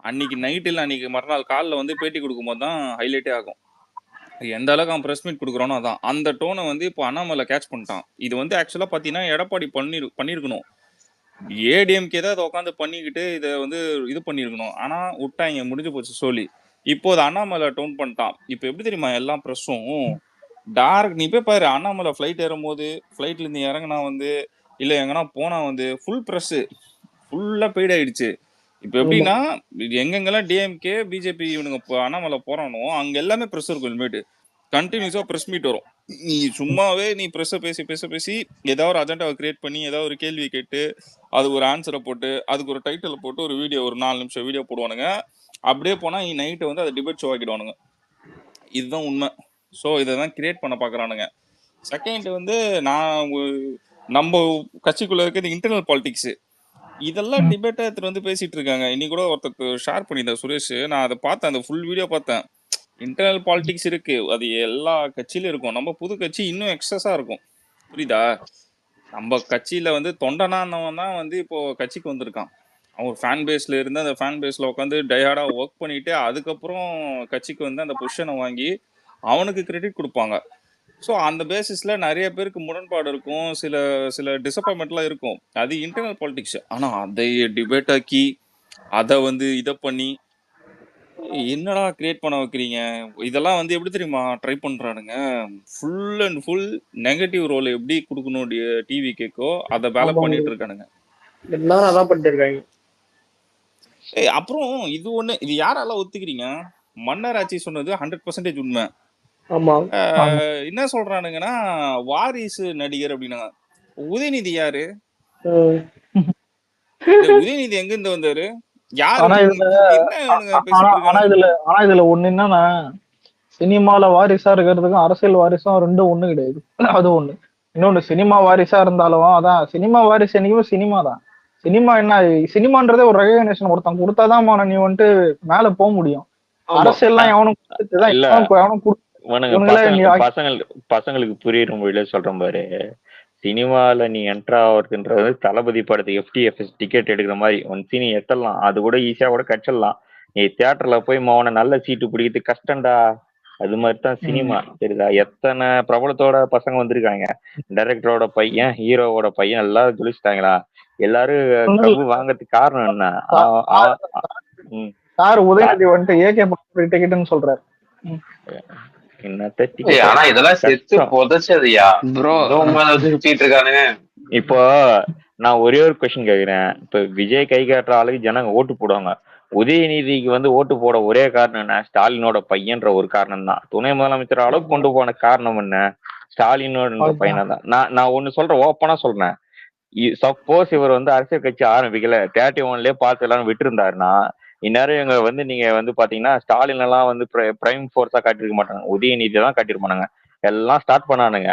அன்னைக்கு நைட் இல்லை அன்னைக்கு மறுநாள் காலில் வந்து பேட்டி கொடுக்கும்போது தான் ஹைலைட்டே ஆகும். எந்த அளவுக்கு அவன் ப்ரெஸ் மீட் கொடுக்குறானோ அதான் அந்த டோனை வந்து இப்போ அண்ணாமலை கேட்ச் பண்ணிட்டான். இது வந்து ஆக்சுவலாக பார்த்தீங்கன்னா எடப்பாடி பண்ணியிருக்கணும். ஏடிஎம்கே தான் அதை உட்காந்து பண்ணிக்கிட்டு இதை வந்து இது பண்ணியிருக்கணும். ஆனால் விட்டாங்க, முடிஞ்சு போச்சு சொல்லி. இப்போ அது அண்ணாமலை டோன் பண்ணிட்டான். இப்போ எப்படி தெரியுமா எல்லா ப்ரெஸ்ஸும் டார்க் நீ போய் பாரு, அண்ணாமலை ஃப்ளைட் ஏறும்போது ஃப்ளைட்லேருந்து இறங்கினா வந்து இல்லை எங்கன்னா போனால் வந்து ஃபுல் ப்ரெஸ்ஸு ஃபுல்லாக பெய்ட் ஆயிடுச்சு. இப்போ எப்படின்னா எங்கெங்கெல்லாம் டிஎம்கே பிஜேபி இவனுங்க அண்ணாமலை போறானோ அங்க எல்லாமே ப்ரெஸ் இருக்கும். இனிமேட்டு கண்டினியூஸா ப்ரெஸ் மீட் வரும். நீ சும்மாவே நீ ப்ரெஸ்ஸை பேசி ஏதாவது ஒரு அஜெண்டாவை கிரியேட் பண்ணி ஏதாவது ஒரு கேள்வி கேட்டு அதுக்கு ஒரு ஆன்சரை போட்டு அதுக்கு ஒரு டைட்டில் போட்டு ஒரு வீடியோ, ஒரு 4 நிமிஷம் வீடியோ போடுவானுங்க. அப்படியே போனா நைட்டு வந்து அதை டிபேட் ஷோ ஆக்கிடுவானுங்க. இதுதான் உண்மை. ஸோ இதை தான் கிரியேட் பண்ண பார்க்குறானுங்க. செகண்ட் வந்து நம்ம கட்சிக்குள்ள இருக்க இந்த இன்டர்னல் பாலிடிக்ஸ் இதெல்லாம் டிபேட்டா எடுத்துட்டு வந்து பேசிட்டு இருக்காங்க. இன்னைக்கு கூட ஒருத்தருக்கு ஷேர் பண்ணியிருந்தேன் சுரேஷ், நான் அதை பார்த்தேன், அந்த ஃபுல் வீடியோ பார்த்தேன். இன்டர்னல் பாலிடிக்ஸ் இருக்கு, அது எல்லா கட்சியிலும் இருக்கும். நம்ம புது கட்சி இன்னும் எக்ஸஸா இருக்கும். புரியுதா? நம்ம கட்சியில வந்து தொண்டனானவன் தான் வந்து இப்போ கட்சிக்கு வந்திருக்கான். அவன் ஒரு ஃபேன் பேஸ்ல இருந்து அந்த ஃபேன் பேஸ்ல உட்காந்து டயர்டா ஒர்க் பண்ணிட்டு அதுக்கப்புறம் கட்சிக்கு வந்து அந்த பொசிஷனை வாங்கி அவனுக்கு கிரெடிட் கொடுப்பாங்க. ஸோ அந்த பேசிஸில் நிறைய பேருக்கு முரண்பாடு இருக்கும், சில சில டிசப்பாயின்மெண்ட்லாம் இருக்கும். அது இன்டர்னல் பாலிடிக்ஸ். ஆனால் அதை டிபேட் ஆக்கி அதை வந்து இதை பண்ணி என்னடா கிரியேட் பண்ண வைக்கிறீங்க? இதெல்லாம் வந்து எப்படி தெரியுமா ட்ரை பண்ணுறானுங்க? Full and full negative role எப்படி கொடுக்கணும் டிவி கேக்கோ அதை வேலை பண்ணிட்டு இருக்கானுங்க. எல்லாரும் அதான் பண்ணிட்டு இருக்காங்க. அப்புறம் இது ஒன்று, இது யாரால ஒத்துக்கிறீங்க? மன்னர் ஆட்சி சொன்னது 100% உண்மை. என்ன சொல்றானுங்கன்னா வாரிசு நடிகர் அப்படின்னா உதயநிதி யாரு? உதயநிதி எங்க இருந்து வந்தாரு? இதுல ஒண்ணு என்னன்னா, சினிமால வாரிசா இருக்கிறதுக்கும் அரசியல் வாரிசும் ரெண்டும் ஒண்ணு கிடையாது. அது ஒண்ணு. இன்னொன்னு, சினிமா வாரிசா இருந்தாலும் அதான் சினிமா வாரிசு என்னைக்குமே சினிமா தான். சினிமா என்ன, சினிமான்றதே ஒரு ரெகக்னேஷன் ஒருத்தன் கொடுத்தாதான் நீ வந்துட்டு மேல போக முடியும். அரசியல்லாம் எவனும் பசங்களுக்கு புரியுற மொழியில சொல்றேன் பாரு. சினிமால நீ என்ட்ரா ஆகுறதுன்றது தளபதி படத்துக்கு FTFS டிக்கெட் எடுக்கிற மாதிரி ஒன் சீனி எட்டலாம், அது கூட ஈஸியா கூட கட்சிடலாம். நீ தியேட்டர்ல போய் மவனை நல்ல சீட்டு பிடிக்கிறது கஷ்டம்டா. அது மாதிரிதான் சினிமா, சரிதா? எத்தனை பிரபலத்தோட பசங்க வந்திருக்காங்க, டைரக்டரோட பையன், ஹீரோவோட பையன் எல்லாரும் ஜொலிச்சிட்டாங்களா? எல்லாரும் கவு வாங்கறதுக்கு காரணம் என்ன? உதயநிதி வந்துட்டு ஏகே டிக்கெட்னு சொல்றாரு. இப்போ நான் ஒரே ஒரு கொஸ்டின் கேக்குறேன். இப்ப விஜய் கை காட்டுற ஆளுக்கு ஜனங்க ஓட்டு போடுவாங்க. உதயநிதிக்கு வந்து ஓட்டு போட ஒரே காரணம் என்ன? ஸ்டாலினோட பையன்ற ஒரு காரணம் தான். துணை முதலமைச்சர் அளவுக்கு கொண்டு போன காரணம் என்ன? ஸ்டாலினோட பையனா தான். நான் ஒண்ணு சொல்றேன், ஓப்பனா சொல்றேன். சப்போஸ் இவர் வந்து அரசியல் கட்சி ஆரம்பிக்கல, 31லயே பார்த்து எல்லாரும் விட்டு இருந்தாருன்னா இந்நேரம் இவங்க வந்து நீங்க வந்து பாத்தீங்கன்னா ஸ்டாலின் எல்லாம் வந்து பிரைம் போர்ஸா காட்டிருக்க மாட்டாங்க, உதயநிதி தான் காட்டிருப்பானுங்க. எல்லாம் ஸ்டார்ட் பண்ணானுங்க.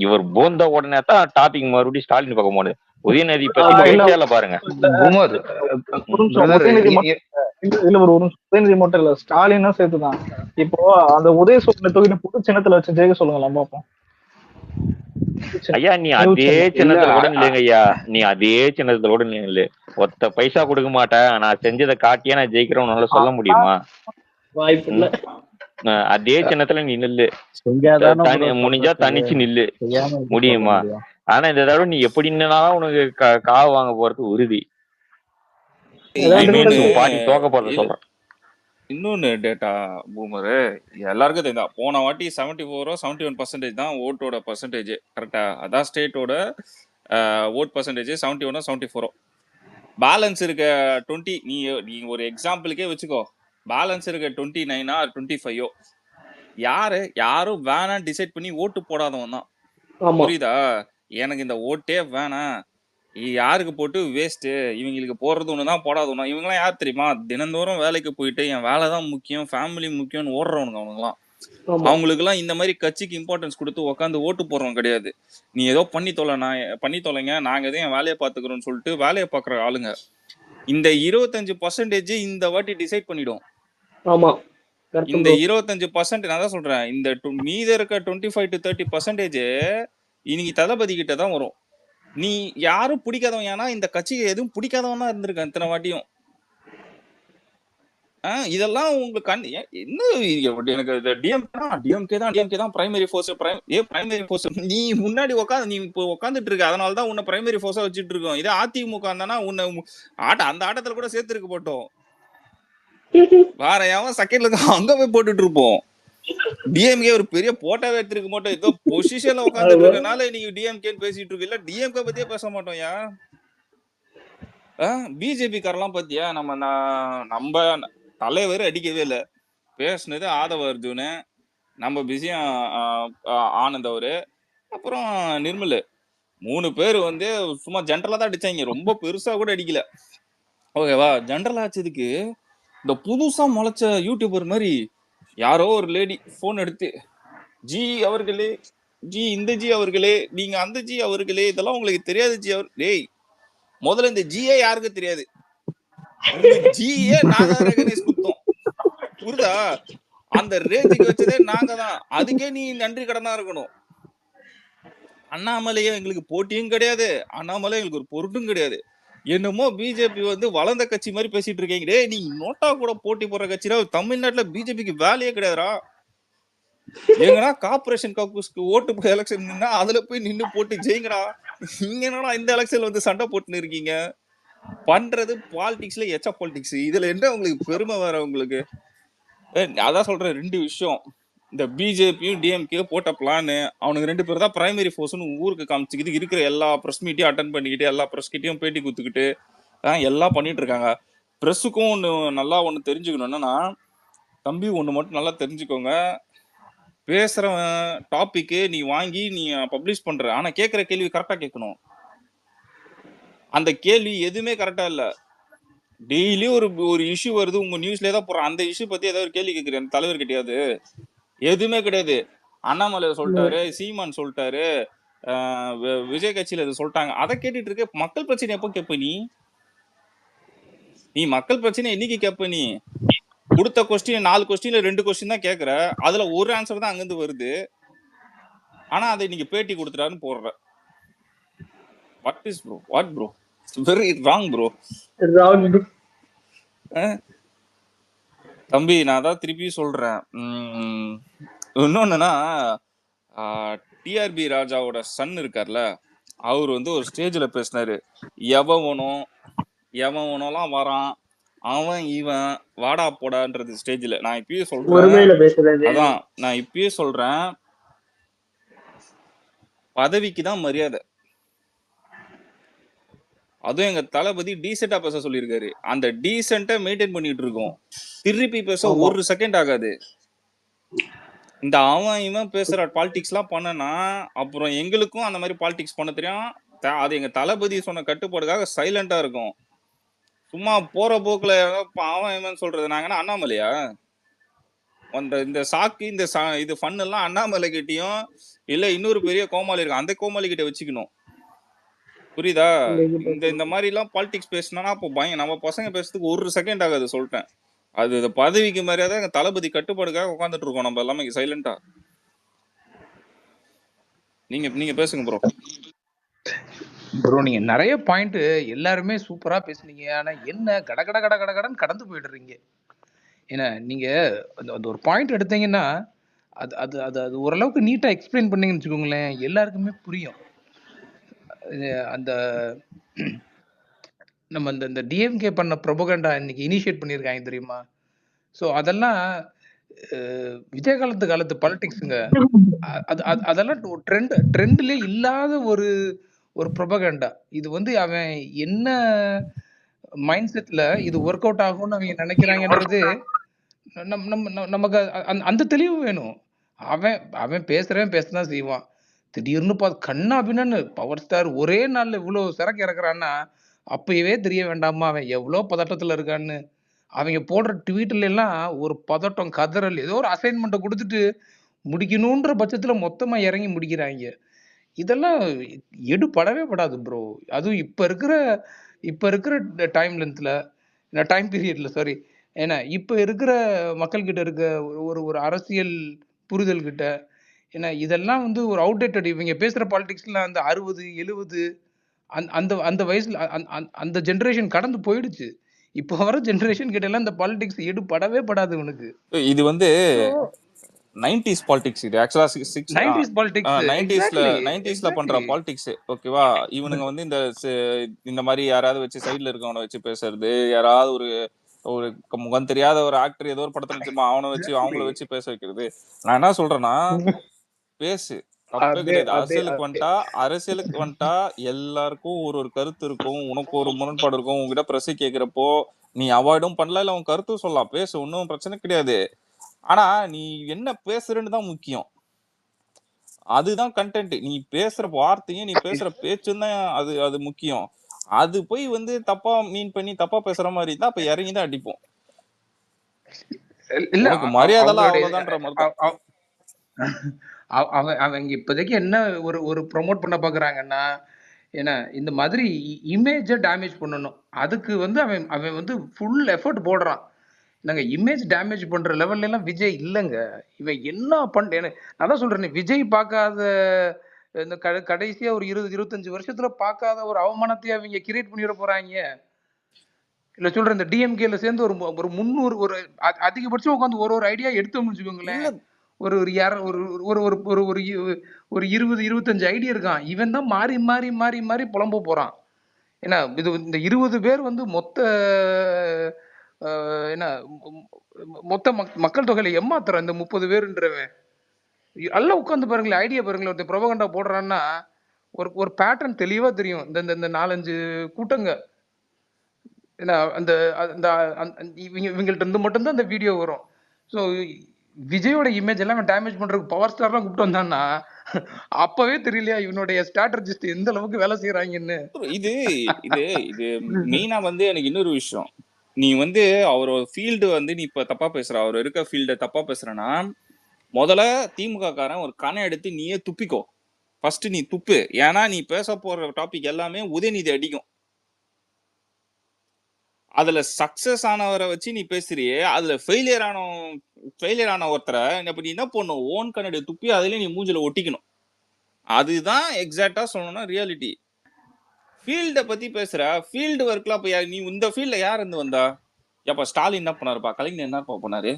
இவர் போந்த உடனே தான் டாபிக் மறுபடியும் ஸ்டாலின் பார்க்க போகுது. உதயநிதி பத்தி பேசியால பாருங்க. உதயநிதி மட்டும் இல்ல, ஸ்டாலினும் சேர்த்துதான். இப்போ அந்த உதயசூரியனை தூக்கி புது சின்னத்துல வச்சு ஜெயிக்க சொல்லுங்களா பாப்போம். ஐயா நீ அதே சின்னத்துல கூட இல்லைங்க ஐயா, நீ அதே சின்னத்துல கூட இல்லை, ஒத்த பைசா கொடுக்க மாட்டேன், நான் செஞ்சதை காட்டியே நான் ஜெயிக்கிறேன் நல்லா சொல்ல முடியுமா? வாய்ப்பு இல்ல. அதே சின்னத்துல நீ நில்லு, முடிஞ்சா தனிச்சு நில்லு, முடியுமா? ஆனா இந்த தடவை நீ எப்படி நின்னாலும் உனக்கு காவு வாங்க போறது உறுதி. தோக்க போறது சொல்றேன். இன்னொன்னு டேட்டா பூமரு எல்லாருக்கும் தெரியும், போன வாட்டி 74 71% தான் ஓட்டோட பர்சன்டேஜ். கரெக்டா? அதான் ஸ்டேட்டோட ஓட் பர்சன்டேஜ் 71 74. பேலன்ஸ் இருக்க 20, நீ ஒரு எக்ஸாம்பிளுக்கே வச்சுக்கோ, பேலன்ஸ் இருக்க 29 or 25 யாரும் வேணாம் டிசைட் பண்ணி ஓட்டு போடாதவன் தான். புரியுதா? எனக்கு இந்த ஓட்டே வேணாம், யாருக்கு போட்டு வேஸ்ட்டு, இவங்களுக்கு போடுறது ஒண்ணுதான் போடாத ஒண்ணு. இவங்கெல்லாம் யார் தெரியுமா? தினந்தோறும் வேலைக்கு போயிட்டு என் வேலை தான் முக்கியம், ஃபேமிலி முக்கியம்னு ஓடுறவனுங்க அவனுங்களாம். அவங்களுக்குலாம் இந்த மாதிரி கட்சிக்கு இம்பார்ட்டன்ஸ் கொடுத்து உட்காந்து ஓட்டு போடுறவங்க கிடையாது. நீ ஏதோ பண்ணி தொலைங்க, நாங்க எதையும் என் வேலையை பார்த்துக்கிறோம்னு சொல்லிட்டு வேலையை பார்க்குற ஆளுங்க. இந்த 25% இந்த வாட்டி டிசைட் பண்ணிடும். இந்த 25% நான் தான் சொல்றேன், இந்த மீத இருக்க 25 to 30% இன்னைக்கு தளபதி கிட்ட தான் வரும். நீ யாரும் பிடிக்காதவன், ஏன்னா இந்த கட்சிக்கு எதுவும் பிடிக்காதவன் தான் இருந்திருக்கான் இத்தனை வாட்டியும். இதெல்லாம் உங்களுக்கு எனக்கு டிஎம்கே தான் பிரைமரி ஃபோர்ஸ். பிரைமரி ஃபோர்ஸ் நீ முன்னாடி உட்காந்து நீ இப்போ உட்காந்துட்டு இருக்க, அதனாலதான் உன்னை பிரைமரி ஃபோர்ஸா வச்சுட்டு இருக்கோம். இதே அதிமுக இருந்தானா உன்னை அந்த ஆட்டத்துல கூட சேர்த்துருக்க போட்டோம். வேற எவன் செகண்ட்ல அங்க போய் போட்டுட்டு இருப்போம். டிஎம்கே ஒரு பெரிய போட்டாவே எடுத்துருக்க மாட்டோம். ஏதோ பொசிஷன்ல உட்காந்துட்டு இருக்கனால நீங்க டிஎம்கேன்னு பேசிட்டு இருக்கு. இல்ல டிஎம்கே பத்தியே பேச மாட்டோம். பிஜேபி காரெல்லாம் பாத்தியா, நம்ம தலைவர் அடிக்கவே இல்லை. பேசுனது ஆதவ அர்ஜுனு, நம்ம பிஸியா ஆனந்த் அவரு, அப்புறம் நிர்மல், 3 பேர் வந்து சும்மா ஜென்ரலா தான் அடிச்சாங்க. ரொம்ப பெருசா கூட அடிக்கல. ஓகேவா? ஜென்ரல் ஆச்சதுக்கு இந்த புதுசா முளைச்ச யூடியூபர் மாதிரி யாரோ ஒரு லேடி போன் எடுத்து, ஜி அவர்களே, இந்த ஜி அவர்களே, நீங்க அந்த ஜி அவர்களே, இதெல்லாம் உங்களுக்கு தெரியாது ஜி அவர். டேய், முதல்ல இந்த ஜியே யாருக்கு தெரியாது. ஜியே நாங்க ரெகனைஸ் குத்தோம். புரியுதா? அந்த ரேஞ்சுக்கு வச்சதே நாங்க தான். அதுக்கே நீ நன்றி கடனா இருக்கணும். அண்ணாமலையே எங்களுக்கு போட்டியும் கிடையாது, அண்ணாமலை எங்களுக்கு ஒரு பொருட்டும் கிடையாது. என்னமோ பிஜேபி வந்து வளர்ந்த கட்சி மாதிரி பேசிட்டு இருக்கீங்க. டே, நீ நோட்டா கூட போட்டி போடுற கட்சினா தமிழ்நாட்டுல பிஜேபிக்கு வேலையே கிடையாதுரா. எங்கடா கார்பரேஷன் கக்கூஸ்க்கு ஓட்டு போய் எலெக்ஷன் நின்னா அதுல போய் நின்னு போட்டு ஜெயிங்கடா. நீங்க என்னடா இந்த எலெக்ஷன்ல வந்து சண்டை போட்டுன்னு இருக்கீங்க? பண்றது பாலிடிக்ஸ்ல எச்ச பாலிடிக்ஸ். இதுல என்ன உங்களுக்கு பெருமை வேற உங்களுக்கு? அதான் சொல்றேன், 2 விஷயம். இந்த பிஜேபியும் டிஎம்கே போட்ட பிளானு, அவனுக்கு 2 பேர் தான் பிரைமரி ஃபோர்ஸ்னு ஊருக்கு காமிச்சுக்கிட்டு இருக்கிற எல்லா ப்ரெஸ் மீட்டையும் அட்டன் பண்ணிக்கிட்டு எல்லா ப்ரெஸ் கிட்டையும் பேட்டி கொடுத்துக்கிட்டு எல்லாம் பண்ணிட்டு இருக்காங்க. ப்ரெஸ்ஸுக்கும் ஒன்று தெரிஞ்சுக்கணும். என்னன்னா, தம்பி ஒன்று மட்டும் நல்லா தெரிஞ்சுக்கோங்க. பேசுற டாபிக்கு நீ வாங்கி நீ பப்ளிஷ் பண்ற, ஆனா கேட்குற கேள்வி கரெக்டா கேட்கணும். அந்த கேள்வி எதுவுமே கரெக்டா இல்ல. டெய்லி ஒரு இஷ்யூ வருது, உங்க நியூஸ்ல தான் போறோம். அந்த இஷ்யூ பத்தி ஏதாவது கேள்வி கேட்கிறேன் தலைவர் கிடையாது, எதுவுமே கிடையாது. அண்ணாமலை சொல்லிட்டாரு, சீமான் சொல்லிட்டாரு, விஜய் கட்சியில இதை சொல்லிட்டாங்க, அதை கேட்டுட்டு இருக்க. மக்கள் பிரச்சனை எப்போ கேட்ப நீ மக்கள் பிரச்சனை என்னைக்கு கேட்ப நீ? கொடுத்த கொஸ்டின் 4 கொஸ்டின்ல 2 கொஸ்டின் தான் கேட்கற, அதுல ஒரு ஆன்சர் தான் அங்கிருந்து வருது. ஆனா அதை நீங்க பேட்டி கொடுத்துட்டாருன்னு போடுற. What bro? Very wrong bro. தம்பி, நான் தான் திருப்பி சொல்றேன். இன்னொன்னுன்னா, டிஆர்பி ராஜாவோட சன் இருக்கார்ல, அவர் வந்து ஒரு ஸ்டேஜ்ல பேசினாரு, எவனோலாம் வரான், அவன் இவன் வாடா போடான்றது ஸ்டேஜ்ல. நான் இப்பயே சொல்றேன், அதான் நான் இப்பயே சொல்றேன், பதவிக்கு தான் மரியாதை. அதுவும் எங்க தளபதி டீசெண்டா பேச சொல்லியிருக்காரு. அந்த டீசெண்டா மெயின்டைன் பண்ணிட்டு இருக்கோம். திருப்பி பேச 1 செகண்ட் ஆகாது. இந்த அவன் இவன் பேசுற பாலிடிக்ஸ் எல்லாம் பண்ணனா அப்புறம் எங்களுக்கும் அந்த மாதிரி பாலிடிக்ஸ் பண்ண தெரியும். அது எங்க தளபதி சொன்ன கட்டுப்பாடுக்காக சைலண்டா இருக்கும். சும்மா போற போக்குல அவன் இவன் சொல்றது நாங்கன்னா அண்ணாமலையா? இந்த சாக்கு இது ஃபன் எல்லாம் அண்ணாமலை கிட்டையும் இல்ல இன்னொரு பெரிய கோமாளி இருக்கு, அந்த கோமாளி கிட்ட வச்சுக்கணும். புரியுதா? இந்த மாதிரி எல்லாம் பாலிடிக்ஸ் பேசினா அப்போ பயம். நம்ம பசங்க பேசுறதுக்கு 1 செகண்ட் ஆகாது, சொல்லிட்டேன். அது பதவிக்கு மரியாதை, எங்க தளபதி கட்டுப்பாடுக்காக உட்காந்துட்டு இருக்கோம் நம்ம எல்லாமே சைலண்டா. நீங்க பேசுங்க ப்ரோ. ப்ரோ, நீங்க நிறைய பாயிண்ட் எல்லாருமே சூப்பரா பேசுனீங்க. ஆனா என்ன கடன்னு கடந்து போயிடுறீங்க. ஏன்னா நீங்க அந்த ஒரு பாயிண்ட் எடுத்தீங்கன்னா அது அது அது அது ஓரளவுக்கு நீட்டா எக்ஸ்பிளைன் பண்ணீங்கன்னு வச்சுக்கோங்களேன், எல்லாருக்குமே புரியும். அந்த நம்ம இந்த டிஎம்கே பண்ண ப்ரொபகண்டா இன்னைக்கு இனிஷியேட் பண்ணியிருக்காங்க தெரியுமா? ஸோ அதெல்லாம் விஜய் காலத்து பாலிடிக்ஸுங்க. அதெல்லாம் ட்ரெண்ட்லேயே இல்லாத ஒரு ப்ரொபகண்டா. இது வந்து அவன் என்ன மைண்ட் செட்ல இது ஒர்க் அவுட் ஆகும்னு அவங்க நினைக்கிறாங்கன்றது நமக்கு அந்த தெளிவு வேணும். அவன் பேசதான் செய்வான். திடீர்னு பார்த்து கண்ணா பின்னு பவர் ஸ்டார் ஒரே நாள்ல இவ்வளவு சரக்கு இறக்குறான்னா அப்பவே தெரிய வேண்டாமா அவன் எவ்வளவு பதட்டத்துல இருக்கான்னு? அவங்க போடுற ட்வீட்ல எல்லாம் ஒரு பதட்டம், கதறல், ஏதோ ஒரு அசைன்மெண்ட்டை கொடுத்துட்டு முடிக்கணுன்ற பட்சத்துல மொத்தமா இறங்கி முடிக்கிறாங்க. இதெல்லாம் எடுபடவே படாது ப்ரோ. அதுவும் இப்ப இருக்கிற டைம் பீரியட்ல சாரி, ஏன்னா இப்ப இருக்கிற மக்கள் கிட்ட இருக்க ஒரு அரசியல் புரிதல் கிட்ட, ஏன்னா இதெல்லாம் வந்து ஒரு அவுடேட்டட். இவங்க பேசுற பாலிடிக்ஸ்ல அந்த 60, 70 அந்த வயசுல அந்த ஜெனரேஷன் கடந்து போயிடுச்சு. இப்போ வர ஜெனரேஷன் கிட்ட எல்லாம் இந்த பாலிடிக்ஸ் எடுபடவே படாது உனக்கு. இது வந்து ஸோ 90s பாலிடிக்ஸ். இது ஆக்சுவலா 90s பாலிடிக்ஸ் 90ஸ்ல எக்ஸாக்ட்லி பண்ற பாலிடிக்ஸ். ஓகேவா? இவனுங்க வந்து இந்த மாதிரி யாராவது வச்சு சைடுல இருக்கவனை வச்சு பேசுறது, யாராவது ஒரு ஒரு முகம் தெரியாத ஒரு ஆக்டர் ஏதோ ஒரு படத்துல வச்சிருப்பான், அவனை வச்சு அவங்கள வச்சு பேச வைக்கிறது. நான் என்ன சொல்றேன்னா, பேசு, தப்பே அதே கிடையாது. அதே அரசியலுக்கு வந்துட்டா எல்லாருக்கும் ஒரு ஒரு கருத்து இருக்கும், உனக்கு ஒரு முரண்பாடு இருக்கும். உங்ககிட்ட பிரஸ் கேட்கிறப்போ நீ அவாய்டும் பண்ணலாம், இல்ல உன் கருத்தும் சொல்லலாம், பேசு, ஒன்னும் பிரச்சனை கிடையாது. ஆனா நீ என்ன பேசுறன்னு தான் முக்கியம். அதுதான் கண்டென்ட். நீ பேசுற வார்த்தையும் நீ பேசுற பேச்சும் தான் அது முக்கியம். அது போய் வந்து தப்பா மீன் பண்ணி தப்பா பேசுற மாதிரி இருந்தா அப்ப இறங்கி தான் அடிப்போம். இல்ல உனக்கு மரியாதை அவங்களுடைய அவ்வளவுதான்ற மாதிரி தான். அவங்க இப்போதைக்கு என்ன ஒரு ஒரு ப்ரொமோட் பண்ண பாக்குறாங்கன்னா, ஏன்னா இந்த மாதிரி இமேஜை டேமேஜ் பண்ணணும். அதுக்கு வந்து அவன் அவன் வந்து ஃபுல் எஃபர்ட் போடுறான். நாங்க இமேஜ் டேமேஜ் பண்ற லெவல்ல எல்லாம் விஜய் இல்லைங்க. இவன் என்ன நான் தான் சொல்றேனே, விஜய் பார்க்காத இந்த கடைசியா ஒரு 20-25 வருஷத்துல பார்க்காத ஒரு அவமானத்தை அவங்க கிரியேட் பண்ணிட போறாங்க. இல்ல சொல்றேன், இந்த டிஎம்கேல சேர்ந்து ஒரு ஒரு 300 ஒரு அதிகபட்சம் உட்காந்து ஒரு ஒரு ஐடியா எடுத்தோம்னு வச்சுக்கோங்களேன். இல்ல ஒரு ஒரு ஒரு ஒரு ஒரு ஒரு ஒரு இ- ஒரு 20-25 ஐடியா இருக்கான். இவன் தான் மாறி மாறி மாறி மாறி புலம்ப போறான். ஏன்னா இது இந்த 20 பேர் வந்து மொத்த என்ன மொத்த மக்கள் தொகையில ஏமாத்துறான் இந்த 30 பேருன்றவன். எல்லாம் உட்காந்து பாருங்களேன், ஐடியா பாருங்களேன். ஒருத்தர் ப்ரொபகண்டா போடுறான்னா ஒரு ஒரு பேட்டர்ன் தெளிவா தெரியும். இந்த இந்த 4-5 கூட்டங்க ஏன்னா அந்த அந்த இவங்கள்ட்ட இருந்து மட்டும்தான் அந்த வீடியோ வரும். ஸோ விஜயோட இமேஜ் எல்லாம் டேமேஜ் பண்றதுக்கு பவர் ஸ்டார்லாம் கூப்பிட்டு வந்தான்னா அப்பவே தெரியலையா இவனுடைய ஸ்ட்ராட்டஜிஸ்ட் எந்த அளவுக்கு வேலை செய்யறாங்கன்னு. இது இது இது மெயினா வந்து எனக்கு இன்னொரு விஷயம். நீ வந்து அவரோட ஃபீல்டு வந்து நீ இப்ப தப்பா பேசுற, அவர் இருக்க ஃபீல்ட தப்பா பேசுறனா, முதல்ல திமுக காரன் ஒரு கணை எடுத்து நீயே துப்பிக்கோ. ஃபர்ஸ்ட் நீ துப்பு. ஏன்னா நீ பேச போற டாபிக் எல்லாமே உதயநிதி அடிக்கும். அதுல சக்சஸ் ஆனவரை வச்சு நீ பேசுறியே, அதுல ஃபெயிலியர் ஆன ஒருத்தரை இப்ப நீ என்ன பண்ணும், ஓன் கண்ணாடி துப்பி அதுல நீ மூஞ்சில ஒட்டிக்கணும். அதுதான் எக்ஸாக்டா சொல்லணும்னா ரியாலிட்டி. ஃபீல்ட பத்தி பேசுற, ஃபீல்டு ஒர்க்ல அப்ப நீ இந்த ஃபீல்ட்ல யார் இருந்து வந்தா? ஏப்பா ஸ்டாலின் என்ன பண்ணாருப்பா, கலைஞர் என்னப்பா பண்ணாரு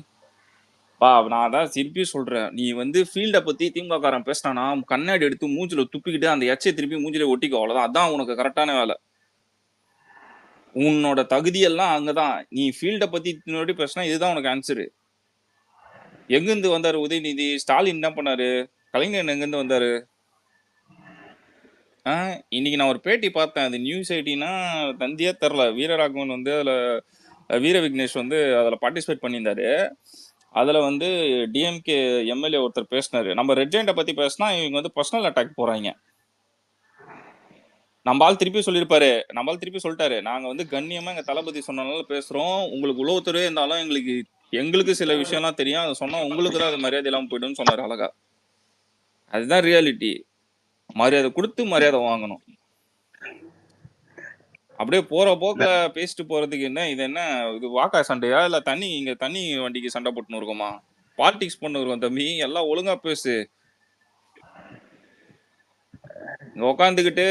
பா? நான் தான் திருப்பி சொல்றேன், நீ வந்து ஃபீல்ட பத்தி திமுக காரன் பேசினானா கண்ணாடி எடுத்து மூஞ்சில துப்பிக்கிட்டு அந்த எச்சை திருப்பி மூஞ்சில ஒட்டிக்கோ, அவ்வளவுதான். அதான் உனக்கு கரெக்டான வேலை. உன்னோட தகுதியெல்லாம் அங்கதான். நீ ஃபீல்ட பத்தி முன்னாடி பேசினா இதுதான் உனக்கு ஆன்சரு. எங்கிருந்து வந்தாரு உதயநிதி? ஸ்டாலின் என்ன பண்ணாரு? கலைஞர் எங்கிருந்து வந்தாரு? இன்னைக்கு நான் ஒரு பேட்டி பார்த்தேன். அது நியூஸ் ஐடினா தந்தியா தெரில. வீரராகவன் வந்து அதுல வீர விக்னேஷ் வந்து அதுல பார்ட்டிசிபேட் பண்ணியிருந்தாரு. அதுல வந்து டிஎம்கே எம்எல்ஏ ஒருத்தர் பேசினாரு. நம்ம ரெட் ஜெயண்ட பத்தி பேசினா இவங்க வந்து பர்சனல் அட்டாக் போறாங்க. நம்மால் திருப்பி சொல்லிட்டாரு, நாங்க வந்து கண்ணியமா எங்க தளபதி சொன்னனால பேசுறோம். உங்களுக்கு உளவுத்துறை இருந்தாலும் எங்களுக்கு சில விஷயம்லாம் தெரியும், அதை சொன்னா உங்களுக்கு தான் அது மரியாதை இல்லாம போயிடும்னு சொன்னாரு அழகா. அதுதான் ரியாலிட்டி. மரியாதை கொடுத்து மரியாதை வாங்கணும். அப்படியே போற போக்குல பேசிட்டு போறதுக்கு என்ன இது? என்ன இது வாக்கா சண்டையா, இல்ல தண்ணி வண்டிக்கு சண்டை போட்டுன்னு இருக்கோமா? பாலிடிக்ஸ் பண்ண வருவோம் தம்பி, எல்லாம் ஒழுங்கா பேசு. உட்காந்துக்கிட்டு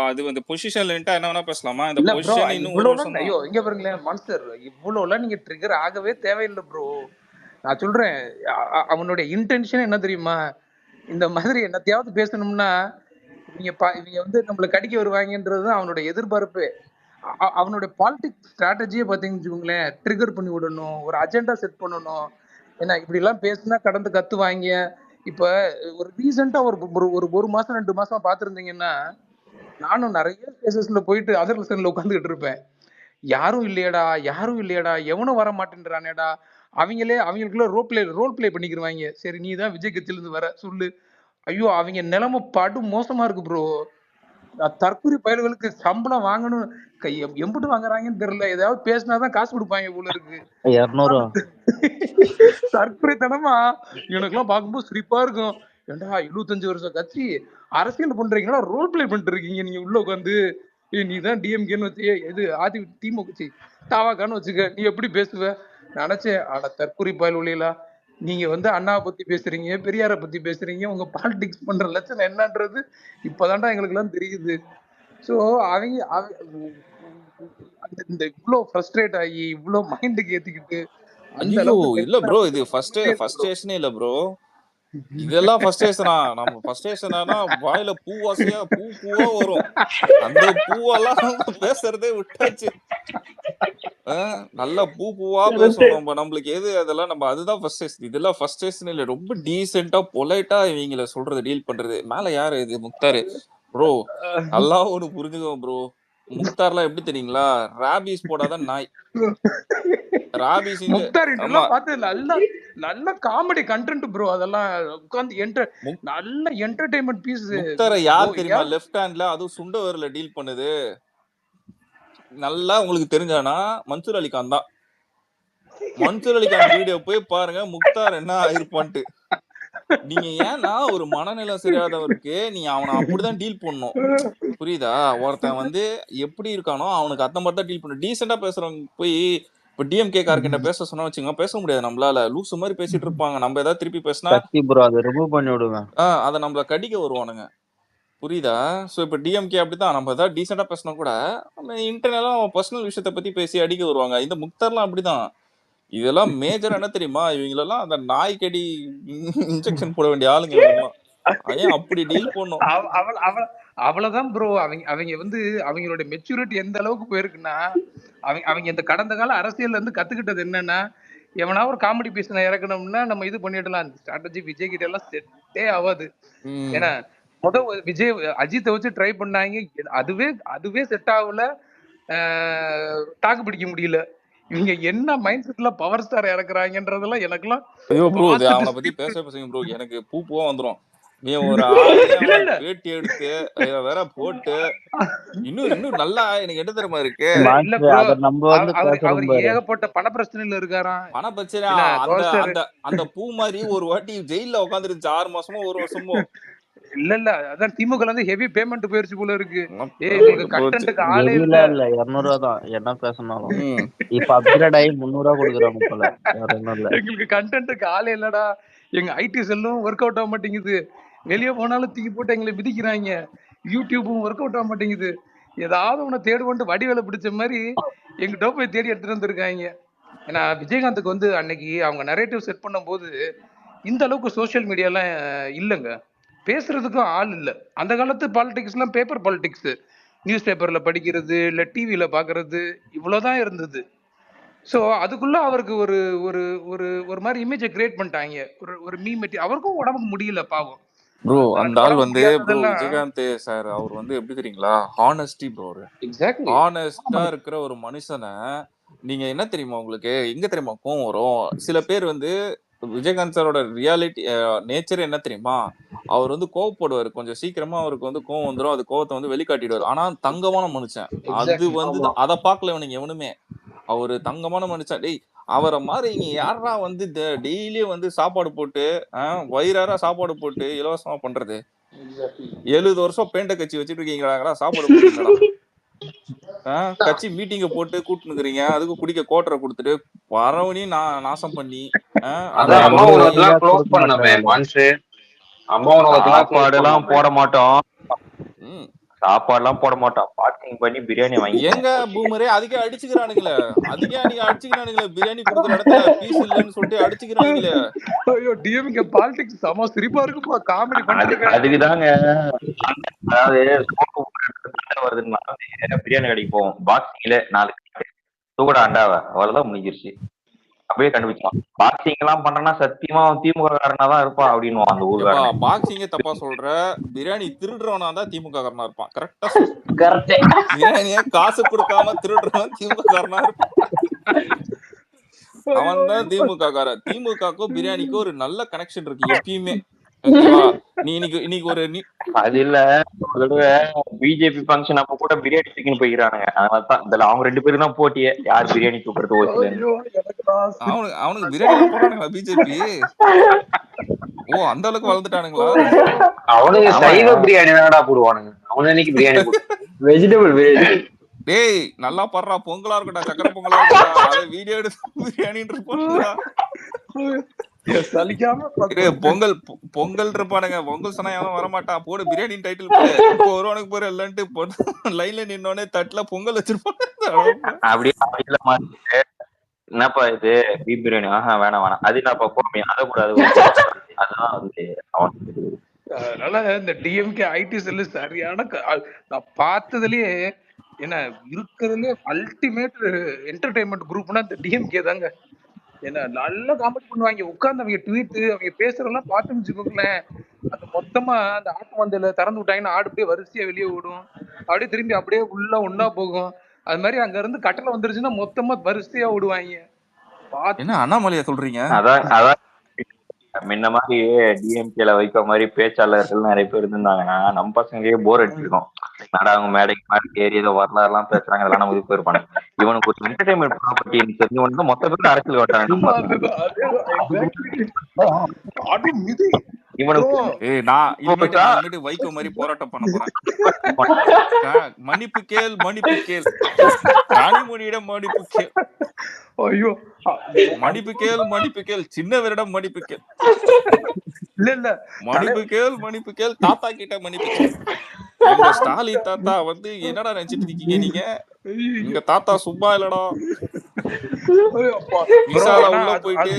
அது வந்து பொசிஷன்ல என்ன வேணா பேசலாமா? இந்த இல்ல ப்ரோ, பொசிஷன் இன்னும் ஒரு வருஷம் தான். ஐயோ இங்க பாருங்களேன் மான்ஸ்டர், இவ்வளவுலாம் நீங்க ட்ரிகர் ஆகவே தேவையில்லை ப்ரோ. நான் சொல்றேன், அவனுடைய இன்டென்ஷன் என்ன தெரியுமா? இந்த மாதிரி என்னத்தையாவது பேசணும்னா இவங்க வந்து நம்மள கடிக்க வருவாங்கன்றதுதான் அவனுடைய எதிர்பார்ப்பு. அவனுடைய பாலிடிக்ஸ் ஸ்ட்ராட்டஜியே பாத்தீங்கன்னு வச்சுக்கோங்களேன், ட்ரிகர் பண்ணி விடணும், ஒரு அஜெண்டா செட் பண்ணணும். ஏன்னா இப்படி எல்லாம் பேசினா கடந்து கத்துவாங்க. இப்ப ஒரு ரீசெண்டா ஒரு மாசம் 2 மாசமா பாத்துருந்தீங்கன்னா, நானும் நிறைய கேசஸ்ல போயிட்டு அதர் செல்ல உட்காந்துக்கிட்டு இருப்பேன். யாரும் இல்லையடா, எவனும் வர மாட்டேன்றானேடா. அவங்களுக்குள்ள ரோல் பிளே பண்ணிக்கிருவாங்க. சரி நீ தான் விஜய் கட்சியில இருந்து வர சொல்லு. ஐயோ அவங்க நிலைமை படு மோசமா இருக்கு ப்ரோ. தற்கொலை பயல்களுக்கு சம்பளம் வாங்கணும், எம்புட்டு வாங்குறாங்கன்னு தெரியல. ஏதாவது பேசினாதான் காசு கொடுப்பாங்க போல இருக்கு. 200 தற்கொலைத்தனமா எனக்குலாம் பார்க்கும்போது சிரிப்பா இருக்கும். ஏண்டா 75 வருஷம் கட்சி அரசியல் பண்றீங்களா, ரோல் பிளே பண்ணிட்டு இருக்கீங்க நீங்க உள்ள உட்காந்து. நீ தான் டிஎம்கேன்னு வச்சு இது திமுக கட்சி தாவாக்கான்னு வச்சுக்க, நீ எப்படி பேசுவ? நினைச்சேன், ஆனா தற்கொலை பயல் உள்ளீங்களா, நீங்க வந்து அண்ணாவை பத்தி பேசுறீங்க, பெரியாரை பத்தி பேசுறீங்க, உங்க பாலிடிக்ஸ் பண்ற லட்சணம் என்னன்றது இப்பதான்டா எங்களுக்கு எல்லாம் தெரியுது. ஸோ அவங்க இந்த இவ்ளோ ஃப்ரஸ்ட்ரேட் ஆகி இவ்ளோ மைண்டுக்கு ஏத்திக்கிட்டு அந்த ஐயோ அளவுக்கு இல்ல ப்ரோ, இது இல்ல ப்ரோ. ஃபர்ஸ்டேஷனே இல்ல ப்ரோ. இதெல்லாம் ஃபர்ஸ்டேஷனா? நம்ம ஃபர்ஸ்டேஷனா வாயில பூவாசையா பூவா வரும். அந்த பூவெல்லாம் பேசுறதே விட்டாச்சு. நல்லா பூவா பேசுவோம் நம்மளுக்கு எது அதெல்லாம் நம்ம அதுதான் ஃபர்ஸ்டேஷன். இதெல்லாம் ஃபர்ஸ்டேஷன் இல்ல. ரொம்ப டீசெண்டா பொலைட்டா இவங்கள சொல்றது டீல் பண்றது. மேல யாரு இது முக்தாரு ப்ரோ? நல்லா ஒண்ணு புரிஞ்சுக்கோ ப்ரோ. முக்தார்லாம் எப்படி தெரியுங்களா? ராபிஸ் போடாதான் நாய். ராபிஸ் இங்க முக்தார் ஆமா இதெல்லாம் பார்த்து நல்ல காமெடி கண்டென்ட் ப்ரோ. அதெல்லாம் உட்கார்ந்து நல்ல என்டர்டைன்மெண்ட் பீஸ். முக்தாரை யார் தெரியுமா லெஃப்ட் ஹேண்ட்ல அதுவும் சுண்ட வரல டீல் பண்ணுது? நல்லா உங்களுக்கு தெரிஞ்சானா மன்சூர் அலிகான் தான். மன்சூர் அலிகான் வீடியோ போய் பாருங்க முக்தார் என்ன ஆயிருப்பான்ட்டு. நீங்க ஏன்னா ஒரு மனநிலை சரியாதவருக்கு நீ அவனை அப்படிதான் டீல் பண்ணணும். புரியுதா? ஒருத்தன் வந்து எப்படி இருக்கானோ அவனுக்கு அந்த மாதிரி தான் டீல் பண்ணணும். டீசெண்டா பேசுறவங்க போய் இப்ப டிஎம்கே கார்கிட்ட பேச சொன்னா வச்சுங்க பேச முடியாது நம்மளால. லூசு மாதிரி பேசிட்டு இருப்பாங்க. நம்ம ஏதாவது திருப்பி பேசினா ப்ரோ அதை ரிமூவ் பண்ணி விடுவேன். அதை நம்மள கடிக்க வருவானுங்க. புரியுதா? சோ இப்ப டிஎம்கே அப்படிதான். நம்ம ஏதாவது டீசெண்டா பேசினா கூட நம்ம இன்டர்னலா பர்சனல் விஷயத்த பத்தி பேசி அடிக்க வருவாங்க. இந்த முக்தார்லாம் அப்படிதான். இதெல்லாம் மேஜர் என்ன தெரியுமா? இவங்களெல்லாம் அந்த நாய்க்கடி இன்ஜெக்ஷன் போட வேண்டிய ஆளுங்க இவங்கெல்லாம். ஏன் அப்படி டீல் பண்ணும்? அவ்வளவுதான் ப்ரோ. அவங்க வந்து அவங்களோட மெச்சூரிட்டி எந்த அளவுக்கு போயிருக்குன்னா, அவங்க இந்த கடந்த கால அரசியல்ல இருந்து கத்துக்கிட்டது என்னன்னா, எவனா ஒரு காமெடி பீஸ் இறக்கணும்னா நம்ம இது பண்ணிடலாம். அந்த ஸ்ட்ராட்டஜி விஜய் கிட்ட எல்லாம் செட்டே ஆகாது. ஏன்னா விஜய் அஜித்தை வச்சு ட்ரை பண்ணாங்க. அதுவே செட் ஆகல. தாக்கு பிடிக்க முடியல. இவங்க என்ன மைண்ட் செட்ல பவர் ஸ்டார் இறக்குறாங்கன்றதெல்லாம் எனக்குலாம் ஐயோ ப்ரோ, அவனை பத்தி பேசுங்க ப்ரோ. எனக்கு பூவா வந்துரும். நீ ஒரு ஆளு பேட்டி எடுத்து வேற போட்டு இன்னும் நல்லா எனக்கு என்ன தெரியுமா இருக்கு? அவர் ஏகப்பட்ட பண பிரச்சனையில இருக்காராம். பண பிரச்சனை அந்த பூ மாதிரி ஒரு வாட்டி ஜெயில உட்காந்துருச்சு 6 மாசமோ 1 வருஷமோ. இல்ல அதான் திமுக வந்து ஹெவி பேமெண்ட் போயிருச்சு போல இருக்கு. உங்களுக்கு கண்டென்ட்க்கு ஆளே இல்ல. 200 ரூபா தான் என்ன பேசணும். இப்ப அப்கிரேட் ஆகி 300 ரூபா கொடுக்குறாங்க போல. எங்களுக்கு கண்டென்ட்க்கு ஆளே இல்லடா. எங்க ஐடி செல்லும் ஒர்க் அவுட் ஆக மாட்டேங்குது. வெளியே போனாலும் தூக்கி போட்டு எங்களை மிதிக்கிறாங்க. யூடியூபும் ஒர்க் அவுட் ஆக மாட்டேங்குது. ஏதாவது உன்னை தேடுவோன்ட்டு வடிவேல பிடிச்ச மாதிரி எங்கிட்ட போய் தேடி எடுத்துட்டு வந்திருக்காங்க. ஏன்னா விஜயகாந்துக்கு வந்து அன்னைக்கு அவங்க நரேட்டிவ் செட் பண்ணும் போது இந்த அளவுக்கு சோசியல் மீடியாலாம் இல்லைங்க. பேசுறதுக்கும் ஆள் இல்லை. அந்த காலத்து பாலிடிக்ஸ்லாம் பேப்பர் பாலிடிக்ஸ். நியூஸ் பேப்பர்ல படிக்கிறது இல்லை டிவியில பாக்குறது இவ்வளவுதான் இருந்தது. ஸோ அதுக்குள்ள அவருக்கு ஒரு ஒரு ஒரு ஒரு மாதிரி இமேஜை கிரியேட் பண்ணிட்டாங்க. ஒரு மீமெட்டி. அவருக்கும் உடம்புக்கு முடியல பாவம் ப்ரோ. அந்த ஆள் வந்து ப்ரோ விஜயகாந்த் சார் அவர் வந்து எப்படி தெரியுங்களா? Honesty bro. ஹானஸ்டா இருக்கிற ஒரு மனுஷனை நீங்க என்ன தெரியுமா உங்களுக்கு எங்க தெரியுமா கோவம் வரும்? சில பேர் வந்து விஜயகாந்த் சாரோட ரியாலிட்டி நேச்சர் என்ன தெரியுமா? அவர் வந்து கோவப்படுவார். கொஞ்சம் சீக்கிரமா அவருக்கு வந்து கோவம் வந்துடும். அது கோவத்தை வந்து வெளிக்காட்டிடுவார். ஆனா தங்கமான மனுஷன். அது வந்து அதை பார்க்கல இவனுங்க எவனுமே. அவரு தங்கமான மனுஷன். டேய் அவரை மாதிரி இங்க யாரா வந்து டெய்லியும் வந்து சாப்பாடு போட்டு வயிறாரா சாப்பாடு போட்டு இலவசமா பண்றது? 70 வருஷம் பெயிண்ட கட்சி வச்சுட்டு இருக்கீங்களா? சாப்பாடு போட்டுங்களா? கட்சி மீட்டிங்க போட்டு கூட்டுனுக்குறீங்க. அதுக்கு குடிக்க கோட்டரை கொடுத்துட்டு வரவனையும் நாசம் பண்ணி சாப்பாடுலாம் போட மாட்டோம். சாப்பாடுலாம் போட மாட்டோம். பார்க்கிங் பண்ணி பிரியாணி வாங்கி எங்க பூமரே அதுக்கே அடிச்சுக்கிறானுங்களே. பிரியாணி கொடுக்குற இடத்துல பீஸ் இல்லன்னு சொல்லிட்டு அடிச்சுக்கிறானுங்களே. ஐயோ டிஎம்கே பாலிடிக்ஸ் சம சிரிப்பா இருக்குப்பா. காமெடி பண்ணிட்டு அதுக்குதாங்க. அதாவது வருதுன்னா பிரியாணி கடைக்கு போவோம். பாக்ஸிங்ல 4 தூக்கட அண்டாவ அவ்வளவுதான் முடிஞ்சிருச்சு. அப்படியே கண்டுபிடிச்சோம். பாக்ஸிங் எல்லாம் பண்றேன்னா சத்தியமா திமுக காரனாதான் இருப்பான் அப்படின்னு அந்த ஊர்ல. பாக்ஸிங்க தப்பா சொல்ற. பிரியாணி திருடுறவனா தான் திமுக காரனா இருப்பான். கரெக்டா பிரியாணிய காசு கொடுக்காம திருடுறவன் திமுக காரனா இருப்பான். அவன் தான் திமுக காரன். திமுகக்கும் பிரியாணிக்கும் ஒரு நல்ல கனெக்ஷன் இருக்கு எப்பயுமே. நீ இன்னைக்கு ஒரு அது இல்ல பிஜேபி ஃபங்க்ஷன் அப்ப கூட பிரியாணி தூக்கின்னு போய்க்கிறானுங்க. அதனாலதான் இதுல அவங்க 2 பேரும் தான் போட்டியே யார் பிரியாணி தூக்குறது ஓசில. அவனுக்கு பிரியாணி போறானுங்களா பிஜேபி? ஓ அந்த அளவுக்கு வளர்ந்துட்டானுங்களா? அவனுக்கு சைவ பிரியாணி தானடா போடுவானுங்க. அவன் இன்னைக்கு பிரியாணி வெஜிடபிள் பிரியாணி. டேய் நல்லா படுறா. பொங்கலா இருக்கட்டா சக்கரை பொங்கலா இருக்கட்டா அதை வீடியோ எடுத்து பிரியாணின்னு போடுறா. சலிக்காம பொங்கல் இருப்பானுங்க. பொங்கல் சொன்னா எவனும் வரமாட்டான். போடு பிரியாணி டைட்டில் போடு. இப்போ ஒருவனுக்கு போற இல்லன்ட்டு லைன்ல நின்னோடனே தட்டுல பொங்கல் வச்சிருப்பாங்க. அப்படியே அப்படியில மாத்திட்டு என்னப்பா இது பீப் பிரியாணி வேணாம் அது என்னப்பா போடுமே அதை கூட அதுதான் வந்து அவனுக்கு. அதனால இந்த டிஎம்கே ஐடி செல்லு சரியான நான் பார்த்ததுலயே என்ன இருக்கிறதுலே அல்டிமேட் என்டர்டைன்மெண்ட் குரூப்னா இந்த டிஎம்கே தாங்க. என்ன நல்லா காமெடி பண்ணுவாங்க உட்கார்ந்து அவங்க ட்வீட் அவங்க பேசுறதெல்லாம் பார்த்து வச்சுக்கோங்களேன். அந்த மொத்தமா அந்த ஆட்டு மந்தையில திறந்து விட்டாங்கன்னா ஆடு அப்படியே வரிசையா வெளியே ஓடும், அப்படியே திரும்பி அப்படியே உள்ள ஒன்னா போகும். அது மாதிரி அங்க இருந்து கட்டளை வந்துருச்சுன்னா மொத்தமா வரிசையா ஓடுவாங்க. என்ன அண்ணாமலையா சொல்றீங்க? அதான் முன்ன மாதிரி டிஎம்கேல வைக்க மாதிரி பேச்சாளர்கள் நிறைய பேர் இருந்தாங்கன்னா நம்ம பசங்களே போர் அடிச்சிருக்கோம். அவங்க மேடைக்கு ஏறி ஏதோ வரலாறு எல்லாம் பேசுறாங்க, அதெல்லாம் நம்ம போயிருப்பாங்க. இவனுக்கு ஒரு என்டர்டைன்மெண்ட் ப்ராப்பர்ட்டி தெரிஞ்சு மொத்த பேருக்கு அரசியல் ஓட்டுறாங்க. வைகோ மாதிரி போராட்டம் பண்ண போறேன். மன்னிப்பு கேள் காணிமொழியிடம் மன்னிப்பு கேள். ஐயோ மன்னிப்பு கேள் சின்னவரிடம் மன்னிப்பு கேள். இல்ல மன்னிப்பு கேள் தாத்தா கிட்ட மன்னிப்பு கேள். எங்க ஸ்டாலின் தாத்தா வந்து என்னடா நினைச்சிட்டு இருக்கீங்க நீங்க? எங்க தாத்தா சும்மா இல்லடா.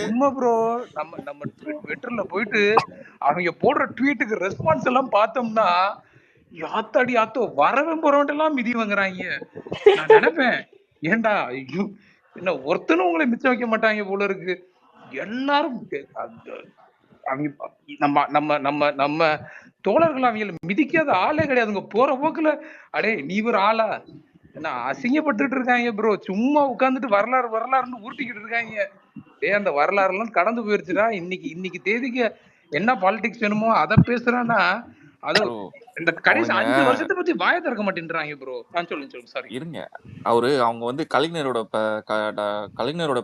உண்மை ப்ரோ. நம்ம ட்விட்டர்ல போயிட்டு அவங்க போடுற ட்வீட்டுக்கு ரெஸ்பான்ஸ் எல்லாம் பார்த்தோம்னா யாத்தாடி யாத்தோ வரவன் போறவன் எல்லாம் மிதி வாங்குறாங்க. நான் நினைப்பேன் ஏண்டா ஐயோ என்ன ஒருத்தனும் உங்களை மிச்சம் வைக்க மாட்டாங்க போல இருக்கு. எல்லாரும் நம்ம நம்ம நம்ம நம்ம தோழர்கள் அவங்கள மிதிக்காத ஆளே கிடையாதுங்க. போற போக்குல அடே நீ ஒரு ஆளா என்ன அசிங்கப்பட்டுட்டு இருக்காங்க ப்ரோ. சும்மா உட்காந்துட்டு வரலாறுன்னு ஊட்டிக்கிட்டு இருக்காங்க. அந்த வரலாறு எல்லாம் கடந்து போயிருச்சுடா. இன்னைக்கு தேதிக்கு என்ன பாலிடிக்ஸ் வேணுமோ அதை பேசுறான்னா அது இந்த கடைசி 5 வருஷத்தை பத்தி வாய திறக்க மாட்டேன்றாங்க ப்ரோ. சொல்லுங்க சாரி இருங்க. அவங்க வந்து கலைஞரோட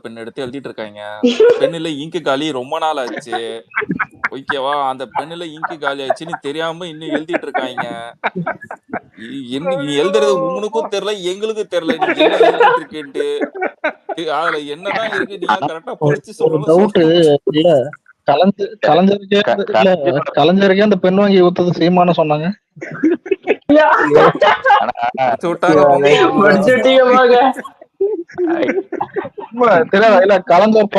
பெண் எடுத்து எழுதிட்டு இருக்காங்க. பெண்ணுல இங்கு காலி ரொம்ப நாள் ஆச்சு. ஓகேவா? அந்த பெண்ணுல இங்கு காலி ஆச்சுன்னு தெரியாம இன்னும் எழுதிட்டு இருக்காங்க. நீ எழுதுறது உங்களுக்கும் தெரியல எங்களுக்கும் தெரியல நீ என்ன எழுதிட்டு இருக்கேன்ட்டு. அதுல என்னதான் இருக்கு நீ கரெக்டா படிச்சு சொல்ல. கலைஞருக்கே அந்த பெண் வாங்கி ஊத்தது சீமான சொன்னாங்க. கலைஞர்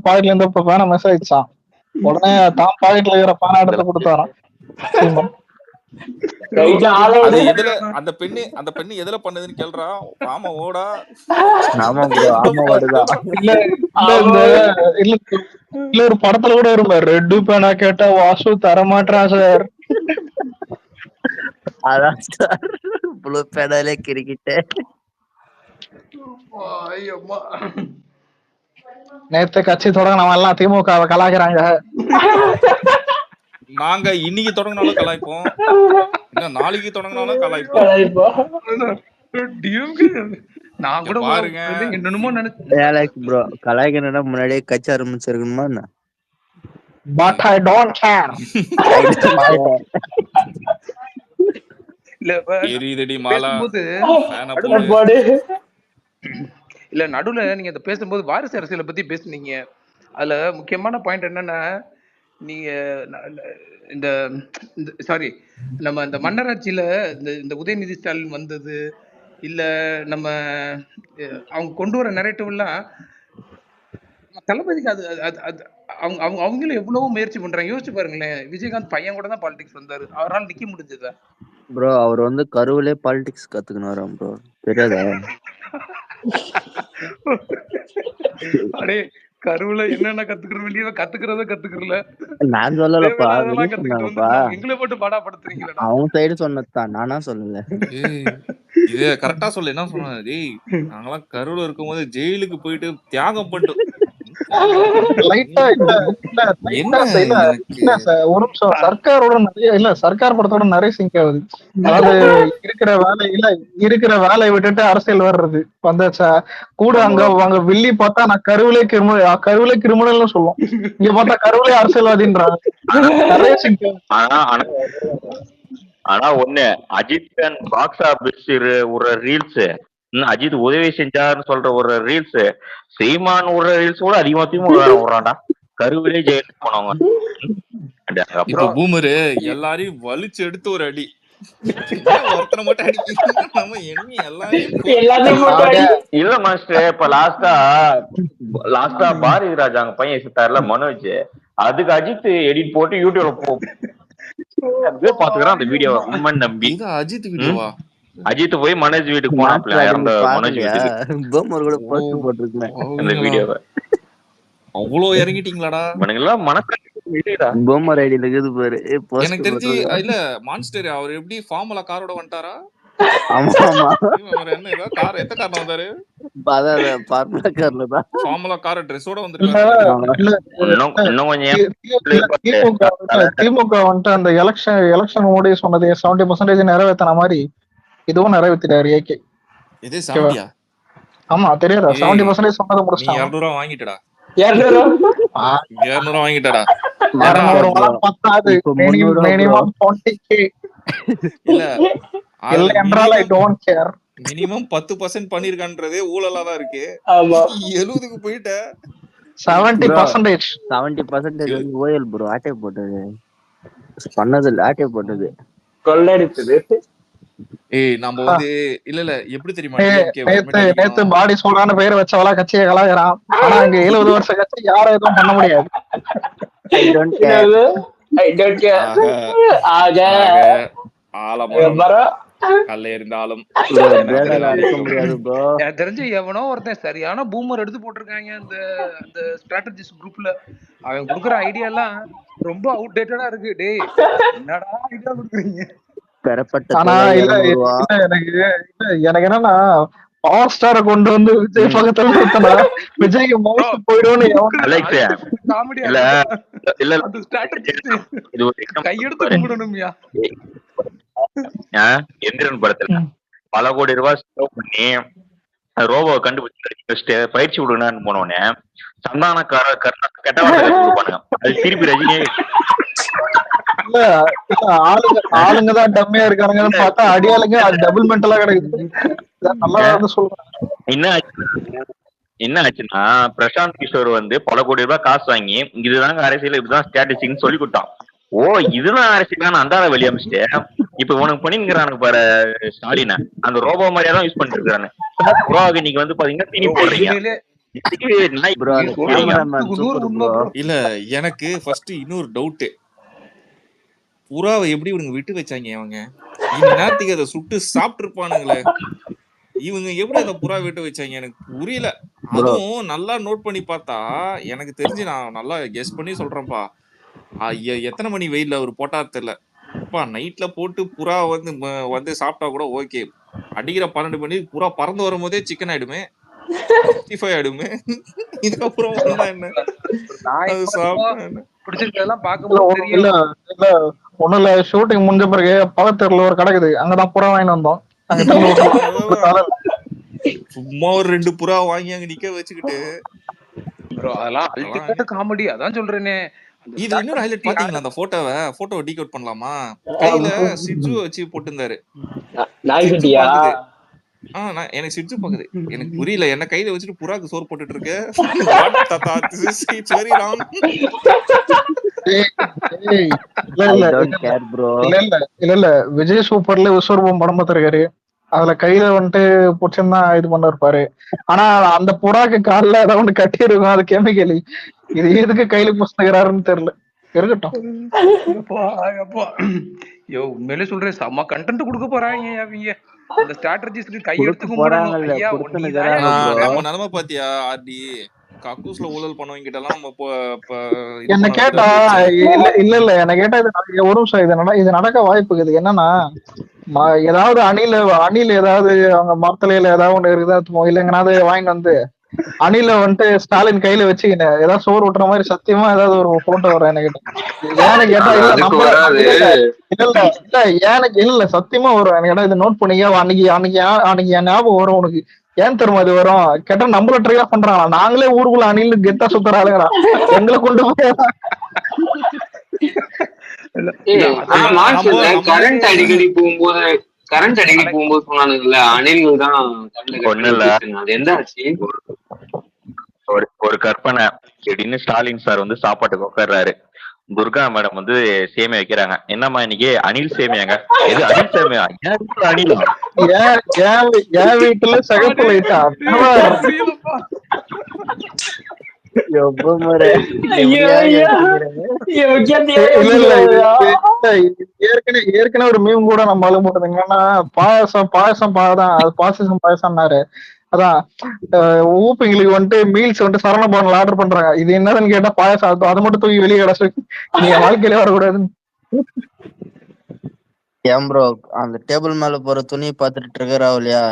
பாக்கெட்ல இருந்து இப்ப பேன மெசேஜ் ஆயிடுச்சான். உடனே தான் பாக்கெட்ல இருக்கிற பேனா எடுத்து கொடுத்தாராம் சீமான். அந்த பெண்ணு எதுல பண்ணதுன்னு கேள்றா. ஆமா ஓடா. இல்ல ஒரு படத்துல கூட வருமா ரெட்டு பேனா கேட்டா வாசு தரமாட்டான் சார். அதான் சார் ப்ளூ பேனாலே கிரிக்கிட்டு. நேத்து கட்சி தொடங்க நம்ம எல்லாம் திமுக கலாய்க்கிறாங்க. நாங்க இன்னைக்கு தொடங்கினாலும் கலாய்ப்போம், நாளைக்கு தொடங்கினாலும் கலாய்ப்போம். நான் கூட பாருங்க என்னமோ நினைச்சேன் ப்ரோ. கலாய்க்கணும்னா முன்னாடியே கட்சி ஆரம்பிச்சிருக்கணுமா என்ன? But I don't care. இல்ல நடுவுல நீங்க இத பேசும்போது வாரிசு அரசியலை பத்தி பேசுனீங்க. அதுல முக்கியமான பாயிண்ட் என்னன்னா நீங்க இந்த சாரி நம்ம இந்த மன்னராட்சியில இந்த உதயநிதி ஸ்டாலின் வந்தது இல்ல நம்ம அவங்க கொண்டு வர நரேட்டிவ் எல்லாம் தளபதிக்கு அது அவங்களும் எவ்வளவோ முயற்சி பண்றாங்க. யோசிச்சு பாருங்களேன். விஜயகாந்த் பையன் கூட தான் பாலிடிக்ஸ் வந்தாரு. அவரால் நிக்க முடிஞ்சதா ப்ரோ? அவர் வந்து கருவிலே பாலிடிக்ஸ் கத்துக்கணும் ப்ரோ. தெரியாதா? அடே கருவுல என்னென்ன கத்துக்கிறோம் இல்லையோ கத்துக்கிறல. நான் சொல்லலப்பா, எங்களை போட்டு பாடாப்படுத்துறீங்களா? அவங்க சைடு சொன்னதுதான், நானா சொல்லல. இதே கரெக்டா சொல்லு. என்ன சொன்னாங்க? டேய் நாங்கெல்லாம் கருவுல இருக்கும்போது ஜெயிலுக்கு போயிட்டு தியாகம் பண்ணிட்டு சர்க்காரோட நிறைய சர்க்கார் படத்தோட நிறைய சிங்க் ஆகுது. அதாவது இருக்கிற வேலையை விட்டுட்டு அரசியல் வர்றது வந்த கூட அங்க வில்லி பார்த்தா நான் கருவிலே கிரிமினல்னு சொல்லுவோம். இங்க பார்த்தா கருவிலே அரசியல்வாதின்றாங்க. நிறைய சிங்க் ஆனா ஒண்ணு அஜித் பாக்ஸ் ஆபீஸ் ஒரு ரீல்ஸ், அஜித் உதவி செஞ்சாருன்னு சொல்ற ஒரு ரீல்ஸ், சீமான் ஒரு ரீல்ஸ் கூட அதிகமா விடுறான்டா. கருவிலே ஜெயிலுக்கு போனவங்க. இப்ப பூமரு எல்லாரையும் வலிச்சு எடுத்து ஒரு அடி. ஒருத்தனை மட்டும் அடிக்கிறீங்க, நம்ம enemy எல்லாத்தையும் போட்டு அடி. இல்ல மாஸ்டர், இப்ப லாஸ்டா பாரதி ராஜா அங்க பையன் சுத்தாருல மனோஜ், அதுக்கு அஜித் எடிட் போட்டு யூடியூப்ல பாத்துக்கிறான் அந்த வீடியோ உண்மைன்னு நம்பி. அஜித் வீடியோவா? அஜித் போய் மனோஜ் வீட்டுக்கு போனாப்ல, இறந்த மனோஜ் வீட்டுக்கு. பூமர் கூட போஸ்ட் போட்டிருக்கேன் அந்த வீடியோவை அவ்வளோ இறங்கிட்டீங்களாடா? மனங்கெல்லாம் மனசு பூமர் ஐடியில இருக்குது பாரு. எனக்கு தெரிஞ்சு இல்ல மான்ஸ்டர் அவர் எப்படி ஃபார்முலா காரோட வந்துட்டாரா? ஆமா ஆமா, என்ன ஏதோ கார் எத்த கார்ல வந்தாரு? ஃபார்முலா கார்ல தான். ஃபார்முலா கார் ட்ரெஸ்ஸோட வந்துருக்காரு. இன்னும் கொஞ்சம் திமுக வந்துட்டு அந்த எலெக்ஷன் ஓடி சொன்னது 70% நிறைவேற்றின மாதிரி இதுவும் நிறைவேற்றிட்டாரு ஏகே. இதே 70யா? ஆமா தெரியாதா? 70% சொன்னதை நீ முடிச்சிட்டாங்க. 200 ரூபா வாங்கிட்டடா. 200 வாங்கிட்டடா. 200 பத்தாது, மினிமம் 20K. இல்ல இல்லை என்றால் I don't care. மினிமம் 10% பண்ணிருக்கான்றதே ஊழலா தான் இருக்கு. ஆமா 70க்கு போயிட்ட. 70%. 70% வந்து ஓஎல் ப்ரோ ஆட்டே போட்டது பண்ணது இல்ல, ஆட்டே போட்டது கொள்ளடிச்சது. ஏய் நம்ம வந்து இல்ல எப்படி தெரியுமா? நேத்து பாடி சோடான பேர் வச்சவளா கட்சியை கலாகிறான். ஆனா அங்க 70 வருஷம் கட்சி யாரும் எதுவும் பண்ண முடியாது. I don't care. I don't care. ஆக கல்ல இருந்தாலும் முடியாது ப்ரோ. எனக்கு தெரிஞ்சு எவனோ ஒருத்தன் சரியான பூமர் எடுத்து போட்டிருக்காங்க அந்த அந்த ஸ்ட்ராட்டஜிஸ்ட் குரூப்ல. அவன் கொடுக்குற ஐடியா எல்லாம் ரொம்ப அவுடேட்டடா இருக்கு. டேய் என்னடா ஐடியா கொடுக்குறீங்க? ஆனா இல்ல எனக்கு என்னன்னா பவர் ஸ்டாரை கொண்டு வந்து விஜய் பக்கத்துல நிறுத்தினா விஜய்க்கு மவுஸ் போயிடும்னு கையெடுத்து கும்பிடணும்யா. எந்திரன் படத்துல பல கோடி ரூபாய் செலவு பண்ணி ரோபோ கண்டுபிடிச்சு பயிற்சி விடுங்கன்னு போனோடனே சந்தானக்கார கெட்டவாங்க அது திருப்பி ரஜினி ஆளுங்கதான் டம்மியா இருக்கானுங்கன்னு பார்த்தா அடியாளுங்க டபுள் மென்டலா கிடைக்குது. நல்லா சொல்றேன். என்ன ஆச்சுன்னா பிரசாந்த் கிஷோர் வந்து பல கோடி ரூபாய் காசு வாங்கி இதுதாங்க அரசியல், இப்படிதான் ஸ்ட்ராட்டஜின்னு சொல்லி கொடுத்தான். ஓ இதுதான் அரசியலான அந்தாத வெளியே அமைச்சிட்டு இப்ப உனக்கு பண்ணிக்கிறானுங்க பாரு ஸ்டாலின, அந்த ரோபோ மாதிரியா தான் யூஸ் பண்ணிட்டு இருக்கானு. புறாவுக்கு இன்னைக்கு வந்து பாத்தீங்கன்னா தீனி போடுறீங்க. இல்ல எனக்கு ஃபர்ஸ்ட் இன்னொரு டவுட், புறாவை எப்படி இவங்க விட்டு வச்சாங்க? அவங்க நேரத்துக்கு அதை சுட்டு சாப்பிட்டு இருப்பானுங்களே, இவங்க எப்படி அந்த புறா விட்டு வச்சாங்க எனக்கு புரியல. அதுவும் நல்லா நோட் பண்ணி பார்த்தா எனக்கு தெரிஞ்சு நான் நல்லா கெஸ் பண்ணி சொல்றேன்ப்பா, எத்தனை மணி வெயில்ல அவர் போட்டா தெரியல நைட்ல போட்டு புறா வந்து சாப்பிட்டா கூட ஓகே. அடிக்கிற 12 மணி புறா பறந்து வரும் போதே சிக்கன் ஆயிடுமே, 65 ஆயிடுமே. இதுக்கப்புறம் என்ன ஒண்ணும் இல்ல, ஷூட்டிங் முடிஞ்ச பிறகு பக்கத்துல ஒரு கிடக்குது, அங்கதான் புறா வாங்கிட்டு வந்தோம். சும்மா ஒரு 2 புறா வாங்கி அங்க நிக்க வச்சுக்கிட்டு அதெல்லாம் அல்டிமேட் காமெடி. அதான் சொல்றேனே. இது இன்னொரு ஹைலைட் பாத்தீங்களா? அந்த போட்டோவை டீகோட் பண்ணலாமா? கையில சிட்ஜு வச்சு போட்டுருந்தாரு. எனக்கு சிட்ஜு பாக்குது, எனக்கு புரியல. என்ன கையில வச்சுட்டு புறாக்கு சோறு போட்டுட்டு இருக்கு. இல்ல விஜய் சூப்பர்ல விஸ்வரூபம் படம் பார்த்திருக்காரு. அதுல கையில வந்துட்டு புடிச்சுதான் இது பண்ண இருப்பாரு. ஆனா அந்த புறாக்கு காலில் ஏதாவது ஒண்ணு கட்டி இருக்கும், அது கெமிக்கலி. இது எதுக்கு கையில புடிச்சுக்கிறாருன்னு தெரியல. இருக்கட்டும். உண்மையிலே சொல்றேன், செம்ம கண்டென்ட் கொடுக்க போறாங்க அவங்க. அந்த ஸ்ட்ராட்டஜிஸ்க்கு கையெடுத்து கும்பிடணும். ஐயா நம்ம நிலைமை பாத்தியா? ஆர்டி கக்கூஸ்ல ஊழல் பண்ணவங்க கிட்ட எல்லாம் என்ன கேட்டா இல்ல என்ன கேட்டா இது ஒரு நிமிஷம் இது நடக்க வாய்ப்பு இருக்குது. என்னன்னா ஏதாவது அணில ஏதாவது அவங்க மரத்தலையில ஏதாவது ஒண்ணு இருக்குதா இல்லைங்கனாவது வாங்கிட்டு வந்து அணில வந்துட்டு ஸ்டாலின் கையில வச்சுக்கின ஏதாவது சோறு விட்டுற மாதிரி சத்தியமா ஏதாவது ஒரு போட்டோ வரும். என்ன கேட்டா ஏன்னு கேட்டா இல்ல சத்தியமா வரும். எனக்கு கேட்டா இதை நோட் பண்ணிக்க. அன்னைக்கு என் ஞாபகம் வரும் உனக்கு. ஏன் தெரியுமா இது வரும் கேட்டா, நம்மள ட்ரையா பண்றாங்க. நாங்களே ஊருக்குள்ள அணில கெத்தா சுத்துறாளுங்கடா, எங்களை கொண்டு போய் கரண்ட் அடிக்கடி போகும்போது சொன்னானுங்கல்ல அணில்கள் தான். அது எந்த ஆச்சு? ஒரு கற்பனை. திடீர்னு ஸ்டாலின் சார் வந்து சாப்பாட்டுக்கு உட்கார்றாரு. துர்கா மேடம் வந்து சேமியா வைக்கிறாங்க. என்னம்மா இன்னைக்கு அணில் சேமியாங்க. எது அணில் சேமியா? ஏன் வீட்டுல அணிலா? என் வீட்டுல சிகப்பு லைட்டா புரியலப்பா. ஐயோ ஐயோ ஏற்கனவே ஒரு மீம் கூட நம்ம ஆளு போட்டது என்னன்னா பாயசம் பாயசம்னாரு. அதான் ஊப்பிங்களுக்கு வந்துட்டு மீல்ஸ் வந்துட்டு சரண பவன்ல ஆர்டர் பண்றாங்க. இது என்னதுன்னு கேட்டா பாயசம். அதை மட்டும் தூக்கி வெளியே கிடச்சு நீங்க வாழ்க்கையில வரக்கூடாதுன்னு. ஏன் ப்ரோ அந்த டேபிள் மேல போற துணி பாத்துட்டு இருக்கிறா இல்லையா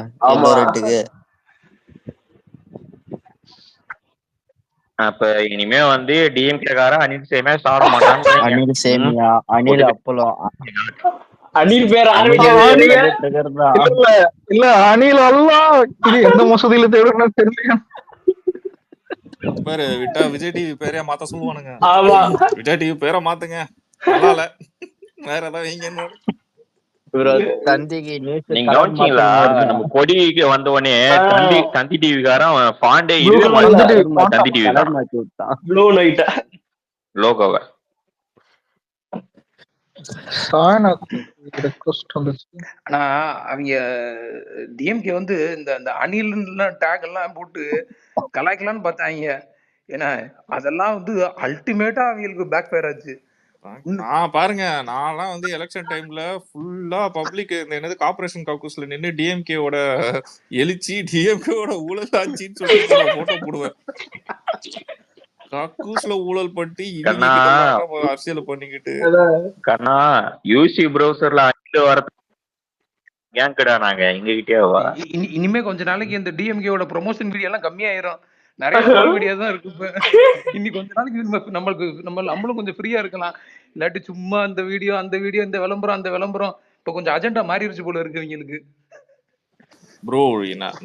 ரேட்டுக்கு. அப்ப இனிமே வந்து டிஎம்கே கார அணில் சேமியா சாப்பிட மாட்டாங்க. அணில் சேமியா அணில் அப்பளம் அணில் பேர் இல்ல அணில் எல்லாம் இது எந்த மசூதியில தேடுன்னு தெரியல. பேரு விட்டா விஜய் டிவி பேரே மாத்த சொல்லுவானுங்க. ஆமா விஜய் டிவி பேரை மாத்துங்க, நல்லா இல்ல, வேற ஏதாவது வைங்க. தந்திக்கு நீங்க கவனிச்சீங்களா? நம்ம கொடிக்கு வந்த உடனே தந்தி டிவி காரன் பாண்டே தந்தி டிவி ப்ளூ லைட் லோகோவை ஆனா அவங்க டிஎம்கே வந்து இந்த அணில் டேக் எல்லாம் போட்டு கலாய்க்கலாம்னு பார்த்தாங்க. ஏன்னா அதெல்லாம் வந்து அல்டிமேட்டா அவங்களுக்கு பேக் ஃபயர் ஆச்சு. பாருங்க, நான்லாம் வந்து எலெக்ஷன் டைம்ல ஃபுல்லா பப்ளிக் இந்த என்னது கார்பரேஷன் கக்கூஸ்ல நின்று டிஎம்கேவோட எழுச்சி டிஎம்கேவோட ஊழல் ஆட்சின்னு சொல்லிட்டு போட்டோ போடுவேன். கக்கூஸ்ல ஊழல் பண்ணிட்டு அரசியல் பண்ணிக்கிட்டு கண்ணா யூசி ப்ரௌசர்ல வர ஏன் கடா நாங்க எங்க கிட்டே இனிமே கொஞ்ச நாளைக்கு இந்த டிஎம்கேவோட ப்ரொமோஷன் வீடியோ எல்லாம் கம்மியாயிரும். நிறைய வீடியோ தான் இருக்கு. இப்ப இன்னைக்கு கொஞ்ச நாளைக்கு நம்மளும் கொஞ்சம் ஃப்ரீயா இருக்கலாம். இல்லாட்டி சும்மா அந்த வீடியோ இந்த விளம்பரம் அந்த விளம்பரம் இப்ப கொஞ்சம் அஜெண்டா மாறிடுச்சு போல இருக்கு இவங்களுக்கு. ப்ரோ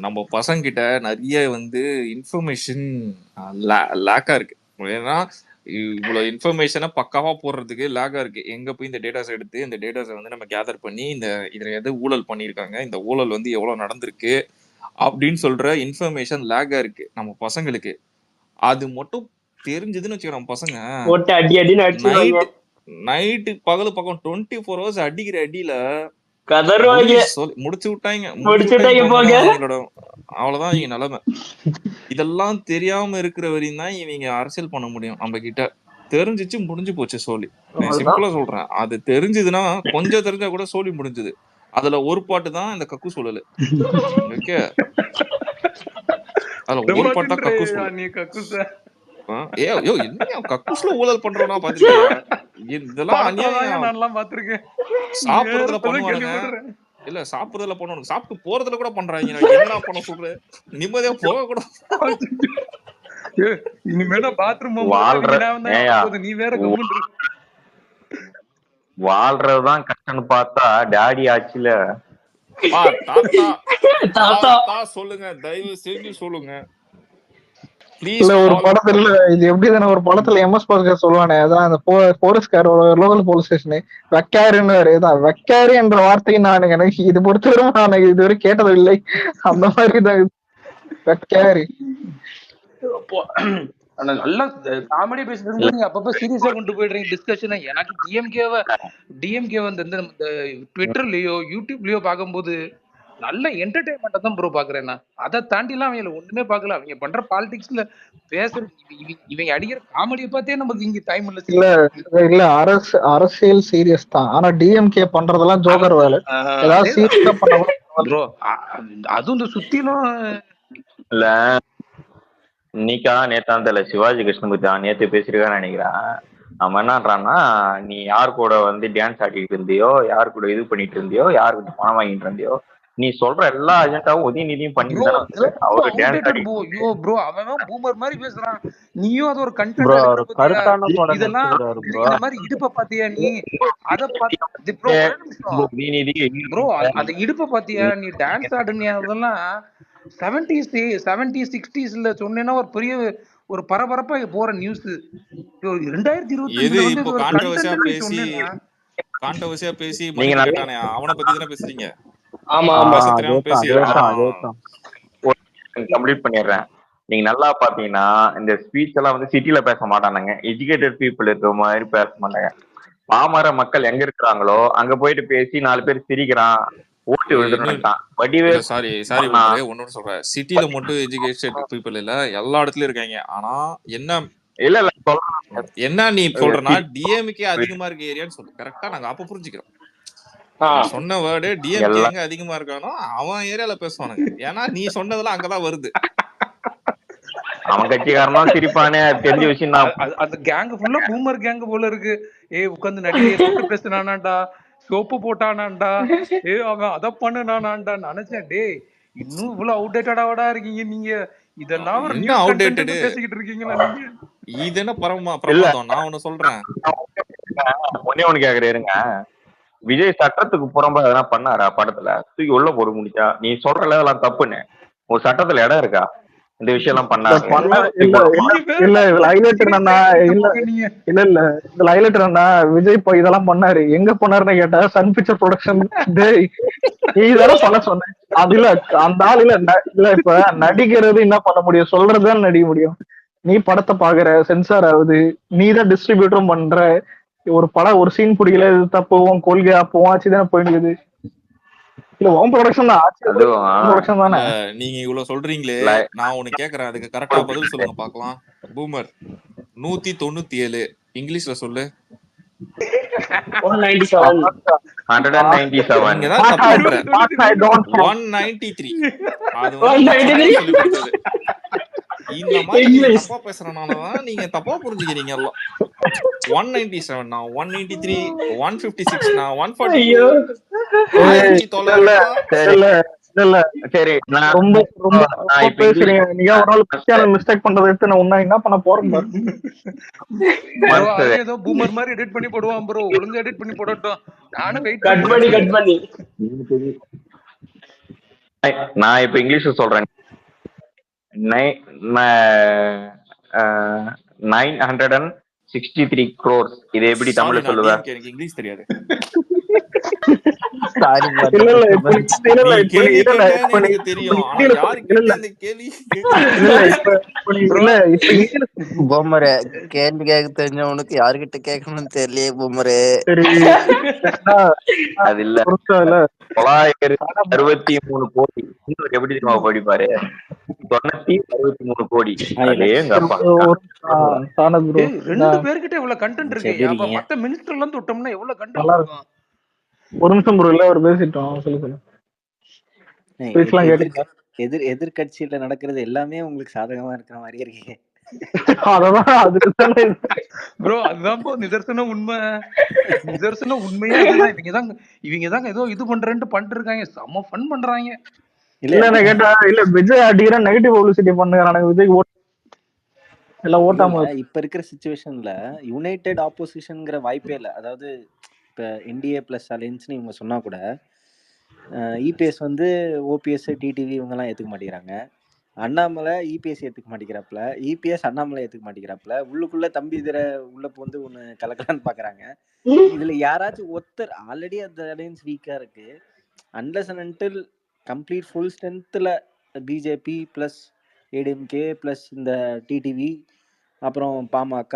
நம்ம பசங்க கிட்ட நிறைய வந்து இன்ஃபர்மேஷன் லேக்கா இருக்கு. ஏன்னா இவ்வளவு இன்ஃபர்மேஷனை பக்காவா போடுறதுக்கு லேக்கா இருக்கு. எங்க போய் இந்த டேட்டாஸ் எடுத்து இந்த டேட்டாஸை வந்து நம்ம கேதர் பண்ணி இதுல எது ஊழல் பண்ணியிருக்காங்க, இந்த ஊழல் வந்து எவ்வளவு நடந்திருக்கு அப்படின்னு சொல்ற இன்ஃபர்மேஷன் லேக்கா இருக்கு நம்ம பசங்களுக்கு. அது மட்டும் தெரிஞ்சதுன்னு வச்சுக்க நம்ம பசங்க நைட்டு பகல் பக்கம் 24 hours அடிக்கிற அடியில முடிச்சு விட்டாங்க. அவ்வளவுதான் இவங்க நிலைமை. இதெல்லாம் தெரியாம இருக்கிற வரையும் தான் இவங்க அரசியல் பண்ண முடியும். நம்ம கிட்ட தெரிஞ்சிச்சு முடிஞ்சு போச்சு சோழி. சிம்பிளா சொல்றேன், அது தெரிஞ்சதுன்னா கொஞ்சம் தெரிஞ்சா கூட சோழி முடிஞ்சது. அதுல ஒரு பாட்டு தான் இந்த கக்கு சூழல். ஓகே, அதுல ஒரு பாட்டு தான் கக்கு சூழல். கக்கூஸ்ல ஊழல் பண்றோம்னா பாத்துருக்கேன். இதெல்லாம் அநியாயம். சாப்பிடுறதுல பண்ணுவானுங்க, இல்ல சாப்பிடுறதுல பண்ணுவானுங்க, சாப்பிட்டு போறதுல கூட பண்றாங்க. என்ன பண்ண சொல்ற, நிம்மதியா போக கூட. இனிமேல பாத்ரூம் நீ வேற வாழ்றதுதான் கஷ்டம்னு பார்த்தா டாடி ஆச்சுல. சொல்லுங்க, தயவு செஞ்சு சொல்லுங்க. இல்ல ஒரு படத்துல இது எப்படிதானே ஒரு படத்துல எம்எஸ் பாஸ்கர் சொல்லுவானே, அதான் அந்த போலீஸ்கார் லோக்கல் போலீஸ் ஸ்டேஷனு வெக்காருன்னு தான். வெக்காரு என்ற வார்த்தையை நான் எனக்கு இது பொறுத்தவரை நான் இதுவரை கேட்டதில்லை. அந்த மாதிரிதான் வெக்காரு. நல்லா காமெடி பேசுறது நீங்க அப்பப்ப சீரியஸா கொண்டு போயிடுறீங்க டிஸ்கஷனை. எனக்கு டிஎம்கே வந்து இந்த ட்விட்டர்லயோ யூடியூப்லயோ பார்க்கும்போது நல்ல என்டர்டைன்மெண்ட் தான் ப்ரோ பாக்குறேன். நான் அதை தாண்டி எல்லாம் அவங்க ஒண்ணுமே பாக்கல. அவங்க பண்ற பாலிடிக்ஸ்ல பேசுற இவங்க அடிக்கிற காமெடியை பார்த்தே நமக்கு இங்க டைம் இல்ல அரசியல் சீரியஸ் தான். ஆனா டிஎம்கே பண்றதெல்லாம் ஜோக்கர் வேலை. ஏதாவது சீரியஸா பண்ண ப்ரோ, அதுவும் இந்த சுத்திலும் இல்ல. இன்னைக்கா நேத்தாந்தல சிவாஜி கிருஷ்ணமூர்த்தி நேத்து பேசிருக்கான்னு நினைக்கிறேன். அவன் என்னன்றான்னா, நீ யார் கூட வந்து டான்ஸ் ஆடிட்டு இருந்தியோ, யாரு கூட இது பண்ணிட்டு இருந்தியோ, யாருக்கிட்ட பணம் வாங்கிட்டு இருந்தியோ, நீ சொல்ற எல்லா அஜெண்டாவும் உதயநிதியும் பண்ணிட்டு அவரு டான்ஸ் ஆடி. ப்ரோ அவன் பூமர் மாதிரி பேசுறான். நீயும் அது ஒரு கண்டென்ட். இதெல்லாம் இந்த மாதிரி இடுப்ப பாத்தியா நீ? அத ப்ரோ அந்த இடுப்ப பாத்தியா நீ? டான்ஸ் ஆடுனியா? அதெல்லாம் 70s 60s சொன்னேன்னா ஒரு பெரிய ஒரு பரபரப்பா போற நியூஸ். 2020 கான்ட்ரோவர்சியா பேசி அவனை பத்தி தானே பேசுறீங்க. ஆமா கம்ப்ளீட் பண்ணிடுறேன். நீங்க நல்லா பாத்தீங்கன்னா இந்த ஸ்பீச் எல்லாம் வந்து சிட்டில பேச மாட்டானுங்க, எஜுகேட்டட் பீப்புள் இருக்கிற மாதிரி பேச மாட்டாங்க. பாமர மக்கள் எங்க இருக்கிறாங்களோ அங்க போயிட்டு பேசி 4 பேர் சிரிக்கிறான், ஓட்டு விழுதுட்டான். வடிவேல் சாரி பண்ணா பூமரே, ஒன்னு சொல்றேன். சிட்டில மட்டும் எஜுகேஷன் பீப்புள் இல்ல, எல்லா இடத்துலயும் இருக்காங்க. ஆனா என்ன இல்ல என்ன நீ சொல்றனா டிஎம்கே அதிகமா இருக்க ஏரியான்னு சொல்லு. கரெக்டா நாங்க அப்ப புரிஞ்சுக்கிறோம். நீ சொன்ன வேர்டு டிஎம்கே எங்க அதிகமா இருக்கானோ அவன் ஏரியால பேசுவானுங்க. ஏன்னா நீ சொன்னதெல்லாம் அங்கதான் வருது. அவன் கட்சிக்காரனா சிரிப்பானே, தெரிஞ்ச விஷயம் தான். அந்த கேங் ஃபுல்லா பூமர் கேங் போல இருக்கு. உட்காந்து நடிகையை தொட்டு பேசினானாண்டா, சோப்பு போட்டானாண்டா, அவன் அதை பண்ணுனானாண்டா. நினைச்சேன் டேய் இன்னும் இவ்வளவு அவுடேட்டடாவடா இருக்கீங்க நீங்க. இதெல்லாம் ஒரு நியூ கண்டென்ட் பேசிக்கிட்டு இருக்கீங்களா நீங்க? இது என்ன பிரமாதம். நான் ஒண்ணு சொல்றேன், ஒண்ணு கேக்குறேங்க. விஜய் சட்டத்துக்கு புறம்பா எதனா பண்ணாரா படத்துல? தூக்கி உள்ள போட முடிச்சா? நீ சொல்ற அதெல்லாம் தப்புன்னு ஒரு சட்டத்துல இடம் இருக்கா இந்த விஷயம் எல்லாம் பண்ணாரு? விஜய் இப்ப இதெல்லாம் பண்ணாரு, எங்க பண்ணாருன்னு கேட்டா சன் பிக்சர் ப்ரொடக்ஷன். நீ இதெல்லாம் பண்ண சொன்ன அது இல்ல, அந்த ஆள் இல்ல இப்ப நடிக்கிறது என்ன பண்ண முடியும், சொல்றதுதான் நடிக்க முடியும். நீ படத்தை பாக்குற, சென்சார் ஆகுது, நீ தான் டிஸ்ட்ரிபியூட்டரும் பண்ற. ஒரு படம் ஒரு சீன் பிடிக்கல, இது தப்புவோம் கொள்கையா போவோம் ஆச்சுதானே போயிடுது. இல்ல ஓம் ப்ரொடக்ஷன் தான், ப்ரொடக்ஷன் தானே. நீங்க இவ்வளவு சொல்றீங்களே, நான் ஒண்ணு கேக்குறேன், அதுக்கு கரெக்டா பதில் சொல்லுங்க பாக்கலாம். பூமர் 197 இங்கிலீஷ்ல சொல்லு. 197. 197. நீங்க தான் தப்பு பண்ற. 193. அது வந்து சொல்லி கொடுத்தது. இந்த மாதிரி தப்பா பேசுறனாலதான் நீங்க தப்பா புரிஞ்சுக்கிறீங்க எல்லாம். 197 நான் 183, 156 நான் 142. சரி, ரொம்ப பேசுறீங்க நீங்க. ஒரு நாள் கிறிஸ்டியான மிஸ்டேக் பண்றதை எடுத்து நான் உன்ன என்ன பண்ண போறேன் பாரு. ஏதோ பூமர் மாதிரி எடிட் பண்ணி போடுவான் ப்ரோ, ஒழுங்கா எடிட் பண்ணி போடட்டும். நானும் வெயிட் கட் பண்ணி நான் இப்ப இங்கிலீஷ்ல சொல்றேன். 963 crores. இது எப்படி தமிழ்ல சொல்லுவ? எனக்கு இங்கிலீஷ் தெரியாது. கேள்வி கேட்க தெரிஞ்சவனுக்கு யாருகிட்ட கேட்கணும்னு தெரியலையே பூமரே. அது இல்ல, 963 கோடி எப்படி தெரியுமா படிப்பாரு? 963 கோடி. ரெண்டு பேர்கிட்ட இவ்வளவு கண்டென்ட் இருக்கு. மத்த மினிஸ்டர்ல இருந்து விட்டோம்னா எவ்வளவு கண்டென்ட் இருக்கும்? ஒரு நிமிஷம் ப்ரோ, இல்ல ஒரு பேசிட்டோம். சொல்லு. எதிர்கட்சியில நடக்கிறது எல்லாமே உங்களுக்கு சாதகமா இருக்கிற மாதிரி இருக்கு. ப்ரோ அதுதான் நிதர்சனம் உண்மை. நிதர்சனம் உண்மையா இவங்கதான் ஏதோ இது பண்ணிட்டு இருக்காங்க. செம்ம ஃபன் பண்றாங்க. இல்ல கேட்டா இல்ல விஜய் அடிக்கிற நெகட்டிவ் பப்ளிசிட்டி பண்ணுறாங்க. விஜய் எல்லாம் ஓட்டாம இப்ப இருக்கிற சிச்சுவேஷன்ல யுனைடெட் ஆப்போசிஷன்ங்கிற வாய்ப்பே இல்லை. அதாவது இப்ப என்டிஏ பிளஸ் அலையன்ஸ்னு இவங்க சொன்னா கூட இபிஎஸ் வந்து ஓபிஎஸ் டிடிவி இவங்க எல்லாம் ஏத்துக்க மாட்டேங்கிறாங்க. அண்ணாமலை இபிஎஸ் ஏத்துக்க மாட்டேங்கிறாப்புல, இபிஎஸ் அண்ணாமலை ஏத்துக்க மாட்டேங்கிறாப்புல. உள்ளுக்குள்ள தம்பி இதுல உள்ள வந்து ஒண்ணு கலக்கலான்னு பாக்குறாங்க. இதுல யாராச்சும் ஒருத்தர் ஆல்ரெடி அந்த அலையன்ஸ் வீக்கா இருக்கு. Unless and until complete full ஸ்ட்ரென்த்ல பிஜேபி பிளஸ் ஏடிஎம்கே பிளஸ் இந்த டிடிவி அப்புறம் பாமக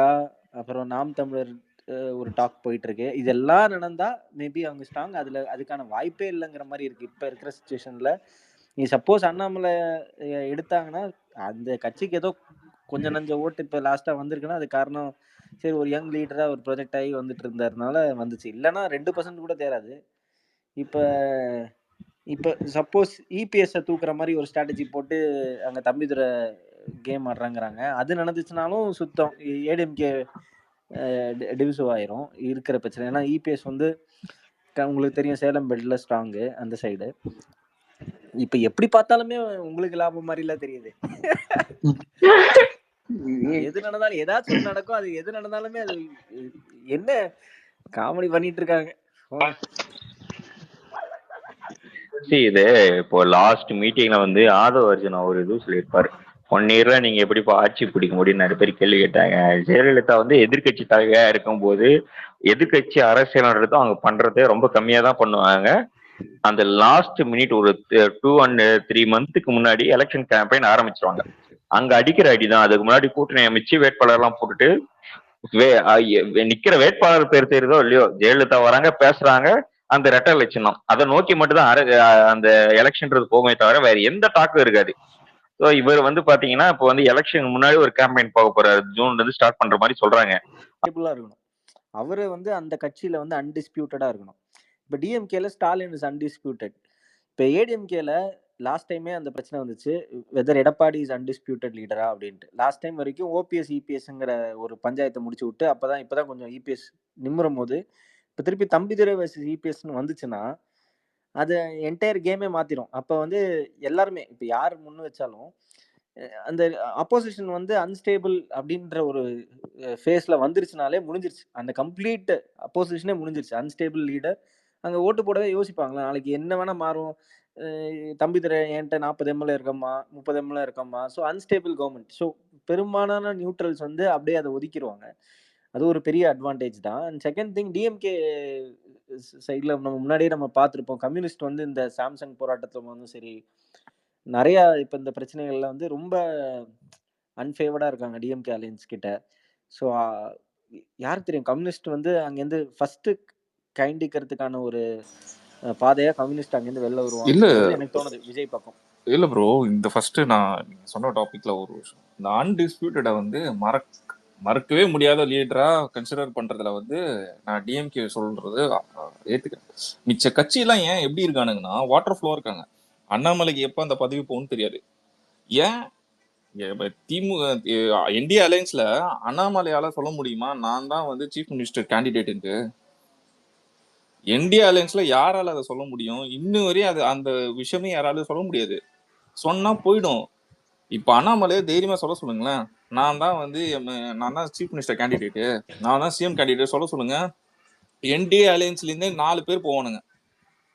அப்புறம் நாம் தமிழர் ஒரு டாக் போயிட்டு இருக்கு. இதெல்லாம் நடந்தா மேபி அவங்க ஸ்ட்ராங். அதுக்கான வாய்ப்பே இல்லைங்கிற மாதிரி இருக்கு இப்ப இருக்கிற சிச்சுவேஷன்ல. நீ சப்போஸ் அண்ணாமலை எடுத்தாங்கன்னா அந்த கட்சிக்கு ஏதோ கொஞ்சம் நஞ்ச ஓட்டு இப்ப லாஸ்டா வந்திருக்குன்னா அது காரணம் சரி ஒரு யங் லீடரா ஒரு ப்ரொஜெக்ட் ஆகி வந்துட்டு இருந்ததுனால வந்துச்சு. இல்லைன்னா 2% கூட தேராது. இப்ப சப்போஸ் இபிஎஸ் தூக்குற மாதிரி ஒரு ஸ்ட்ராட்டஜி போட்டு அங்க தம்பிதுரை கேம் ஆடுறாங்கிறாங்க. அது நடந்துச்சுனாலும் சுத்தம் ஏடிஎம்கே டிவிசிவ் ஆயிரும் இருக்கிற பிரச்சனை. ஏன்னா இபிஎஸ் வந்து உங்களுக்கு தெரியும் சேலம் பெல்ட்ல ஸ்ட்ராங்கு அந்த சைடு. இப்ப எப்படி பார்த்தாலுமே உங்களுக்கு லாபம் மாதிரிலாம் தெரியுது. எது நடந்தாலும் ஏதாச்சும் நடக்கும். அது எது நடந்தாலுமே அது என்ன காமெடி பண்ணிட்டு இருக்காங்க. இது இப்போ லாஸ்ட் மீட்டிங்ல வந்து ஆதவ அர்ஜுன் அவர் இது சொல்லியிருப்பாரு, 1 yearல நீங்க எப்படி ஆட்சி பிடிக்க முடியும் நிறைய பேர் கேள்வி கேட்டாங்க. ஜெயலலிதா வந்து எதிர்கட்சி தலைவியா இருக்கும்போது எதிர்கட்சி அரசியல் நடத்தும் அவங்க பண்றதே ரொம்ப கம்மியா தான் பண்ணுவாங்க. அந்த லாஸ்ட் மினிட் ஒரு 2 and 3 months முன்னாடி எலெக்ஷன் கேம்பெயின் ஆரம்பிச்சிருவாங்க. அங்க அடிக்கிற அடிதான். அதுக்கு முன்னாடி கூட்டணி அமைச்சு வேட்பாளர் எல்லாம் போட்டுட்டு நிக்கிற வேட்பாளர் பேர் தெரியுதோ இல்லையோ, ஜெயலலிதா வராங்க பேசுறாங்க, அந்த ரெட்டை சின்னம் அதை நோக்கி மட்டும் தான் அந்த எலெக்ஷன்றது போகுமே தவிர வேற எந்த டாக்கும் இருக்காது. ஸோ இவர் வந்து பாத்தீங்கன்னா இப்போ வந்து எலெக்ஷன் முன்னாடி ஒரு கேம்பெயின் போக போறாரு, ஜூன்ல இருந்து ஸ்டார்ட் பண்ற மாதிரி சொல்றாங்க. இருக்கணும். அவரு வந்து அந்த கட்சியில வந்து அன்டிஸ்பியூட்டடா இருக்கணும். இப்ப டிஎம்கேல ஸ்டாலின் இஸ் அன்டிஸ்பியூட்டட். இப்ப ஏடிஎம்கேல லாஸ்ட் டைமே அந்த பிரச்சனை வந்துச்சு, வெதர் எடப்பாடி இஸ் அன்டிஸ்பியூட்டட் லீடரா அப்படின்ட்டு. லாஸ்ட் டைம் வரைக்கும் ஓபிஎஸ் இபிஎஸ்ங்கிற ஒரு பஞ்சாயத்தை முடிச்சு விட்டு இப்பதான் கொஞ்சம் இபிஎஸ் நிம்முறும் போது இப்ப திருப்பி தம்பிதுரை வர்சஸ் இபிஎஸ்ன்னு வந்துச்சுன்னா அது என்டையர் கேமே மாத்திரும். அப்ப வந்து எல்லாருமே இப்ப யார் முன்னு வச்சாலும் அந்த அப்போசிஷன் வந்து அன்ஸ்டேபிள் அப்படின்ற ஒரு ஃபேஸ்ல வந்துருச்சுனாலே முடிஞ்சிருச்சு. அந்த கம்ப்ளீட் அப்போசிஷனே முடிஞ்சிருச்சு. அன்ஸ்டேபிள் லீடர் அங்க ஓட்டு போடவே யோசிப்பாங்களா, நாளைக்கு என்ன வேணா மாறும், தம்பிதுரை என்கிட்ட 40 எம்எல்ஏ இருக்கம்மா, 30 எம்எல்ஏ இருக்கம்மா. So unstable government. ஸோ பெரும்பாலான நியூட்ரல்ஸ் வந்து அப்படியே அதை ஒதுக்கிடுவாங்க. அது ஒரு பெரிய அட்வான்டேஜ் தான். அண்ட் செகண்ட் திங், டிஎம்கே சைடில் நம்ம முன்னாடியே நம்ம பார்த்துருப்போம், கம்யூனிஸ்ட் வந்து இந்த சாம்சங் போராட்டத்தில் வந்து சரி நிறைய இப்போ இந்த பிரச்சனைகள்ல வந்து ரொம்ப அன்ஃபேவர்டா இருக்காங்க டிஎம்கே அலையன்ஸ் கிட்ட. ஸோ யாருக்கு தெரியும், கம்யூனிஸ்ட் வந்து அங்கேருந்து ஃபர்ஸ்ட் கைண்டிக்கிறதுக்கான ஒரு பாதையா கம்யூனிஸ்ட் அங்கேருந்து வெளில வருவாங்க எனக்கு தோணுது விஜய் பக்கம். இல்ல ப்ரோ, இந்த ஃபர்ஸ்ட் நான் சொன்ன டாபிக்ல ஒரு விஷயம், இந்த அன்டிஸ்பியூட்டட வந்து மறக்கவே முடியாத லீடரா கன்சிடர் பண்றதுல வந்து நான் டிஎம்கே சொல்றது ஏத்துக்கிறேன். மிச்ச கட்சி எல்லாம் ஏன் எப்படி இருக்கானுங்கன்னா வாட்டர் ஃப்ளோ இருக்காங்க. அண்ணாமலைக்கு எப்ப அந்த பதவி போகும்னு தெரியாது. ஏன் திமுக என்டிஏ அலையன்ஸ்ல அண்ணாமலையால சொல்ல முடியுமா நான் தான் வந்து சீஃப் மினிஸ்டர் கேண்டிடேட்டு? என்டிஏ அலையன்ஸ்ல யாரால அதை சொல்ல முடியும்? இன்னும் வரையும் அது அந்த விஷயமே யாராலும் சொல்ல முடியாது. சொன்னா போயிடும். இப்ப அண்ணாமலையை தைரியமா சொல்ல சொல்லுங்களேன், நான் தான் சீஃப் மினிஸ்டர் கேண்டிடேட்டு, நான் தான் சிஎம் கேண்டிடேட் சொல்ல சொல்லுங்க. என்டிஏ அலையன்ஸ்ல இருந்தே 4 பேர் போவானுங்க.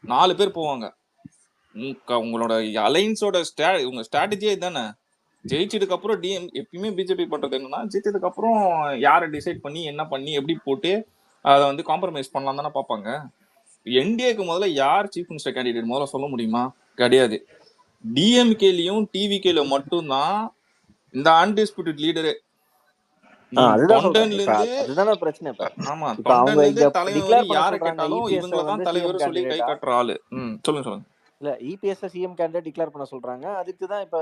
4 பேர் போவாங்க. உங்களோட அலையன்ஸோட உங்க ஸ்ட்ராட்டஜியே இதுதானே. ஜெயிச்சதுக்கு அப்புறம் எப்பயுமே பிஜேபி பண்றது என்னன்னா, ஜெயிச்சதுக்கு அப்புறம் யாரை டிசைட் பண்ணி என்ன பண்ணி எப்படி போட்டு அதை வந்து காம்ப்ரமைஸ் பண்ணலாம் தானே பார்ப்பாங்க. என்டிஏக்கு முதல்ல யார் சீஃப் மினிஸ்டர் கேண்டிடேட் முதல்ல சொல்ல முடியுமா? கிடையாது. டிஎம்கேலயும் டிவிகேல மட்டும்தான் இந்த அன்டிஸ்பியூட்டட் லீடரு. ஆமா, தொண்டன்ல இருந்து தலைவர் யாரை கேட்டாலும் இவங்களதான் தலைவர் சொல்லி கை காட்டுற ஆளு. சொல்லுங்க. இல்ல இபிஎஸ் சிஎம் கேண்டிடேட் டிக்ளேர் பண்ண சொல்றாங்க, அதுக்கு தான் இப்ப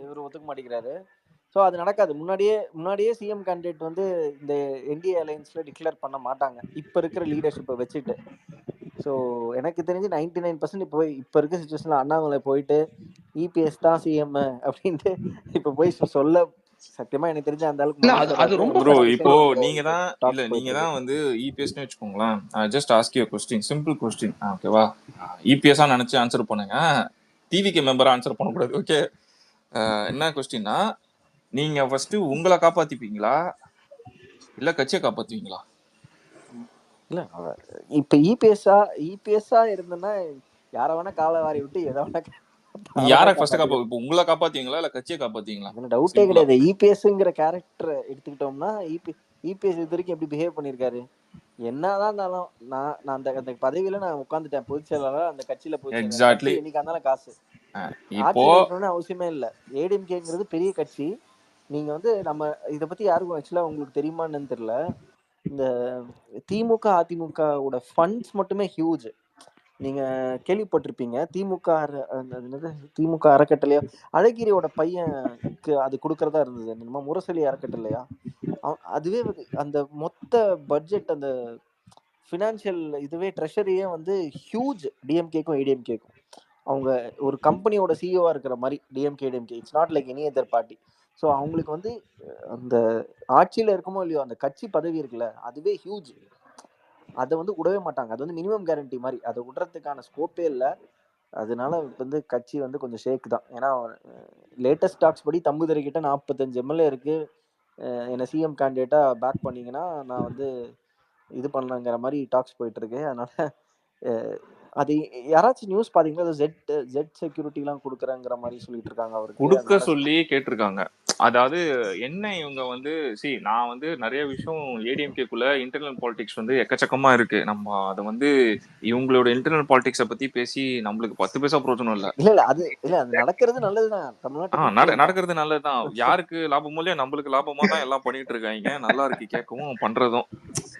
இவர் ஒத்துக்க மாட்டேங்கிறாரு. ஸோ அது நடக்காது. முன்னாடியே சிஎம் கேண்டிடேட் வந்து இந்த என்டிஏ அலையன்ஸ்ல டிக்ளேர் பண்ண மாட்டாங்க இப்ப இருக்கிற லீடர்ஷிப்பை வச்சுட்டு. ஸோ எனக்கு தெரிஞ்சு 99% இப்போ இருக்க சுச்சுவேஷன்ல அண்ணாமலை போயிட்டு இபிஎஸ் தான் சிஎம் அப்படின்ட்டு இப்ப போய் சொல்ல சத்தியமா எனக்கு தெரிஞ்ச அந்த அளவுக்கு ப்ரோ. இப்போ நீங்க தான் வந்து இபிஎஸ்னு வச்சுக்கோங்களேன். Just ask you question, simple question, ஓகேவா? இபிஎஸ்ஸா நினைச்சு ஆன்சர் பண்ணுங்க, டிவிகே மெம்பரா ஆன்சர் பண்ணக்கூடாது, ஓகே? என்ன क्वेश्चनனா, நீங்க ஃபர்ஸ்ட் உங்களை காப்பாத்திப்பீங்களா இல்ல கட்சியை காப்பாத்துவீங்களா? இல்ல இப்ப இபிஎஸ்ஸா இருந்தனா யார வேணா காலை வாரி விட்டு எதை வேணா யாரை ஃபர்ஸ்ட் இப்போ உங்களை காப்பாத்துவீங்களா இல்ல கட்சியை காப்பாத்துவீங்களா? டவுட்டே கிடையாது. இபிஎஸ்ங்கிற கேரக்டர் எடுத்துக்கிட்டோம்னா இபிஎஸ் இது வரைக்கும் எப்படி பிஹேவ் பண்ணிருக்காரு, என்னதான் இருந்தாலும் நான் அந்த பதவியில நான் உட்காந்துட்டேன் பொதுச் செயலாளர் அந்த கட்சியில போய் இன்னைக்கு இருந்தாலும் காசு அவசியமே இல்ல. ஏடிஎம்கேங்கிறது பெரிய கட்சி. நீங்க வந்து நம்ம இதை பத்தி யாருக்கும் ஆக்சுவலா உங்களுக்கு தெரியுமான்னு தெரியல, இந்த திமுக அதிமுகவோட ஃபண்ட்ஸ் மட்டுமே ஹியூஜ். நீங்க கேள்விப்பட்டிருப்பீங்க, திமுக அறக்கட்டளையா அழகிரியோட பையனுக்கு அது கொடுக்கறதா இருந்தது, என்னமா முரசொலி அறக்கட்டளையா, அதுவே அந்த மொத்த பட்ஜெட் அந்த ஃபினான்ஷியல் இதுவே ட்ரெஷரியே வந்து ஹியூஜ் டிஎம்கேக்கும் ஏடிஎம்கேக்கும். அவங்க ஒரு கம்பெனியோட சிஇஓவா இருக்கிற மாதிரி DMK ADMK. It's not like any other party. So அவங்களுக்கு வந்து அந்த ஆட்சியில் இருக்குமோ இல்லையோ அந்த கட்சி பதவி இருக்குல்ல, அதுவே ஹியூஜ். அதை வந்து விடவே மாட்டாங்க. அது வந்து மினிமம் கேரண்டி மாதிரி, அதை விடுறதுக்கான ஸ்கோப்பே இல்லை. அதனால வந்து கட்சி வந்து கொஞ்சம் ஷேக் தான். ஏன்னா லேட்டஸ்ட் டாக்ஸ் படி தம்புதுரை கிட்ட 45 எம்எல்ஏ இருக்கு, என்னை சிஎம் கேண்டிடேட்டா பேக் பண்ணீங்கன்னா நான் வந்து இது பண்ணலாங்கிற மாதிரி டாக்ஸ் போயிட்டு இருக்கு. அதனால அது யாராச்சும் நியூஸ் பாத்தீங்களா, ஜெட் செக்யூரிட்டி எல்லாம் கொடுக்குறங்கிற மாதிரி சொல்லிட்டு இருக்காங்க. அவருக்கு கொடுக்க சொல்லி கேட்டிருக்காங்க. அதாவது என்ன இவங்க வந்து நான் வந்து நிறைய விஷயம் ஏடிஎம்கேக்குள்ள இன்டர்னல் பாலிடிக்ஸ் வந்து எக்கச்சக்கமா இருக்கு. நம்ம அதை வந்து இவங்களோட இன்டர்னல் பாலிடிக்ஸை பத்தி பேசி நம்மளுக்கு 10 பைசா பிரயோஜனம் இல்ல. அது நடக்கிறது நல்லதுதான். நடக்கிறது நல்லதுதான். யாருக்கு லாபமோ இல்லையா, நம்மளுக்கு லாபமா தான் எல்லாம் பண்ணிட்டு இருக்காங்க. நல்லா இருக்கு கேட்கவும் பண்றதும்.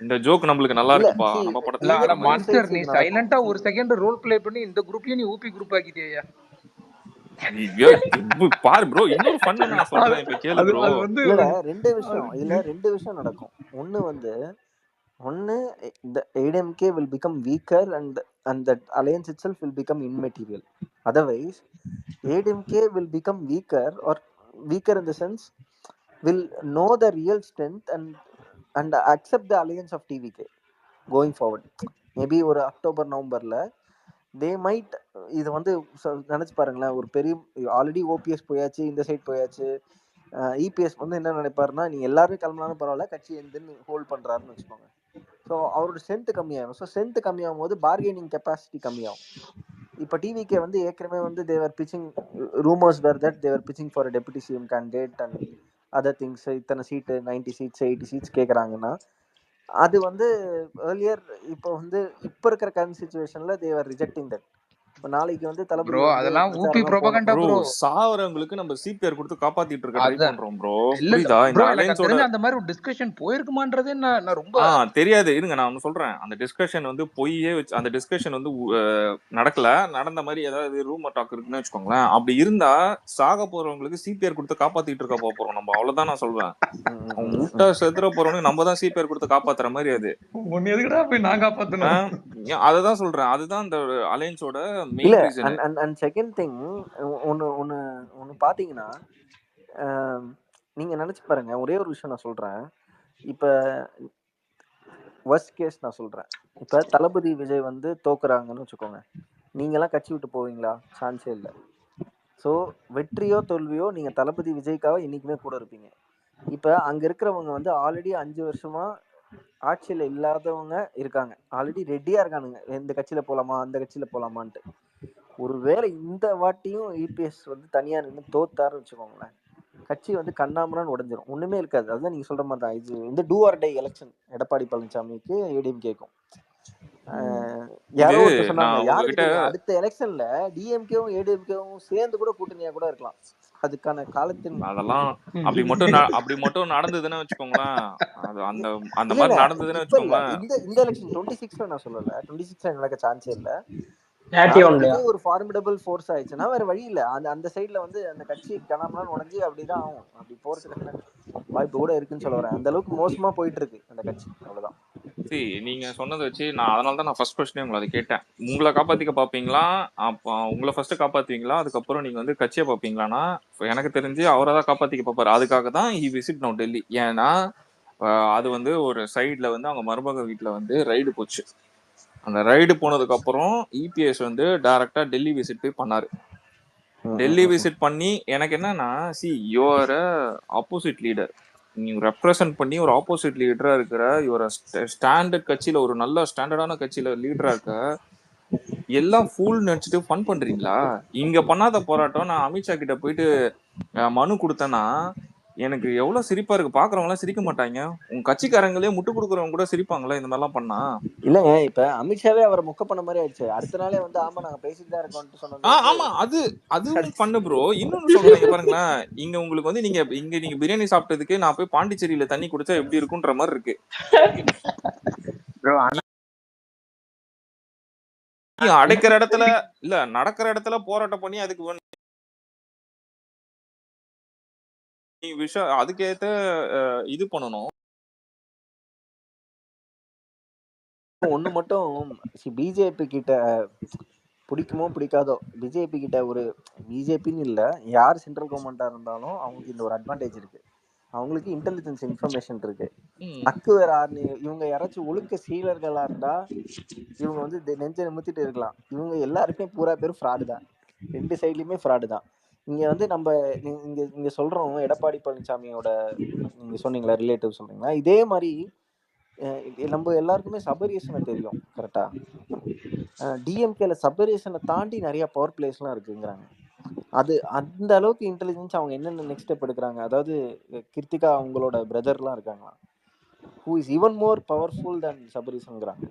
இந்த ஜோக் நம்மளுக்கு நல்லா இருக்குப்பா, நம்ம படத்துல ஆனா மான்ஸ்டர் நீ சைலண்டா ஒரு செகண்ட் ரோல் பிளே பண்ணி இந்த குரூப்பையும் நீ ஊபி குரூப் ஆக்கிட்டியா? பாரு ப்ரோ, இன்னொரு ஃபன் நான் சொல்றேன், இப்ப கேளு ப்ரோ. அது வந்து ரெண்டு விஷயம் நடக்கும். ஒன்னு the ADMK will become weaker and that alliance itself will become immaterial. Otherwise ADMK will become weaker in the sense will know the real strength and accept the alliance of TVK going forward. Maybe ஒரு October நவம்பர்ல they might இது வந்து நினைச்சு பாருங்களேன், ஒரு பெரிய already OPS போயாச்சு, இந்த side போயாச்சு, இபிஎஸ் வந்து என்ன நினைப்பாருன்னா நீங்க எல்லாரும் கிளம்பினாலும் பரவாயில்ல, கட்சி எந்தன்னு ஹோல்ட் பண்றாருன்னு வச்சுக்கோங்க. ஸோ அவரோட ஸ்ட்ரென்த் கம்மியாகும். ஸோ ஸ்ட்ரென்த் கம்மியாகும் போது பார்கெனிங் கெப்பாசிட்டி கம்மியாகும். இப்போ டிவிகே வந்து ஏற்கனவே வந்து they were pitching rumours were that they were pitching for deputy CM candidate and other things. இத்தனை சீட்டு 90 சீட்ஸ் 80 சீட்ஸ் கேட்குறாங்கன்னா அது வந்து ஏர்லியர் இப்போ வந்து இப்போ இருக்கிற கரண்ட் சிச்சுவேஷன்ல தேவர் ரிஜெக்டிங் தட். இப்போ நாளைக்கு வந்து தளபதி அதெல்லாம் ஊபி ப்ரோபகண்டா ப்ரோ. சாவறவங்களுக்கு நம்ம சிபிஆர் கொடுத்து காப்பாத்திட்டு இருக்க ட்ரை பண்றோம் ப்ரோ. புரியுதா? இந்த ப்ரோ அலைன்ஸோட அந்த மாதிரி ஒரு டிஸ்கஷன் போயிருக்குமான்றதே நான் ரொம்ப தெரியாது. இருங்க நான் ஒன்னு சொல்றேன். அந்த டிஸ்கஷன் வந்து பொய்யே வச்சு, அந்த டிஸ்கஷன் வந்து நடக்கல, நடந்த மாதிரி ஏதாவது ரூமர் டாக் இருக்குன்னு வச்சுக்கோங்களேன். அப்படி இருந்தா சாக போறவங்களுக்கு சிபிஆர் கொடுத்து காப்பாத்திட்டு இருக்க போறோம் நம்ம, அவ்வளவுதான் நான் சொல்வேன். அவங்க முட்டை செத்துற போறவங்க நம்ம தான் சிபிஆர் கொடுத்து காப்பாத்துற மாதிரி. அது ஒன்னு எதுக்குடா போய் நான் காப்பாத்தணும்? அததான் சொல்றேன். அதுதான் அந்த அலைன்ஸோட main reason. And second thing ஒன்னு பாத்தீங்கன்னா, நீங்க நினைச்சு பாருங்க, ஒரே ஒரு விஷயம் நான் சொல்றேன். இப்ப வர்ஸ்ட் கேஸ் நான் சொல்றேன், இப்ப தளபதி விஜய் வந்து தோக்குறாங்கன்னு வச்சுக்கோங்க, நீங்க எல்லாம் கட்சி விட்டு போவீங்களா? சான்ஸே இல்லை. ஸோ வெற்றியோ தோல்வியோ நீங்க தளபதி விஜய்க்காக இன்னைக்குமே கூட இருப்பீங்க. இப்ப அங்க இருக்கிறவங்க வந்து ஆல்ரெடி 5 வருஷமா ஆட்சியில இல்லாதவங்க இருக்காங்க, ஆல்ரெடி ரெடியா இருக்கானுங்க, இந்த கட்சியில போலாமா அந்த கட்சியில போலாமான்ட்டு. ஒருவேளை இந்த வாட்டியும் இபிஎஸ் வந்து தனியா நின்று தோத்தாருன்னு வச்சுக்கோங்களேன், கட்சி வந்து கண்ணாமரான்னு உடைஞ்சிரும், ஒண்ணுமே இருக்காது. அதுதான் நீங்க சொல்ற மாதிரி தான். இது வந்து do or die election Edappadi பழனிசாமிக்கு ஏடிஎம்கேக்கும். யாரோ சொன்னாங்க, யாருக்கு அடுத்த எலெக்ஷன்ல டிஎம்கேவும் ஏடிஎம்கேவும் சேர்ந்து கூட கூட்டணியா கூட இருக்கலாம். அதுக்கான காலத்தின் அதெல்லாம் அப்படி மட்டும் நடந்ததுன்னு வச்சுக்கோங்களேன், அந்த அந்த மாதிரி நடந்ததுன்னு வச்சுக்கோங்களேன். இந்த எலெக்ஷன் 26ல நான் சொல்லல, 26ல நடக்க சான்ஸே இல்ல. ஒரு ஃபார்மிடபிள் ஃபோர்ஸ் ஆயிடுச்சுன்னா வேற வழி இல்ல, அந்த சைட்ல வந்து அந்த கட்சி கணாமலாம் உடஞ்சி அப்படிதான் ஆகும். அப்படி போறதுக்கு வாய்ப்பு கூட இருக்குன்னு சொல்ல வரேன். அந்த அளவுக்கு மோசமா போயிட்டு இருக்கு அந்த கட்சி, அவ்வளவுதான். நீங்க சொன்னதை வச்சு அதனாலதான் நான் ஃபர்ஸ்ட் கொஸ்டினே உங்களை அதை கேட்டேன். உங்களை காப்பாத்திக்க பாப்பீங்களா, உங்களை ஃபர்ஸ்ட் காப்பாத்துவீங்களா, அதுக்கப்புறம் நீங்க வந்து கட்சியை பாப்பீங்களான்னா எனக்கு தெரிஞ்சு அவரை தான் காப்பாத்திக்க பாப்பாரு. அதுக்காக தான் ஹி விசிட் நவ் டெல்லி. ஏன்னா அது வந்து ஒரு சைட்ல வந்து அவங்க மருமக வீட்டுல வந்து ரைடு போச்சு. அந்த ரைடு போனதுக்கு அப்புறம் இபிஎஸ் வந்து டைரக்டா டெல்லி விசிட் போய் பண்ணாரு. டெல்லி விசிட் பண்ணி எனக்கு என்னன்னா, யூஆர் ஆப்போசிட் லீடர், நீ ரெப்ரசன்ட் பண்ணி ஒரு ஆப்போசிட் லீடரா இருக்கிற, ஒரு ஸ்டாண்டர்ட் கட்சியில, ஒரு நல்ல ஸ்டாண்டர்டான கட்சியில லீடரா இருக்க, எல்லாம் ஃபுல் நினைச்சிட்டு ஃபன் பண்றீங்களா? இங்க பண்ணாத போராட்டம் நான் அமித்ஷா கிட்ட போயிட்டு மனு கொடுத்தேன்னா எனக்கு எவ்வளவு சிரிப்பா இருக்கு. பாக்குறவங்க எல்லாம் சிரிக்க மாட்டாங்க, உங்க கட்சிக்காரங்களே முட்டு கொடுக்குறவங்க கூட சிரிப்பாங்களா இந்த மாதிரிலாம் பண்ணா? இல்லங்க, இப்ப அமித்ஷாவே அவரை முக்க பண்ண மாதிரி ஆயிடுச்சு. அடுத்த நாளே வந்து ஆமா நாங்க பேசிட்டு தான் இருக்கோம்னு சொன்னது. ஆமா, அது பண்ணு ப்ரோ. இன்னொன்னு சொல்றீங்க பாருங்களேன், இங்க உங்களுக்கு வந்து நீங்க பிரியாணி சாப்பிட்டதுக்கு நான் போய் பாண்டிச்சேரியில தண்ணி குடிச்சா எப்படி இருக்குன்ற மாதிரி இருக்கு. அடைக்கிற இடத்துல இல்ல, நடக்கிற இடத்துல போராட்டம் பண்ணி அதுக்கு விஷயம் அதுக்கேத்த இது பண்ணணும். ஒண்ணு மட்டும் பிஜேபி கிட்ட பிடிக்குமோ பிடிக்காதோ, பிஜேபி கிட்ட ஒரு பிஜேபின்னு இல்ல, யார் சென்ட்ரல் கவர்மெண்டா இருந்தாலும் அவங்களுக்கு இந்த ஒரு அட்வான்டேஜ் இருக்கு, அவங்களுக்கு இன்டெலிஜென்ஸ் இன்ஃபர்மேஷன் இருக்கு. அக்கு வேற இவங்க யாராச்சும் ஒழுக்க சீலர்களா இருந்தா இவங்க வந்து நெஞ்ச நிமித்திட்டு இருக்கலாம். இவங்க எல்லாருமே பூரா பேரும் ஃப்ராடு தான், ரெண்டு சைட்லயுமே ஃப்ராடு தான். இங்க வந்து நம்ம இங்க சொல்றோம் எடப்பாடி பழனிசாமியோட, நீங்க சொன்னீங்களா ரிலேட்டிவ் சொல்றீங்களா, இதே மாதிரி நம்ம எல்லாருக்குமே சபரீசனை தெரியும் கரெக்டா. டிஎம்கேல சபரீசனை தாண்டி நிறைய பவர் பிளேஸ் எல்லாம் இருக்குங்கிறாங்க. அது அந்த அளவுக்கு இன்டெலிஜென்ஸ் அவங்க என்னென்ன நெக்ஸ்ட் ஸ்டெப் எடுக்கிறாங்க. அதாவது கிருத்திகா அவங்களோட பிரதர்லாம் இருக்காங்க, who is even more powerful than சபரிசங்கிறாங்க.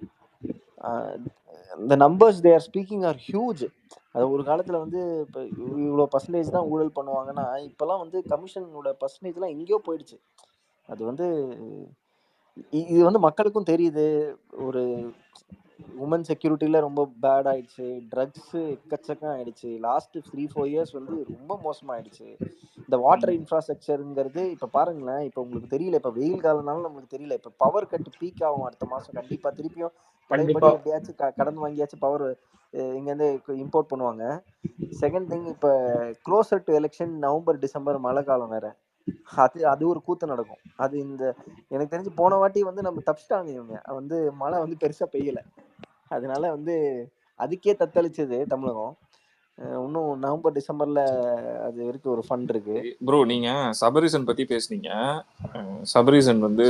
the numbers they are speaking are huge. அது ஒரு காலத்துல வந்து இப்போ இவ்வளோ பர்சன்டேஜ் தான் ஊழல் பண்ணுவாங்கன்னா இப்போல்லாம் வந்து கமிஷனோட பர்சன்டேஜ்லாம் எங்கேயோ போயிடுச்சு. அது வந்து இது வந்து மக்களுக்கும் தெரியுது. ஒரு உமன் செக்யூரிட்டியில் ரொம்ப பேட் ஆயிடுச்சு, ட்ரக்ஸு எக்கச்சக்கம் ஆயிடுச்சு. லாஸ்ட் 3-4 இயர்ஸ் வந்து ரொம்ப மோசமாயிடுச்சு. இந்த வாட்டர் இன்ஃப்ராஸ்ட்ரக்சருங்கிறது இப்போ பாருங்களேன், இப்போ உங்களுக்கு தெரியல, இப்போ வெயில் காலம்னாலும் நம்மளுக்கு தெரியல. இப்போ பவர் கட் பீக் ஆகும் அடுத்த மாதம் கண்டிப்பாக. திருப்பியும் பழையபடி எப்படியாச்சும் கடன் வாங்கியாச்சும் பவர் இங்கேருந்து இம்போர்ட் பண்ணுவாங்க. செகண்ட் திங், இப்போ closer to election November December மழை காலம் வேற, அது ஒரு கூத்து நடக்கும். அது இந்த எனக்கு தெரிஞ்சு போன வாட்டி வந்து நம்ம தப்பிச்சிட்டாங்க. இவங்க வந்து மழை வந்து பெருசா பெய்யல, அதனால வந்து அதுக்கே தத்தளிச்சது தமிழகம். இன்னும் நவம்பர் டிசம்பர்ல அது வரைக்கும் ஒரு ஃபண்ட் இருக்கு. ப்ரோ நீங்க சபரிசன் பத்தி பேசுனீங்க. சபரிசன் வந்து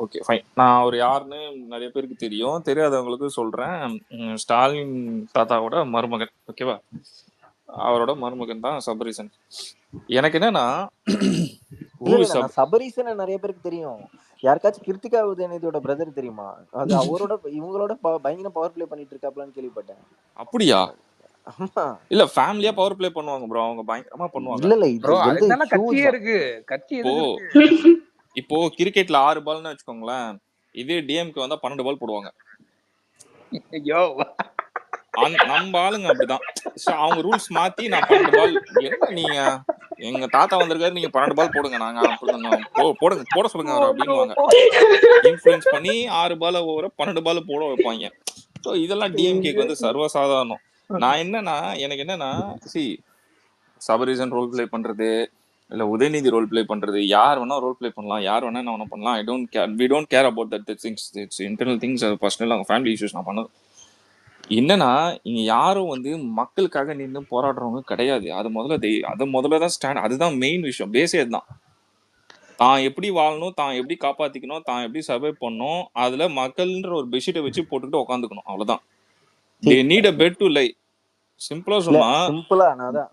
ஓகே ஃபைன், நான் அவர் யாருன்னு நிறைய பேருக்கு தெரியும், தெரியாதவங்களுக்கு சொல்றேன். ஸ்டாலின் தாத்தாவோட மருமகன், ஓகேவா? அவரோட மருமகன் தான் சபரிசன். எனக்கு என்னன்னா சபரிசன் நிறைய பேருக்கு தெரியும். யாருக்காச்சும் கிருத்திகா உதயநிதியோட பிரதர் தெரியுமா? அது அவரோட இவங்களோட பயங்கர பவர் பிளே பண்ணிட்டு இருக்காப்லான்னு கேள்விப்பட்டேன். அப்படியா? ஆமா, இல்ல ஃபேமிலியா பவர் பிளே பண்ணுவாங்க ப்ரோ, அவங்க பயங்கரமா பண்ணுவாங்க. இல்ல ப்ரோ அதுதான கட்சியே இருக்கு. கட்சி இப்போ கிரிக்கெட்ல 6 பால்னு வச்சுக்கோங்களேன், இதே டிஎம்கே வந்தா 12 பால் போடுவாங்க. ஐயோ நம்ம ஆளுங்க அப்படிதான். அவங்க ரூல்ஸ் மாத்தி நான் 12 பால், என்ன நீங்க எங்க தாத்தா வந்திருக்காரு, நீங்க 12 பால் போடுங்க, நாங்க போடுங்க போட சொல்லுங்க அவர் அப்படின்வாங்க. இன்ஃபுளுன்ஸ் பண்ணி 6 பால் ஓவர 12 பால் போட வைப்பாங்க. ஸோ இதெல்லாம் டிஎம்கேக்கு வந்து சர்வசாதாரணம். நான் என்னன்னா எனக்கு என்னன்னா சபரிசன் ரோல் பிளே பண்றது இல்ல உதயநிதி ரோல் பிளே பண்றது, யார் வேணா ரோல் பிளே பண்ணலாம், யார் வேணா என்ன வேணா பண்ணலாம். we don't care about that things. It's internal things, personal, அவங்க ஃபேமிலி இஷ்யூஸ். நான் பண்ணது என்னன்னா இங்க யாரும் வந்து மக்களுக்காக நின்று போராடுறவங்க கிடையாது. அது முதல்ல தான் ஸ்டாண்ட். அதுதான் மெயின் விஷயம், பேஸே அதுதான். தான் எப்படி வாழணும், தான் எப்படி காப்பாத்திக்கணும், தான் எப்படி சர்வை பண்ணணும், அதுல மக்கள்ன்ற ஒரு பெட்ஷீட்டை வச்சு போட்டுக்கிட்டு உட்காந்துக்கணும், அவ்வளவுதான். they need a bed to lie. சிம்பிளா சொன்னா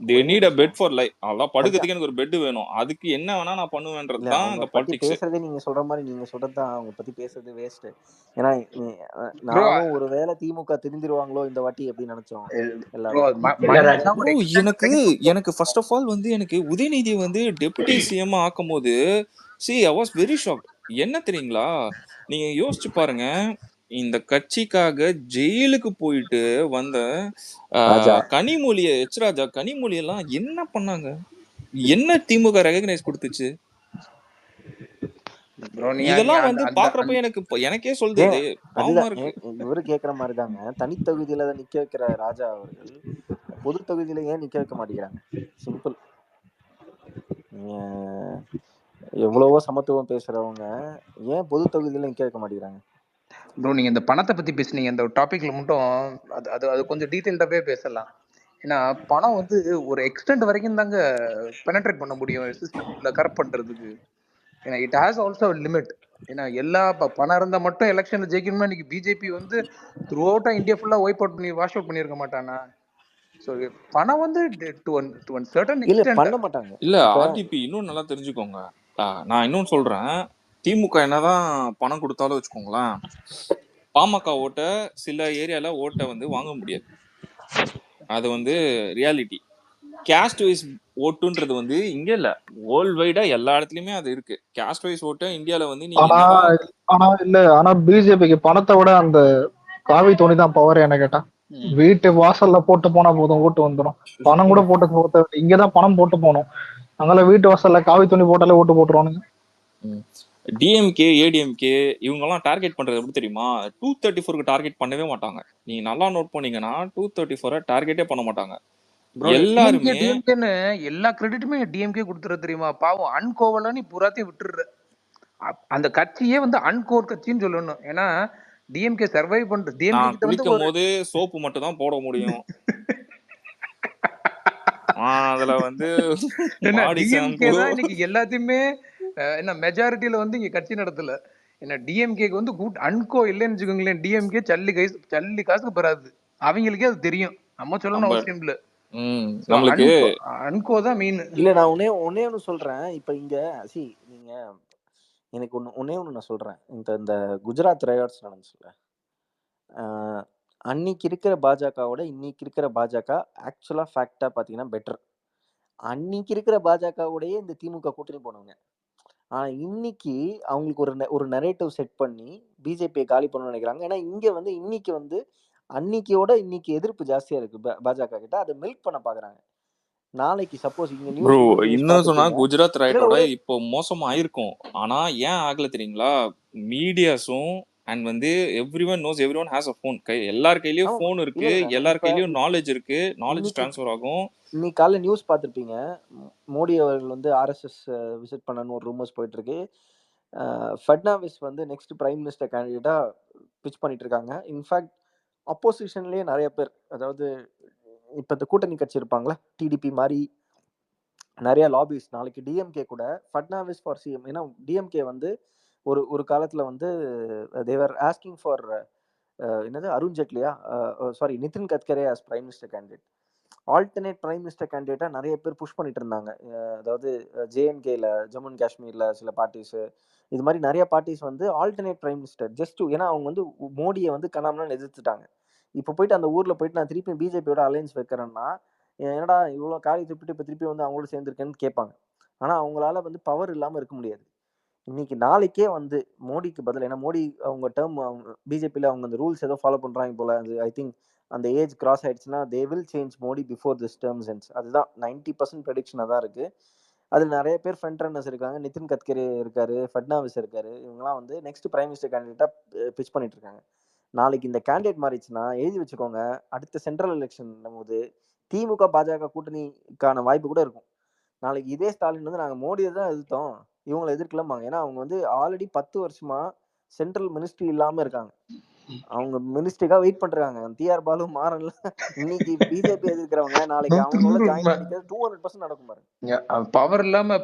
they need a bed for life. அவ்வளவுதான். படுக்கிறதுக்கு எனக்கு ஒரு பெட் வேணும், அதுக்கு என்ன வேணா நான் பண்ணுவேன்றதுதான் இந்த பாலிடிக்ஸ். பேசுறதே நீங்க சொல்ற மாதிரி நீங்க சொல்றதுதான் அவங்க பத்தி பேசுறது வேஸ்ட். ஏன்னா நானும் ஒருவேளை திமுக திருந்திருவாங்களோ இந்த வாட்டி அப்படின்னு நினைச்சோம் எல்லாரும். எனக்கு ஃபர்ஸ்ட் ஆஃப் ஆல் வந்து எனக்கு உதயநிதி வந்து டெபுட்டி சிஎம் ஆக்கும் போது I was very shocked. என்ன தெரியுங்களா, நீங்க யோசிச்சு பாருங்க, இந்த கட்சிக்காக ஜெயிலுக்கு போயிட்டு வந்த கனிமொழிய, ராஜா கனிமொழி எல்லாம் என்ன பண்ணாங்க, என்ன திமுக ரெகக்னைஸ் கொடுத்துச்சு? இதெல்லாம் வந்து பாக்குறப்ப எனக்கே சொல்றது இவரு கேக்குற மாதிரிதாங்க. தனித்தொகுதியில நிக்க வைக்கிற ராஜா அவர்கள் பொது தொகுதியில ஏன் நிக்க வைக்க மாட்டேங்கிறாங்க? சிம்பிள். எவ்வளவோ சமத்துவம் பேசுறவங்க ஏன் பொது தொகுதியில நிக்க வைக்க மாட்டேங்கிறாங்க? ப்ரோ நீங்க இந்த பணத்தை பத்தி பேசுனீங்க, இந்த டாபிக்ல மட்டும் அது கொஞ்சம் டீடைல்டாவே பேசலாம். ஏன்னா பணம் வந்து ஒரு எக்ஸ்டென்ட் வரைக்கும் தாங்க பெனட்ரேட் பண்ண முடியும் சிஸ்டம்ல கரெக்ட் பண்றதுக்கு. ஏன்னா இட் ஹாஸ் ஆல்சோ லிமிட். ஏன்னா எல்லா பணம் இருந்தா மட்டும் எலெக்ஷன்ல ஜெயிக்கணும்னா இன்னைக்கு பிஜேபி வந்து த்ரூ அவுட்டா இந்தியா ஃபுல்லா வைப் அவுட் பண்ணி வாஷ் அவுட் பண்ணிருக்க மாட்டானா? சோ பணம் வந்து டு ஒன் சர்டன் எக்ஸ்டென்ட் பண்ண மாட்டாங்க. இல்ல ஆர்டிபி இன்னும் நல்லா தெரிஞ்சுக்கோங்க. நான் இன்னும் சொல்றேன், திமுக என்னதான் பணம் கொடுத்தாலும் வச்சுக்கோங்களேன், பாமக ஓட்ட சில ஏரியால ஓட்ட வந்து வாங்க முடியாது. அது வந்து ரியாலிட்டி. கேஸ்ட் வைஸ் ஓட்டுன்றது வந்து இங்க இல்ல, வேர்ல்ட் வைடா எல்லா இடத்துலயுமே அது இருக்கு. கேஸ்ட் வைஸ் ஓட்டு இந்தியால வந்து ஆனா பிஜேபிக்கு பணத்தை விட அந்த காவி துணி தான் பவர். என்ன கேட்டா வீட்டு வாசல்ல போட்டு போனா போதும், ஓட்டு வந்துடும். பணம் கூட போட்டு இங்கதான் பணம் போட்டு போனோம், அதனால வீட்டு வாசல்ல காவி துணி போட்டாலே ஓட்டு போட்டுருவானுங்க. டிஎம்கே ஏடிஎம்கே இவங்கெல்லாம் டார்கெட் பண்றது எப்படி தெரியுமா? 234 டார்கெட் பண்ணவே மாட்டாங்க. நீங்க நல்லா நோட் பண்ணீங்கன்னா 234 டார்கெட்டே பண்ண மாட்டாங்க. எல்லாருமே எல்லா கிரெடிட்டுமே டிஎம்கே கொடுத்துற தெரியுமா? பாவம் அன்கோவல நீ புறாத்தையும் விட்டுடுற. அந்த கட்சியே வந்து அன்கோர் கட்சின்னு சொல்லணும். ஏன்னா டிஎம்கே சர்வை பண்ற டிஎம்கே குளிக்கும் போது சோப்பு மட்டும் தான் போட முடியும். அதுல வந்து எல்லாத்தையுமே என்ன மெஜாரிட்டியில வந்து இங்க கட்சி நடத்தல. ஏன்னா டிஎம்கேக்கு வந்து அன்கோ இல்லைன்னு வச்சுக்கோங்களேன், டிஎம்கே சல்லி காசுக்கு பெறாது. அவங்களுக்கே அது தெரியும், நம்ம சொல்லணும் அவசியம் இல்ல. ஸோ நம்மளுக்கு அன்கோ தான் மீன். இல்ல நான் ஒன்னே ஒன்னு சொல்றேன். இப்ப இங்க நீங்க எனக்கு ஒன்னே ஒண்ணு நான் சொல்றேன். இந்த குஜராத் ரயோட்ஸ் நடந்துச்சுல்ல, அன்னைக்கு இருக்கிற பாஜகவோட இன்னைக்கு இருக்கிற பாஜக ஆக்சுவலா ஃபேக்டா பாத்தீங்கன்னா பெட்டர். அன்னைக்கு இருக்கிற பாஜகவோடயே இந்த திமுக கூட்டணி போனவங்க. ஆனா இன்னைக்கு அவங்களுக்கு ஒரு நரேட்டிவ் செட் பண்ணி பிஜேபியை காலி பண்ணணும்னு நினைக்கிறாங்க. ஏன்னா இங்க வந்து இன்னைக்கு அன்னைக்கோட இன்னைக்கு எதிர்ப்பு ஜாஸ்தியா இருக்கு பாஜக கிட்ட. அதை மில்க் பண்ண பாக்குறாங்க. நாளைக்கு சப்போஸ் இங்க ப்ரோ நியூஸ் இன்னும் சொன்னா பார்த்துருப்பீங்க. குஜராத் ரைட்டோட ஒரே இப்போ மோசமா ஆயிருக்கும். ஆனா ஏன் ஆகல தெரியுங்களா? மீடியாஸும் அண்ட் வந்து everyone knows everyone has a phone. எல்லார் கையிலயும் ஆமா ஃபோன் இல்ல இருக்கு, இல்ல எல்லார் இப்ப கையிலயும் நாலேஜ் இருக்கு, நாலேஜ் இன்னைக்கு ட்ரான்ஸ்ஃபர் ஆகும். இன்னைக்கு காலைல நியூஸ் பார்த்துருப்பீங்க. மோடி அவர்கள் வந்து ஆர்எஸ்எஸ் விசிட் பண்ணனு ஒரு ரூமர்ஸ் போயிட்டு இருக்கு. ஃபட்னாவிஸ் வந்து நெக்ஸ்ட் பிரைம் மினிஸ்டர் கேண்டிடேட்டா பிச் பண்ணிட்டு இருக்காங்க. இன்ஃபேக்ட் அப்போசிஷன்லயே நிறைய பேர், அதாவது இப்ப இந்த கூட்டணி கட்சி இருப்பாங்களா டிடிபி மாதிரி நிறைய லாபிஸ். நாளைக்கு டிஎம்கே கூட ஃபட்னாவிஸ் ஃபார் சிஎம். ஏன்னா டிஎம்கே வந்து ஒரு காலத்துல வந்து தேவர் ஆஸ்கிங் ஃபார் என்னது அருண் ஜேட்லியா sorry Nitin Gadkari as prime minister candidate. Alternate prime minister கேண்டிடேட்டா நிறைய பேர் புஷ் பண்ணிட்டு இருந்தாங்க. அதாவது ஜேஎன்கேல ஜம்மு அண்ட் காஷ்மீர்ல சில பார்ட்டிஸ், இது மாதிரி நிறைய பார்ட்டிஸ் வந்து ஆல்டர்னேட் பிரைம் மினிஸ்டர் ஜஸ்ட் ஏன்னா அவங்க வந்து மோடியை வந்து கனாமலாம் எதிர்த்துட்டாங்க. இப்போ போயிட்டு அந்த ஊர்ல போயிட்டு நான் திருப்பி பிஜேபியோட அலையன்ஸ் வைக்கிறேன்னா என்னடா இவ்வளோ காரி திருப்பிட்டு இப்போ திருப்பி வந்து அவங்களோட சேர்ந்துருக்கேன்னு கேட்பாங்க. ஆனால் அவங்களால வந்து பவர் இல்லாமல் இருக்க முடியாது. இன்னைக்கு நாளைக்கே வந்து மோடிக்கு பதில், ஏன்னா மோடி அவங்க டேர்ம் பிஜேபியில் அவங்க அந்த ரூல்ஸ் ஏதோ ஃபாலோ பண்ணுறாங்க போல. அது ஐ திங்க் அந்த ஏஜ் கிராஸ் ஆயிடுச்சுன்னா they will change Modi before this terms ends. அதுதான் 90% ப்ரெடிக்ஷனாக தான் இருக்குது. அதில் நிறைய பேர் ஃப்ரண்ட் ரன்னர்ஸ் இருக்காங்க. நிதின் கட்கரி இருக்காரு, ஃபட்னாவிஸ் இருக்காரு. இவங்கலாம் வந்து நெக்ஸ்ட் பிரைம் மினிஸ்டர் கேண்டிடேட்டாக பிச் பண்ணிட்டு இருக்காங்க. நாளைக்கு இந்த கேண்டிடேட் மாறிச்சுன்னா எழுதி வச்சுக்கோங்க, அடுத்த சென்ட்ரல் எலெக்ஷன் போது திமுக பாஜக கூட்டணிக்கான வாய்ப்பு கூட இருக்கும். நாளைக்கு இதே ஸ்டாலின் வந்து நாங்கள் மோடியை தான் எதிர்த்தோம், இவங்களை எதிர்க்கலாமாங்க. ஏன்னா அவங்க வந்து ஆல்ரெடி 10 வருஷமா சென்ட்ரல் மினிஸ்ட்ரி இல்லாம இருக்காங்க. அவங்க மினிஸ்ட்ரிக்காக வெயிட் பண்றாங்க. டிஆர் பாலு மாறன்ல இன்னைக்கு பிஜேபி எதிர்க்கிறவங்க நாளைக்கு அவங்களோட ஜாயின் பண்ணிக்கிறது 200% நடக்கும் பாருங்க. பவர் இல்லாம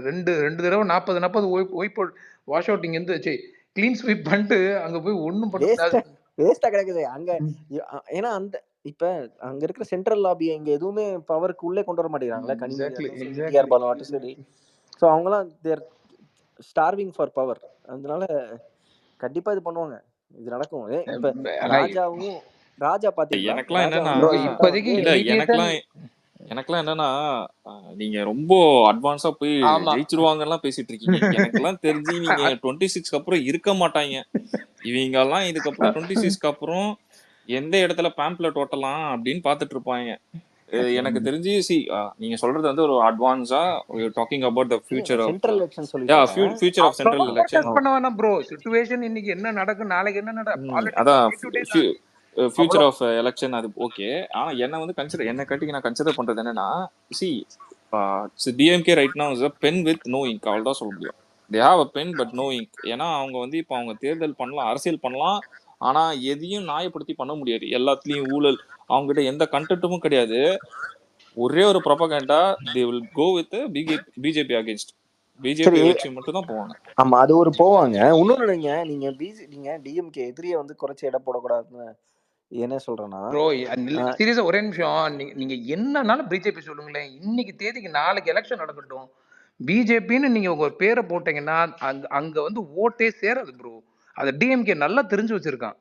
ரெண்டு தடவை 40 வாஷ் அவுட்டிங் இருந்து கிளீன் ஸ்வீப் பண்ணிட்டு அங்க போய் ஒண்ணும் பண்ண வேஸ்டா கிடக்குது அங்க. ஏன்னா அந்த இப்ப அங்க இருக்கிற சென்ட்ரல் லாபி இங்க எதுவுமே பவருக்கு உள்ளே கொண்டு வர மாட்டேங்கிறாங்களே. கனிமொழி டிஆர் பாலு ஆட்டும் சரி. ஸோ அவங்களாம் தேர் ஸ்டார்விங் ஃபார் பவர். அதனால கண்டிப்பா இது பண்ணுவாங்க, இது நடக்கும். இப்ப ராஜா பாத்தீங்களா? எனக்கெல்லாம் என்னன்னா எனக்கெல்லாம் என்னன்னா நீங்க ரொம்ப அட்வான்ஸா போய் ஜெயிச்சிருவாங்கலாம் பேசிட்டு இருக்கீங்க. எனக்கெல்லாம் தெரிஞ்சு நீங்க 26க்கு அப்புறம் இருக்க மாட்டாங்க. இவங்க எல்லாம் இதுக்கப்புறம் 26க்கு அப்புறம் எந்த இடத்துல பேம்ப்ளெட் ஓட்டலாம் அப்படின்னு பாத்துட்டு இருப்பாங்க. எனக்கு தெரிஞ்சு நீங்க சொல்றது வந்து ஒரு அட்வான்ஸா talking about the future of central election சொல்லிட்டு ஃபியூச்சர் ஆஃப் சென்ட்ரல் எலெக்ஷன். பண்ண வேணாம் ப்ரோ, சிச்சுவேஷன் இன்னைக்கு என்ன நடக்கும், நாளைக்கு என்ன நடக்கும், அதான் ஃபியூச்சர் ஆஃப் எலெக்ஷன். அது ஓகே. ஆனா என்ன வந்து நான் கன்சிடர் பண்றது என்னன்னா, DMK right now is a pen with no ink. அவ்வளவுதான் சொல்ல முடியும். they have a pen but no ink. ஏன்னா அவங்க வந்து இப்போ அவங்க தேர்தல் பண்ணலாம், அரசியல் பண்ணலாம், ஆனா எதையும் நியாயப்படுத்தி பண்ண முடியாது. எல்லாத்துலயும் ஊழல், அவங்க கிட்ட எந்த கண்டென்ட்டும் கிடையாது. ஒரே ஒரு propaganda, they will go with BJP against. BJP வச்சு மட்டும் தான் போவாங்க. ஆமா அது ஒரு போவாங்க. இன்னொன்னு நீங்க டிஎம்கே எதிரியை வந்து குறைச்சி இடம் போடக்கூடாதுன்னு என்ன சொல்றேன்னா, ப்ரோ சீரியஸா ஒரே நிமிஷம், நீங்க என்னன்னாலும் பிஜேபி சொல்லுங்களேன். இன்னைக்கு தேதிக்கு நாளைக்கு எலெக்ஷன் நடக்கட்டும், பிஜேபின்னு நீங்க உங்க பேரை போட்டீங்கன்னா அங்க வந்து ஓட்டே சேராது ப்ரோ. அது டிஎம்கே நல்லா தெரிஞ்சு வச்சிருக்கான்.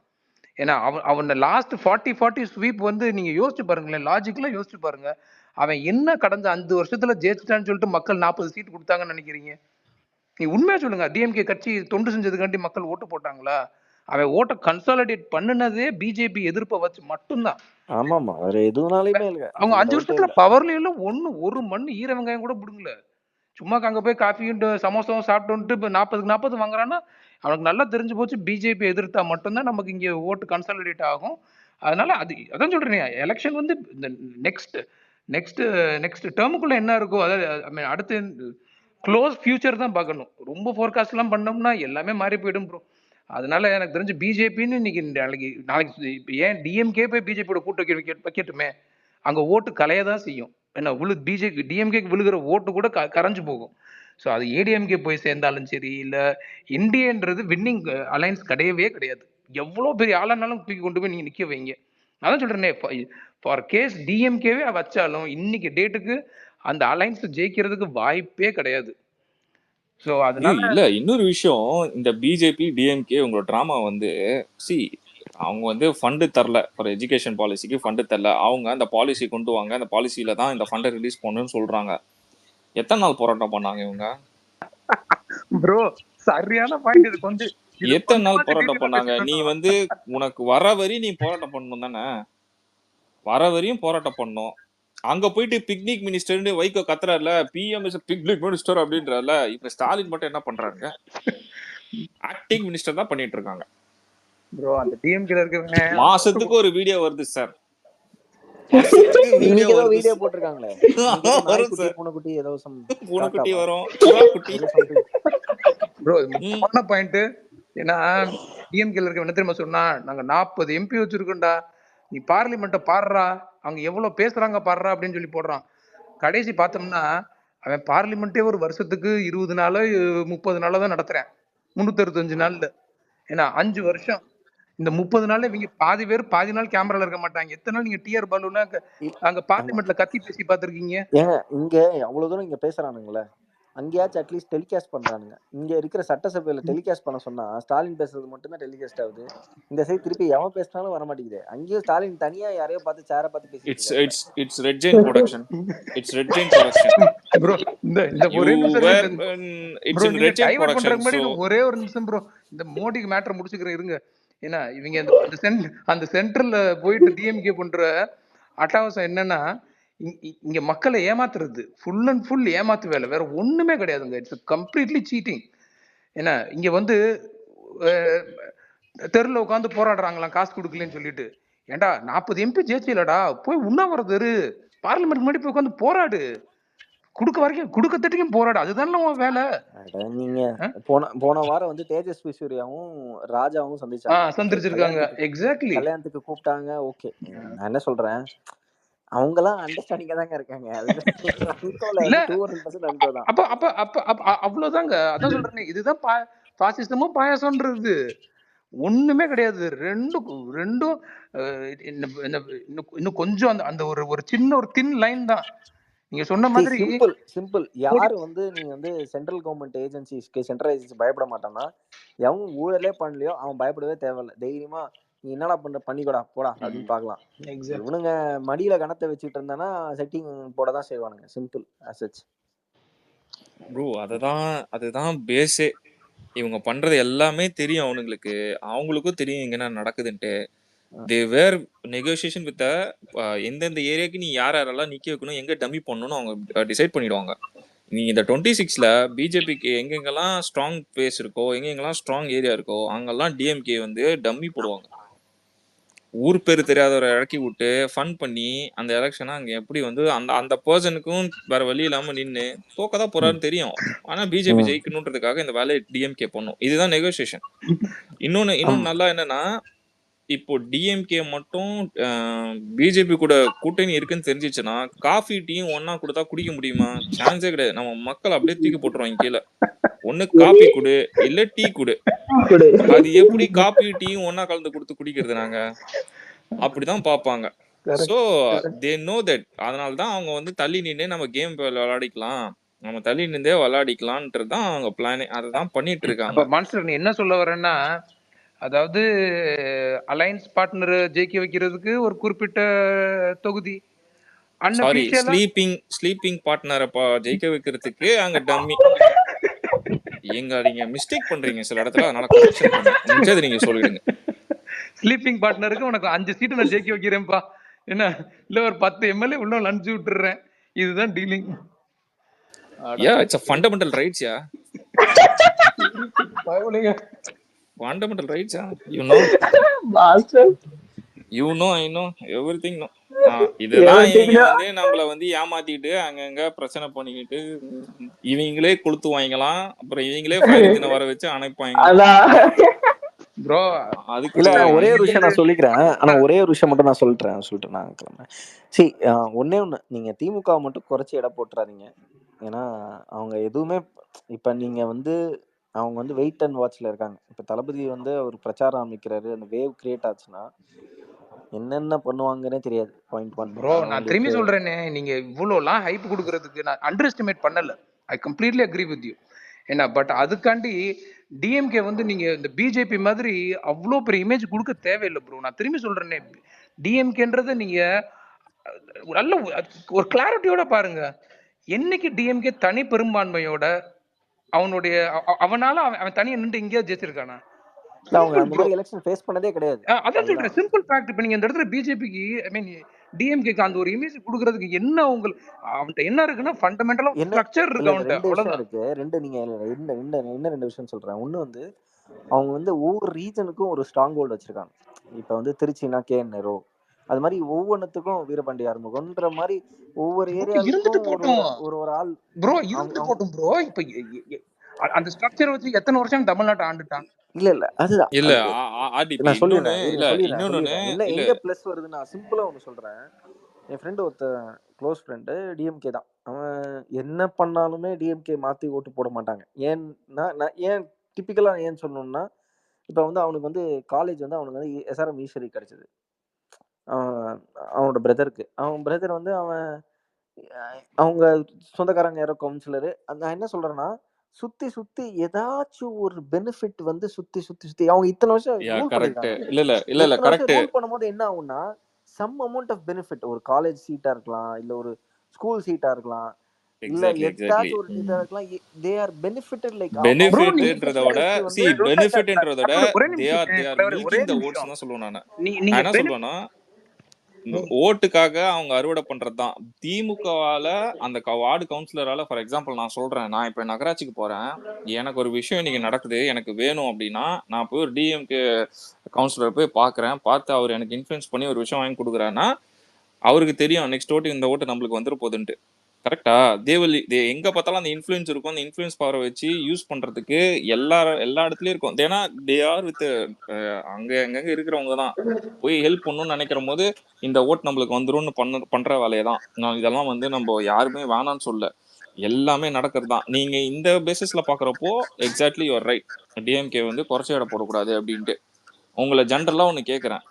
ஏன்னா அவன் லாஸ்ட் 40 ஸ்வீப் வந்து நீங்க யோசிச்சு பாருங்களேன், லாஜிக்கலா யோசிச்சு பாருங்க. அவன் என்ன கடந்த 5 வருஷத்துல ஜெயிச்சிட்டான்னு சொல்லிட்டு மக்கள் 40 சீட் கொடுத்தாங்கன்னு நினைக்கிறீங்க? நீ உண்மையா சொல்லுங்க, டிஎம்கே கட்சி தொண்டு செஞ்சதுக்காண்டி மக்கள் ஓட்டு போட்டாங்களா? அவன் ஓட்ட கன்சாலிடேட் பண்ணுனதே பிஜேபி எதிர்ப்பை வச்சு மட்டும்தான். ஆமாமா வேற எதுனாலுமே இல்ல. அவங்க 5 வருஷத்துல பவர்ல எல்லாம் ஒரு மண் ஈர வெங்காயம் கூட புடுங்கல. சும்மா அங்க போய் காஃபியும் சமோசாவும் சாப்பிட்டு இப்போ 40 வாங்குறான்னா அவனுக்கு நல்லா தெரிஞ்சு போச்சு பிஜேபி எதிர்த்தா மட்டும்தான் நமக்கு இங்க ஓட்டு கன்சாலிடேட் ஆகும். அதனால அதான் சொல்றேன், எலெக்ஷன் வந்து இந்த நெக்ஸ்ட் டேர்முக்குள்ள என்ன இருக்கோ, அதாவது அடுத்து க்ளோஸ் ஃபியூச்சர் தான் பார்க்கணும். ரொம்ப ஃபோர்காஸ்ட் எல்லாம் பண்ணோம்னா எல்லாமே மாறி போயிடும் ப்ரோ. அதனால எனக்கு தெரிஞ்சு பிஜேபின்னு இன்னைக்கு நாளைக்கு ஏன் டிஎம்கே போய் பிஜேபியோட கூட்டு வைக்கட்டுமே, அங்க ஓட்டு கலையதான் செய்யும். என்ன பிஜேபி டிஎம்கேக்கு விழுகிற ஓட்டு கூட கரைஞ்சு போகும். ஸோ அது ஏடிஎம்கே போய் சேர்ந்தாலும் சரி, இல்ல இந்தியன்றது வின்னிங் அலைன்ஸ் கிடையவே கிடையாது. எவ்வளோ பெரிய ஆளானாலும் தூக்கி கொண்டு போய் நீங்க நிக்க வைங்க. அதான் சொல்றேனே, ஃபார் கேஸ் டிஎம்கேவே வச்சாலும் இன்னைக்கு டேட்டுக்கு அந்த அலைன்ஸ் ஜெயிக்கிறதுக்கு வாய்ப்பே கிடையாது. ஸோ அதனால இல்ல இன்னொரு விஷயம், இந்த பிஜேபி டிஎம்கே உங்களோட டிராமா வந்து சி அவங்க வந்து ஃபண்டு தரல, ஃபார் எஜுகேஷன் பாலிசிக்கு ஃபண்டு தரல. அவங்க அந்த பாலிசி கொண்டு வாங்க, அந்த பாலிசியில தான் இந்த ஃபண்டை ரிலீஸ் பண்ணணும்னு சொல்றாங்க. எத்தனை நாள் போராட்டம் பண்ணாங்க இவங்க? ப்ரோ சரியான பாயிண்ட். இது கொஞ்சம் எத்தனை நாள் போராட்டம் பண்ணாங்க? நீ வந்து உனக்கு வர வரி நீ போராட்டம் பண்ணணும் தானே, வர வரையும் போராட்டம் பண்ணணும். அங்க போயிட்டு பிக்னிக் மினிஸ்டர் வைகோ கத்துறாருல, பிஎம் இஸ் பிக்னிக் மினிஸ்டர் அப்படின்றாருல. இப்ப ஸ்டாலின் மட்டும் என்ன பண்றாங்க? ஆக்டிங் மினிஸ்டர் தான் பண்ணிட்டு இருக்காங்க. ப்ரோ அந்த டிஎம்கேல இருக்கிறவங்க மாசத்துக்கு ஒரு வீடியோ வருது சார். இன்னைக்கு ஏதோ வீடியோ போட்டிருக்காங்களே, நாய்க்குட்டி பூனைக்குட்டி ஏதோ பூனைக்குட்டி வரும், புறாக்குட்டி. ப்ரோ முக்கியமான பாயிண்ட். ஏன்னா டிஎம்கேல இருக்க என்ன தெரியுமா சொன்னா, நாங்க 40 எம்பி வச்சிருக்கோம்டா, நீ பார்லிமெண்ட்டை பாடுறா, அவங்க எவ்வளவு பேசுறாங்க பாடுறா அப்படின்னு சொல்லி போடுறான். கடைசி பார்த்தோம்னா அவன் பார்லிமெண்ட்டே ஒரு வருஷத்துக்கு 20 நாளோ 30 நாளோ தான் நடத்துறேன், 365 நாள்ல. ஏன்னா 5 வருஷம். இந்த 30 நாள்ல இவங்க பாதி பேர் பாதி நாள் கேமரால இருக்க மாட்டாங்க. எத்தனை நாள் நீங்க டிஆர் பாலுனா அங்க பார்லிமெண்ட்ல கத்தி பேசி பாத்திருக்கீங்க? ஏங்க இங்க அவ்வளவு தூரம் இங்க பேசுறானுங்களே, அங்கேயாச்சும் அட்லீஸ்ட் டெலிகாஸ்ட் பண்றானுங்க. இங்க இருக்கிற சட்டசபையில டெலிகாஸ்ட் பண்ண சொன்னா ஸ்டாலின் பேசுறது மட்டும் தான் டெலிகாஸ்ட் ஆகுது. இந்த சைடு திருப்பி எவன் பேசினாலும் வர மாட்டேங்குது. அங்கேயும் ஸ்டாலின் தனியா யாரையோ பார்த்து சேரை பார்த்து பேசிட்டு it's red Jain production. It's red Jain production bro. இந்த ஒரே நிமிஷம் it's in red Jain production. So ஒரே ஒரு நிமிஷம் ப்ரோ, இந்த மோடிக்கு மேட்டர் முடிச்சுக்கிறேன் இருங்க. ஏன்னா இவங்க அந்த சென்ட்ரல்ல போயிட்டு டிஎம்கே பண்ற அட்டகாசம் என்னன்னா, இங்க மக்களை ஏமாத்துறது, ஃபுல் அண்ட் ஃபுல் ஏமாத்து வேலை, வேற ஒண்ணுமே கிடையாதுங்க. It's completely cheating. ஏன்னா இங்க வந்து தெருல உட்காந்து போராடுறாங்களாம் காசு கொடுக்கலன்னு சொல்லிட்டு. ஏண்டா 40 எம்பி ஜெயிச்சிலடா, போய் உண்ணாவிரதம் இரு, பார்லிமெண்ட் முன்னாடி போய் உட்காந்து போராடு, குடுக்க வரைக்கும் குடுக்க தட்டிக்கும் போராடு, அதுதானே உன் வேலை. நீங்க போன வாரம் வந்து தேஜஸ்வி சூர்யாவும் ராஜாவும் சந்திச்சிருக்காங்க. எக்ஸாக்ட்லி. கல்யாணத்துக்கு கூப்பிட்டாங்க. ஓகே, நான் என்ன சொல்றேன், அவங்க எல்லாம் அண்டர்ஸ்டாண்டிங்கா தாங்க இருக்காங்க. அவ்வளவுதாங்க. அதான் சொல்றேன், இதுதான் பாசிசமும் பாயாசம்ன்றது ஒண்ணுமே கிடையாது. ரெண்டும் இன்னும் கொஞ்சம் அந்த ஒரு சின்ன ஒரு தின் லைன் தான். நீங்க சொன்ன மாதிரி சிம்பிள். யாரு வந்து நீங்க வந்து சென்ட்ரல் கவர்மெண்ட் ஏஜென்சிஸ்க்கு சென்ட்ரல் ஏஜென்சி பயப்பட மாட்டான்னா, எவன் ஊழலே பண்ணலையோ அவன் பயப்படவே தேவையில்லை. தைரியமா நீ என்னடா பண்ற பண்ணிக்கூடா போடா அப்படின்னு பாக்கலாம். இவனுங்க மடியில கணத்தை வச்சுட்டு இருந்தானா செட்டிங் போடதான் செய்வானுங்க. Simple as such bro. அதுதான் பேஸே. இவங்க பண்றது எல்லாமே தெரியும் அவனுங்களுக்கு, அவங்களுக்கும் தெரியும் இங்க என்ன நடக்குதுன்ட்டு. தே வேர் நெகோசியேஷன் வித் எந்தெந்த ஏரியாவுக்கு நீ யாரெல்லாம் நிக்க வைக்கணும், எங்க டம்மி பண்ணணும்னு அவங்க டிசைட் பண்ணிடுவாங்க. நீ இந்த 26ல பிஜேபிக்கு எங்கெங்கெல்லாம் ஸ்ட்ராங் பிளேஸ் இருக்கோ, எங்கெங்கெல்லாம் ஸ்ட்ராங் ஏரியா இருக்கோ, அங்கெல்லாம் டிஎம்கே வந்து டம்மி போடுவாங்க. ஊர் பேர் தெரியாதவரை இறக்கி விட்டு ஃபன் பண்ணி அந்த எலெக்ஷனை அங்கே எப்படி வந்து அந்த பர்சனுக்கும் வேற வழி இல்லாம நின்று தோக்கதான் போறாருன்னு தெரியும். ஆனா பிஜேபி ஜெயிக்கணுன்றதுக்காக இந்த வேலையை டிஎம்கே பண்ணும். இதுதான் நெகோசியேஷன். இன்னொன்னு நல்லா என்னன்னா, இப்போ டிஎம்கே மட்டும் பிஜேபி கூட கூட்டணி இருக்குன்னு தெரிஞ்சிச்சுன்னா காஃபி டீயும் ஒன்னா கொடுத்தா குடிக்க முடியுமா? சான்ஸே கிடையாது. நம்ம மக்கள் அப்படியே தூக்கி போட்டுருவாங்க கீழே. ஒண்ணு காபி குடு இல்ல டீ குடு. அது எப்படி காபி டீயும் ஒன்னா கலந்து கொடுத்து குடிக்கிறது? நாங்க அப்படிதான் பாப்பாங்க. So they know that. அதனாலதான் அவங்க வந்து தள்ளி நின்று நம்ம கேம் விளையாடிக்கலாம், நம்ம தள்ளி நின்றே விளையாடிக்கலாம்ன்றதுதான் அவங்க பிளானே. அததான் பண்ணிட்டு இருக்காங்க. மான்ஸ்டர் நீ என்ன சொல்ல வரேன்னா, அதாவது அலையன்ஸ் பார்ட்னர் ஜெயிக்க வைக்கிறதுக்கு ஒரு குறிப்பிட்ட தொகுதி, சாரி ஸ்லீப்பிங் பார்ட்னரை ஜெயிக்க வைக்கிறதுக்கு அங்க டம்மி. நீங்க மிஸ்டேக் பண்றீங்க சில இடத்துல, அதனால கரெக்ஷன் பண்ணுங்க. நீங்க சொல்லிடுங்க. ஸ்லீப்பிங் பார்ட்னருக்கு உனக்கு 5 சீட்டு நான் ஜெயிக்க வைக்கிறேன்ப்பா, என்ன இல்ல ஒரு 10 எம்எல்ஏ உள்ள அனுப்பிச்சு விட்டுறேன், இதுதான் dealing. Yeah, it's a fundamental rights, yeah. Fundamental rights, yeah. You know. Master. You know, I know everything. No. இதெல்லாம் இவங்க வந்து நம்மள வந்து ஏமாத்திட்டு அங்கங்க பிரச்சனை பண்ணிக்கிட்டு இவங்களே கொளுத்து வாங்கலாம், அப்புறம் இவங்களே ஃபைல் வர வச்சு அனுப்பாங்க. ப்ரோ அதுக்கு இல்ல ஒரே ஒரு விஷயம் நான் சொல்லிக்கிறேன். ஆனா ஒரே ஒரு விஷயம் மட்டும் நான் சொல்லிட்டு நான் கிளம்புறேன். சரி, ஒன்னே ஒண்ணு, நீங்க திமுக மட்டும் குறைச்சி எடை போட்டுறாதீங்க. ஏன்னா அவங்க எதுவுமே இப்ப நீங்க வந்து அவங்க வந்து வெயிட் அண்ட் வாட்ச்ல இருக்காங்க. இப்ப தளபதி வந்து ஒரு பிரச்சாரம் அமைக்கிறாரு, அந்த வேவ் கிரியேட் ஆச்சுன்னா என்னென்ன பண்ணுவாங்கன்னே தெரியாது. பாயிண்ட் 1 ப்ரோ நான் திரும்பி அவங்களுக்கு. சொல்றேனே, நீங்க இவ்வளோலாம் ஹைப் கொடுக்கறதுக்கு நான் அண்டர் எஸ்டிமேட் பண்ணல. I completely agree with you. என்ன பட் அதுக்காண்டி டிஎம்கே வந்து நீங்க இந்த பிஜேபி மாதிரி அவ்வளோ பெரிய இமேஜ் கொடுக்க தேவையில்லை ப்ரோ. நான் திரும்பி சொல்றேனே, டிஎம்கேன்றதை நீங்க நல்ல ஒரு கிளாரிட்டியோட பாருங்க. என்னைக்கு டிஎம்கே தனி பெரும்பான்மையோட அவனுடைய அவனால அவன் தனியா நின்று எங்கேயாவது ஜெயிச்சிருக்கானா? இல்ல அவங்க சிம்பிள் அந்த ப்ரோ. மாதிரி எலெக்ஷன் ஃபேஸ் பண்ணதே கிடையாது. அதான் அதுதான் சொல்றேன், சிம்பிள் ஃபேக்ட். இப்போ நீங்க இந்த இடத்துல பிஜேபிக்கு ஐ மீன் டிஎம்கேக்கு அந்த ஒரு இமேஜ் கொடுக்கறதுக்கு என்ன உங்களுக்கு அவன்கிட்ட என்ன இருக்குன்னா ஃபண்டமெண்டலா என்ன. ஸ்ட்ரக்சர் இல்ல இருக்கு இல்ல அவன்கிட்ட, 2 விஷயம் அவ்வளவுதான். இருக்கு. 2 நீங்க என்ன 2 விஷயம் சொல்றேன். ஒண்ணு வந்து அவங்க வந்து ஒவ்வொரு ரீஜனுக்கும் ஒரு ஸ்ட்ராங் ஹோல்டு வச்சிருக்காங்க. இப்ப வந்து திருச்சினா நேரு, அது மாதிரி ஒவ்வொன்றுத்துக்கும் வீரபாண்டி ஆறுமுகம்ன்ற மாதிரி ஒவ்வொரு ப்ரோ ஏரியாவுக்கும் இருந்துட்டு ஒரு போட்டும் ஒரு ஒரு ஆள். ப்ரோ, அவங்க இருந்துட்டு அவங்க போட்டும் ப்ரோ. இப்ப அந்த ஸ்ட்ரக்சர் வச்சு எத்தனை வருஷம் தமிழ்நாட்டை ஆண்டுட்டான்? இல்ல இல்ல அதுதான் இல்ல அது ஆர்டிபி நான் இன்னொன்னு சொல்லிடுறேன். இல்ல சொல்லிடுறேன் இன்னொன்னு என்ன இல்ல எங்க பிளஸ் வருது. நான் சிம்பிளா ஒன்று சொல்றேன். என் ஃப்ரெண்டு ஒருத்தன் க்ளோஸ் ஃப்ரெண்டு டிஎம்கே தான். அவன் என்ன பண்ணாலுமே டிஎம்கே மாத்தி ஓட்டு போட மாட்டாங்க. ஏன்னா நான் ஏன் டிப்பிக்கலா ஏன் சொல்லணும்னா, இப்போ வந்து அவனுக்கு வந்து காலேஜ் வந்து அவனுக்கு வந்து எஸ்ஆர்எம் ஈஸ்வரி கிடைச்சது. அவனோட பிரதருக்கு. அவன் பிரதர் வந்து அவங்க சொந்தக்காரங்க யாரோ கவுன்சிலரு. நான் என்ன சொல்றேன்னா, சுத்தி சுத்தி ஏதாச்சும் ஒரு பெனிஃபிட் வந்து சுத்தி சுத்தி சுத்தி அவங்க இத்தனை வருஷம் ரூல் கரெக்ட். பண்ணிருக்காங்க. இல்ல இல்ல இல்ல இல்ல இத்தனை வருஷம் கரெக்ட். ரூல் பண்ணும்போது என்ன ஆகும்னா, சம் அமௌண்ட் ஆஃப் பெனிஃபிட் ஒரு காலேஜ் சீட்டா இருக்கலாம், இல்ல ஒரு ஸ்கூல் சீட்டா இருக்கலாம், இல்ல எக்ஸாக்ட்லி ஏதாச்சும் ஒரு சீட்டா இருக்கலாம். They are benefited like bro நீங்க பெனிஃபிட்ன்றத விட வந்து பெனிஃபிட்ன்றத விட ஒரே தே ஆர் நிமிஷம் ஒரே மில்கிங் த ஓட்ஸ் நிமிஷம். தான் சொல்லுவேன் நான். நீங்க நான் என்ன சொல்றேன்னா, ஓட்டுக்காக அவங்க அறுவடை பண்றதுதான். திமுகவால அந்த வார்டு கவுன்சிலரால ஃபார் எக்ஸாம்பிள் நான் சொல்றேன், நான் இப்ப நகராட்சிக்கு போறேன், எனக்கு ஒரு விஷயம் இன்னைக்கு நடக்குது, எனக்கு வேணும் அப்படின்னா நான் போய் ஒரு டிஎம்கே கவுன்சிலர் போய் பாக்குறேன், பார்த்து அவர் எனக்கு இன்ஃபுளுன்ஸ் பண்ணி ஒரு விஷயம் வாங்கி கொடுக்குறாருன்னா அவருக்கு தெரியும் நெக்ஸ்ட் ஓட்டு இந்த ஓட்டு நம்மளுக்கு வந்துட போகுதுன்ட்டு. கரெக்டா? எங்க பார்த்தாலும் அந்த இன்ஃபுளுன்ஸ் இருக்கும். அந்த இன்ஃபுளுன்ஸ் பவரை வச்சு யூஸ் பண்றதுக்கு எல்லா இடத்துலயும் இருக்கும். ஏன்னா தே ஆர் வித் அங்க எங்கெங்க இருக்கிறவங்க தான் போய் ஹெல்ப் பண்ணணும்னு நினைக்கிற போது இந்த ஓட் நம்மளுக்கு வந்துரும்னு பண்ற வேலையை தான். நான் இதெல்லாம் வந்து நம்ம யாருமே வேணான்னு சொல்ல, எல்லாமே நடக்கிறது தான். நீங்க இந்த பேசிஸ்ல பாக்குறப்போ எக்ஸாக்ட்லி யுவர் ரைட். டிஎம்கே வந்து குறைச்சி இட போடக்கூடாது அப்படின்ட்டு. உங்களை ஜென்ரலா ஒண்ணு கேக்குறேன்,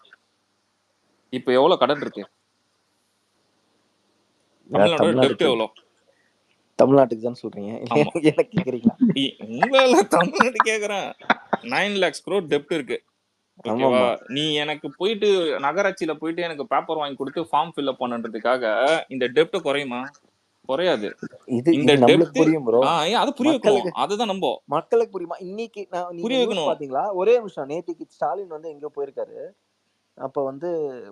இப்ப எவ்வளவு கடன் இருக்கு தமிழ்நாடோட டெப்ட் எவ்வளோ? தமிழ்நாட்டுக்கு தான் சொல்றீங்க, ஆமா, எனக்கு கேக்குறீங்களா? உங்கள தமிழ்நாட்டு கேக்குறேன். 9 lakhs crore டெப்ட் இருக்கு. ஓகேவா? ஆமாமா. நீ எனக்கு போயிட்டு நகராட்சியில போயிட்டு எனக்கு பேப்பர் வாங்கி கொடுத்து ஃபார்ம் ஃபில் அப் பண்ணுன்றதுக்காக இந்த டெப்ட் குறையுமா? குறையாது. இது இந்த இது நம்மளுக்கு டெப்ட் புரியும் ப்ரோ. அது புரிய வைக்கணும். மக்களுக்கு அதுதான் நம்ப மக்களுக்கு புரியுமா? இன்னைக்கு நீங்க புரிய நியூஸ் வைக்கணும். பாத்தீங்களா? ஒரே நிமிஷம். நேத்திக்கு ஸ்டாலின் வந்து எங்கேயோ போயிருக்காரு. அப்ப வந்து